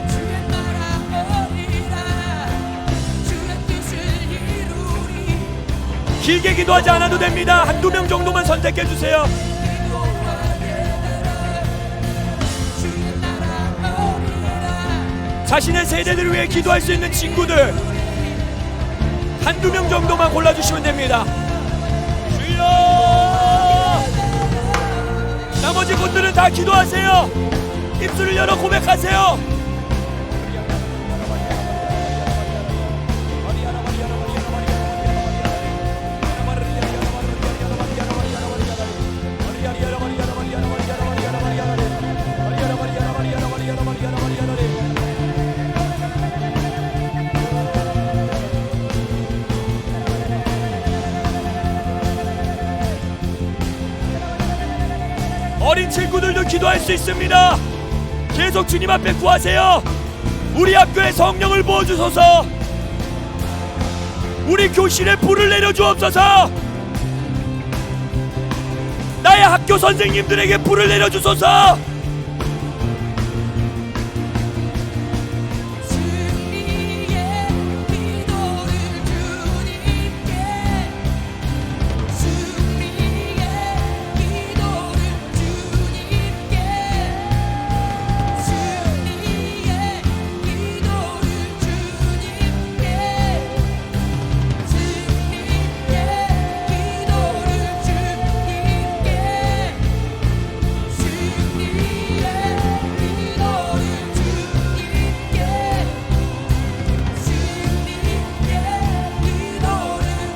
주의 나라 오리라 주의 뜻을 이루리
길게 기도하지 않아도 됩니다. 한두 명 정도만 선택해 주세요.
주의 나라 오리라
자신의 세대들을 위해 기도할 수 있는 친구들 한두 명 정도만 골라주시면 됩니다. 주여! 나머지 분들은 다 기도하세요. 입술을 열어 고백하세요. 어린 친구들도 기도할 수 있습니다. 계속 주님 앞에 구하세요. 우리 학교에 성령을 부어주소서. 우리 교실에 불을 내려주옵소서. 나의 학교 선생님들에게 불을 내려주소서.
승리의 기도를 주님께 승리의 기도를 주님께 승리의 기도를 주님께 승리의 기도를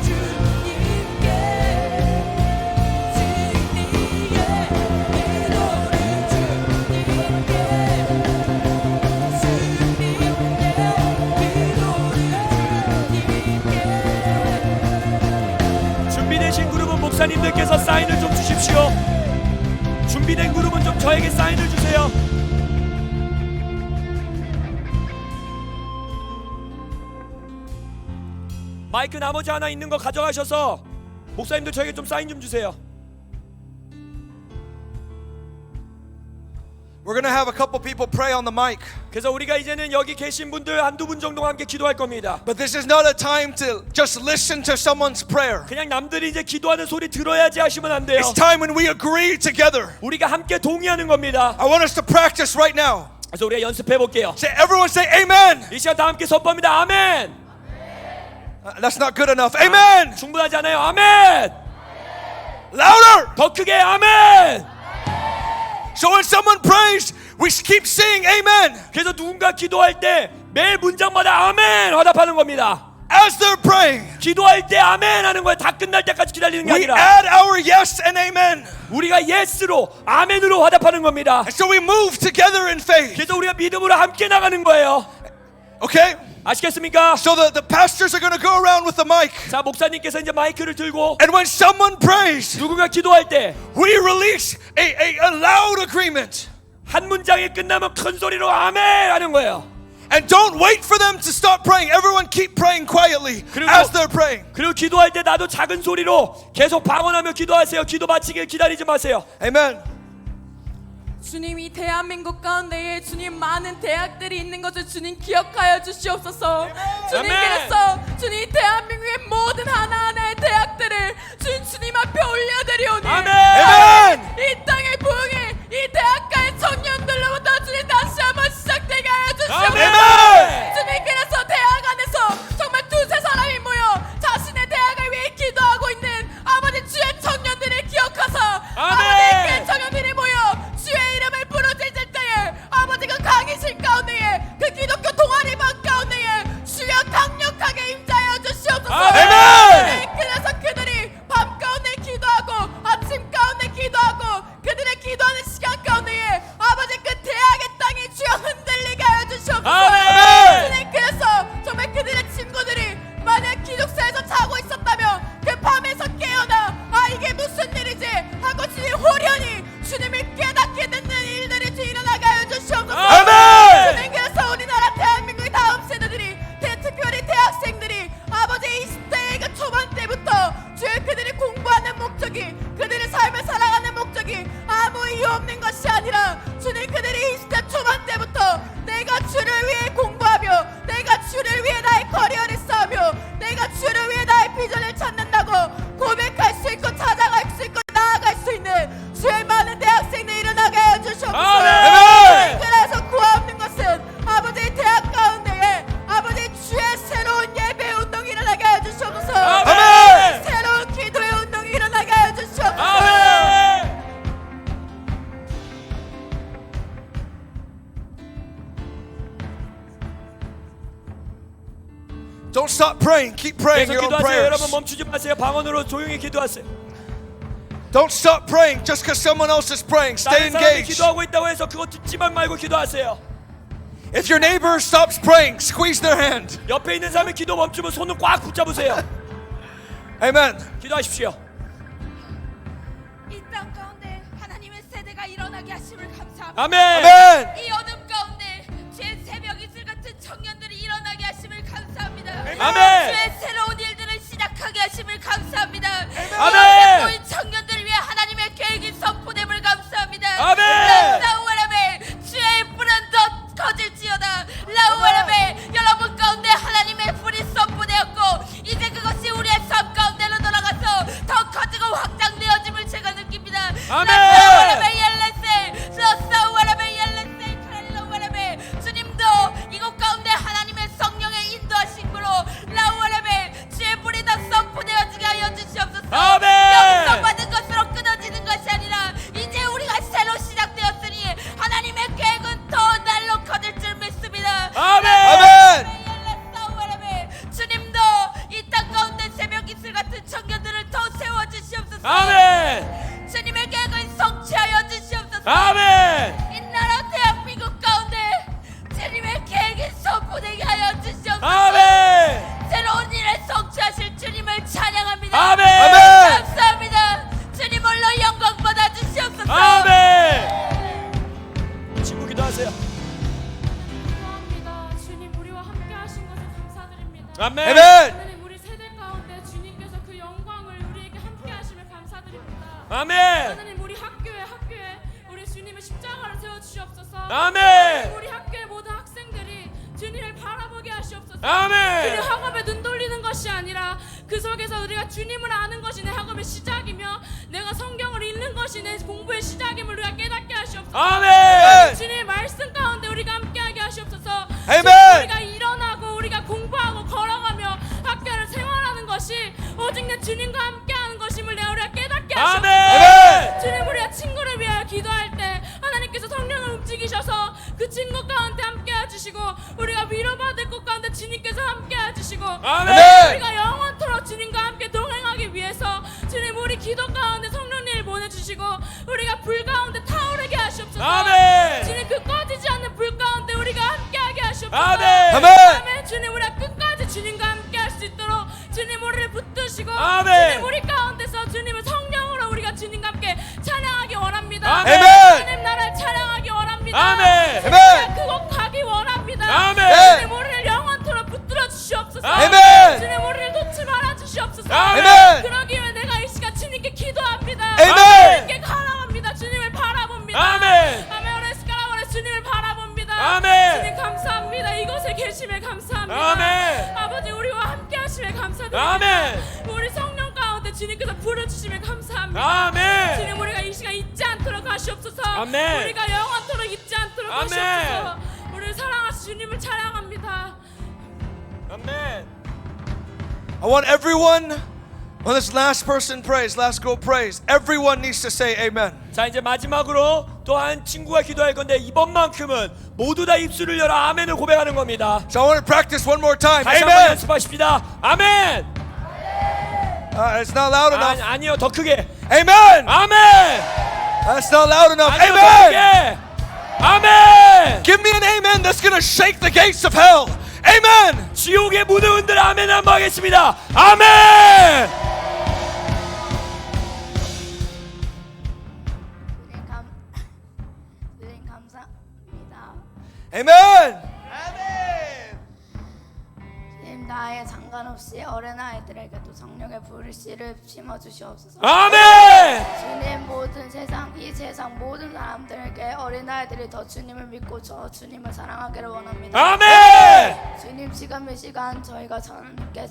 주님께
준비되신 그룹은 목사님들께서 사인을 좀 주십시오. 준비된 그룹은 좀 저에게 사인을 주세요. 마이크 나머지 하나 있는 거 가져가셔서 목사님들 저에게 좀 사인 좀 주세요.
We're going to have a couple people pray on the mic.
그래서 우리가 이제는 여기 계신 분들 한두 분 정도가 함께 기도할 겁니다.
But this is not a time to just listen to someone's prayer.
그냥 남들이 이제 기도하는 소리 들어야지 하시면 안 돼요.
It's time when we agree together.
우리가 함께 동의하는 겁니다.
I want us to practice right now.
그래서 우리가 연습해 볼게요.
Say, everyone say amen.
이 시간 다 함께 선포합니다. 아멘.
That's not good enough. Amen.
충분하지 않아요. 아멘.
Louder.
더 크게 아멘.
So when someone prays, we keep saying amen.
그래서 누군가 기도할 때 매일 문장마다 아멘 화답하는 겁니다.
As they're praying,
기도할 때 아멘 하는 거예요. 다 끝날 때까지 기다리는 게
we
아니라
add our yes and amen.
우리가 예스로 아멘으로 화답하는 겁니다.
And so we move together in faith.
그래서 우리가 믿음으로 함께 나가는 거예요.
Okay?
아시겠습니까?
So the pastors are going to go around with the mic.
자, 목사님께서 이제 마이크를 들고
And when someone prays,
누군가 기도할 때 한
we release a loud agreement.
문장이 끝나면 큰 소리로 아멘 하는 거예요.
And don't wait for them to stop praying. Everyone keep praying quietly
그리고-
as they're praying.
그리고 기도할 때 나도 작은 소리로 계속 방언하며 기도하세요. 기도 마치길 기다리지 마세요.
Amen.
주님이 대한민국 가운데에 주님 많은 대학들이 있는 것을 주님 기억하여 주시옵소서. 주님께서 주님 대한민국의 모든 하나하나의 대학들을 주님 앞에 올려드리오니
아멘.
Amen.
이 땅의 부흥이 이 대학가의 청년들로부터 주님 다시 한번 시작되게 하여 주시옵소서.
아멘.
주님께서 대학 안에서 정말 두세 사람이 모여 자신의 대학을 위해 기도하고 있는 아버지 주의 청년들을 기억하사 아버지 그 청년들이 모여 주의 이름을 부르짖을 때에 아버지 그 강의실 가운데에 그 기독교 동아리반 가운데에 주여 강력하게 임자여 주시옵소서.
아멘.
그래서 그들이 밤 가운데 기도하고 아침 가운데 주님 그들이 20대 초반 때부터 내가 주를 위해 공부하며 내가 주를 위해 나의 커리어를 쌓으며 내가 주를 위해 나의 비전을 찾는다고 고백할 수 있고 찾아갈 수 있고 나아갈 수 있는 주의 많은 대학생들이 일어나게 하여 주시옵소서.
아멘.
그래서 구하옵는 것은 아버지의 대학 가운데에 아버지 주의 새로운 예배 운동이 일어나게 하여 주시옵소서.
아멘.
새로운 기도의 운동이 일어나게 하여 주시옵소서.
아멘.
Don't stop praying. Keep praying
계속
your own
기도하세요. 여러분
prayers.
멈추지 마세요. 방언으로 조용히 기도하세요.
Don't stop praying just because someone else is praying. Stay
다른 사람이
engaged.
기도하고 있다고 해서 그거 듣지만 말고 기도하세요.
If your neighbor stops praying, squeeze their hand.
옆에 있는 사람이 기도 멈추면 손을 꽉 붙잡으세요.
Amen.
기도하십시오.
이 땅 가운데 하나님의 세대가 일어나게 하심을 감사합니다.
아멘.
Amen.
이 어둠 가운데 주의 새벽 이슬 같은 청년들이 일어나게 하심을 감사합니다.
아멘.
주의 새로운 일들을 시작하게 하심을 감사합니다.
아멘.
모인 청년들을 위해 하나님의 계획이 선포됨을 감사합니다.
아멘.
라우아람의 주의 불은 더 커질지어다. 라우아람의 여러분 가운데 하나님의 불이 선포되었고 이제 그것이 우리의 삶 가운데로 돌아가서 더 커지고 확장되어짐을 제가 느낍니다.
아멘.
주님도 이곳 가운데 하나님의 성령의 인도하심으로 라우아람의 주의 불이 더 선포되어지게 하여 주시옵소서.
아멘.
영성받은 것으로 끊어지는 것이 아니라 이제 우리가 새로 시작되었으니 하나님의 계획은 더 날로 커질 줄 믿습니다.
아멘.
주님도 이 땅 가운데 새벽 이슬 같은 청년들을 더 세워 주시옵소서.
아멘.
주님의 계획을 성취하여 주시옵소서.
아멘.
이 나라 대한민국 가운데 주님의 계획이 선포되게 하여 주시옵소서.
아멘.
새로운 일을 성취하실 주님을 찬양합니다.
아멘.
아멘.
감사합니다. 주님 홀로 영광 받아 주시옵소서.
아멘. 친구 기도하세요.
감사합니다. 주님 우리와 함께 하신 것을 감사드립니다.
아멘.
Amen.
하나님 우리 세대 가운데 주님께서 그 영광을 우리에게 함께 하심을 감사드립니다.
아멘.
하나님 우리 학교에 우리 주님의 십자가를 세워 주시옵소서.
아멘.
우리 학교의 모든 학생들이 주님을 바라보게 하시옵소서.
아멘.
주님 학업에 눈 돌리는 것이 아니라 그 속에서 우리가 주님을 아는 것이 내 학업의 시작이며 내가 성경을 읽는 것이 내 공부의 시작임을 우리가 깨닫게 하시옵소서.
아멘.
주님의 말씀 가운데 우리가 함께하게 하시옵소서.
아멘.
주님, 우리가 일어나고 우리가 공부하고 걸어가며 학교를 생활하는 것이 오직 내 주님과 함께하는 것임을 내 우리가 깨닫게 하시옵소서.
아멘.
주님 우리가 친구를 위하여 기도할 때 하나님께서 성령을 움직이셔서 그 친구 가운데 함께 해주시고 우리가 위로받을 것 가운데 주님께서 함께 해주시고
아멘.
우리가 영원토록 주님과 함께 동행하기 위해서 주님 우리 기도 가운데 성령님을 보내주시고 우리가 불 가운데 타오르게 하시옵소서.
아멘.
주님 그 꺼지지 않는 불 가운데 우리가 함께하게 하시옵소서.
아멘.
아멘.
아멘. 주님 우리가 끝까지 주님과 함께할 수 있도록 주님 우리를 붙드시고
아멘.
주님 우리 가운데서 주님을 성령으로 우리가 주님과 함께 찬양하기 원합니다.
아멘.
하나님 나라를 찬양하기 원합니다.
아멘.
아멘.
그곳 가기 원합니다.
아멘.
주님 우리를 영원토록 붙들어 주시옵소서.
아멘.
주님 우리를 놓지 말아 주시옵소서.
아멘.
그러기 위해 내가 이 시간 주님께 기도합니다.
아멘.
주님께 갈아갑니다. 주님을 바라봅니다.
아멘.
아멘. 오레스카라오레 주님을 바라봅니다.
아멘.
주님 감사합니다. 이곳에 계심에 감사합니다.
아멘.
아버지 우리와 함께 하심에 감사드립니다.
아멘.
우리 성령 가운데 주님께서 부르주심에 감사합니다.
아멘.
주님 우리가 이 시간 잊지 않도록 하시옵소서.
아멘.
우리가 영원토록 잊지 않도록
아멘.
하시옵소서. 우리를 사랑하신 주님을 찬양합니다.
아멘.
I want everyone, when this last person prays, last girl prays, everyone needs to say amen.
자 이제 마지막으로 또 한 친구가 기도할 건데 이번만큼은 모두 다 입술을 열어 아멘을 고백하는 겁니다.
So I want to practice one more time.
다시 한번
Amen.
연습하십시다. 아멘.
It's not loud enough.
아니요 더 크게.
Amen.
아멘.
That's not loud enough.
아니요 더
Amen.
크게. 아멘.
Give me an amen that's going to shake the gates of hell. Amen.
지옥의 문을 흔들어 아멘 한번 하겠습니다. 아멘.
주님 감사합니다.
Amen.
주님
나이에 상관없이 어린아이들에게도 성령의 불씨를 심어주시옵소서.
아멘.
주님, 모든 세상, 이 세상 모든 사람들에게 어린아이들이 더 주님을 믿고 저 주님을 사랑하기를 원합니다.
아멘.
주님, 지금 이 시간 저희가 함께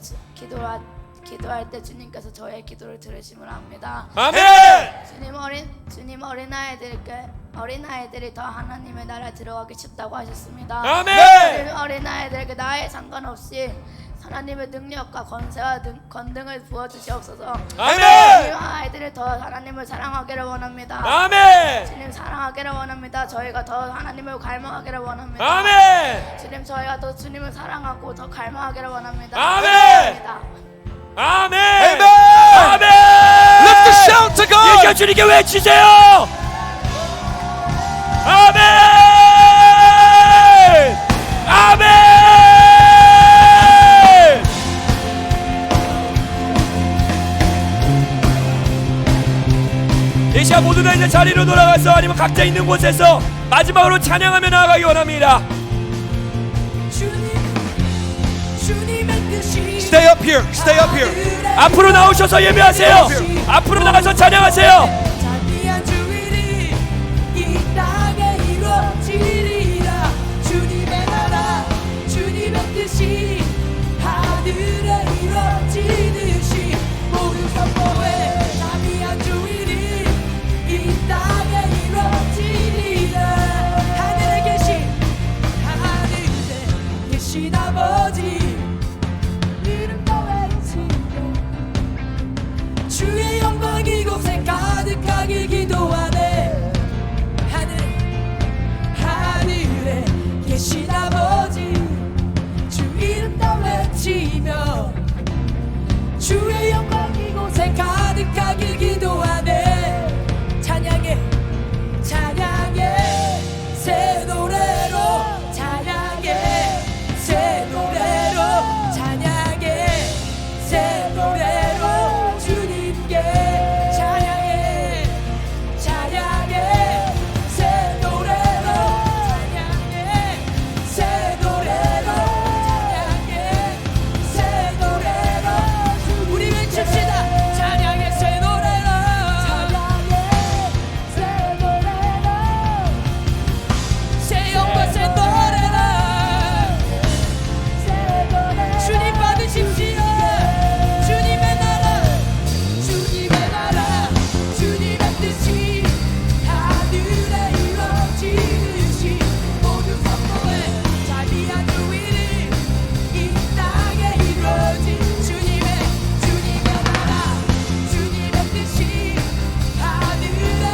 기도할 때 주님께서 저의 기도를 들으심을 압니다.
아멘.
주님, 어린아이들이 더 하나님의 나라에 들어가기 쉽다고 하셨습니다.
아멘.
주님, 어린아이들에게 나이에 상관없이 하나님의 능력과 권세와 권능을 부어주시옵소서.
아멘.
주님, 아이들이 더 하나님을 사랑하기를 원합니다.
아멘.
주님, 사랑하기를 원합니다. 저희가 더 하나님을 갈망하기를 원합니다.
아멘.
주님, 저희가 더 주님을 사랑하고 더 갈망하기를 원합니다.
아멘.
감사합니다.
아멘.
Amen.
아멘.
Lift the shout to God.
이겨 주님께 외치세요. 아멘. 아멘. 이 시간 모두 다 이제 자리로 돌아가서 아니면 각자 있는 곳에서 마지막으로 찬양하며 나아가기 원합니다.
Stay up here. Stay up here.
앞으로 나오셔서 예배하세요. 앞으로 나가서 찬양하세요.
자비한 주일이 이 땅에 이루어지리라. 주님의 나라 주님의 뜻이 하늘에 이루어지듯이 모두 선포해. 자비한 주일이 이 땅에 이루어지리라. 하늘에 계신 아버지 주의 영광 이곳에 가득하길 기도하네. 하늘에 계신 아버지 주 이름 다 외치며 주의 영광 이곳에 가득하길 기도하네. 찬양해 새 노래로 찬양해 새 노래로 찬양해 새 노래로 주님께 찬양해 새 노래로 찬양해 새 노래로 찬양해 새 노래로 우리 외칩시다. 찬양해 새 노래로 새 영광 새 노래로 주님 받으십시오. 주님의 나라 주님의 뜻이 하늘에 이루어지듯이 모두 선포해. 자비한 주일이 이 땅에 이루어진 주님의 나라 주님의 뜻이 하늘에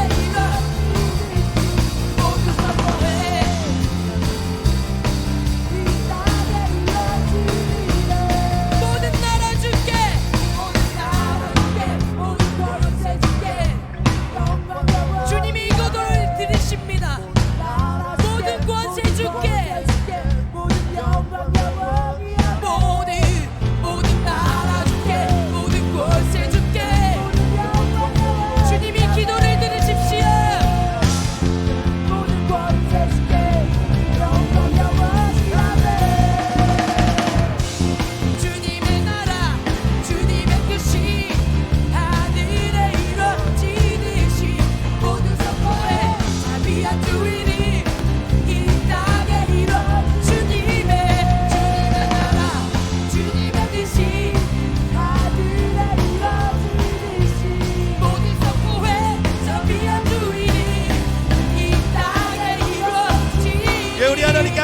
이루어지듯이 모두 선포해. 이 땅에 이루어지리라. 모든 나라 주께 모든 곳에 주께 주님이 이것을 들으십니다. 모든 권세 주께 모든 나라 주께 모든 권세 주께 주님이 기도를 들으십시오. 모든 권세 주께 주님의 나라 주님의 뜻이 하늘에 이루어지듯이 모두 선포해. 자비한 주일이 이 땅에 주님의 나라 주님의 뜻이 하늘에 이루어지듯이 모두 선포해. 자비한 주일이 이 땅에 이루어지듯이
우리 하나님께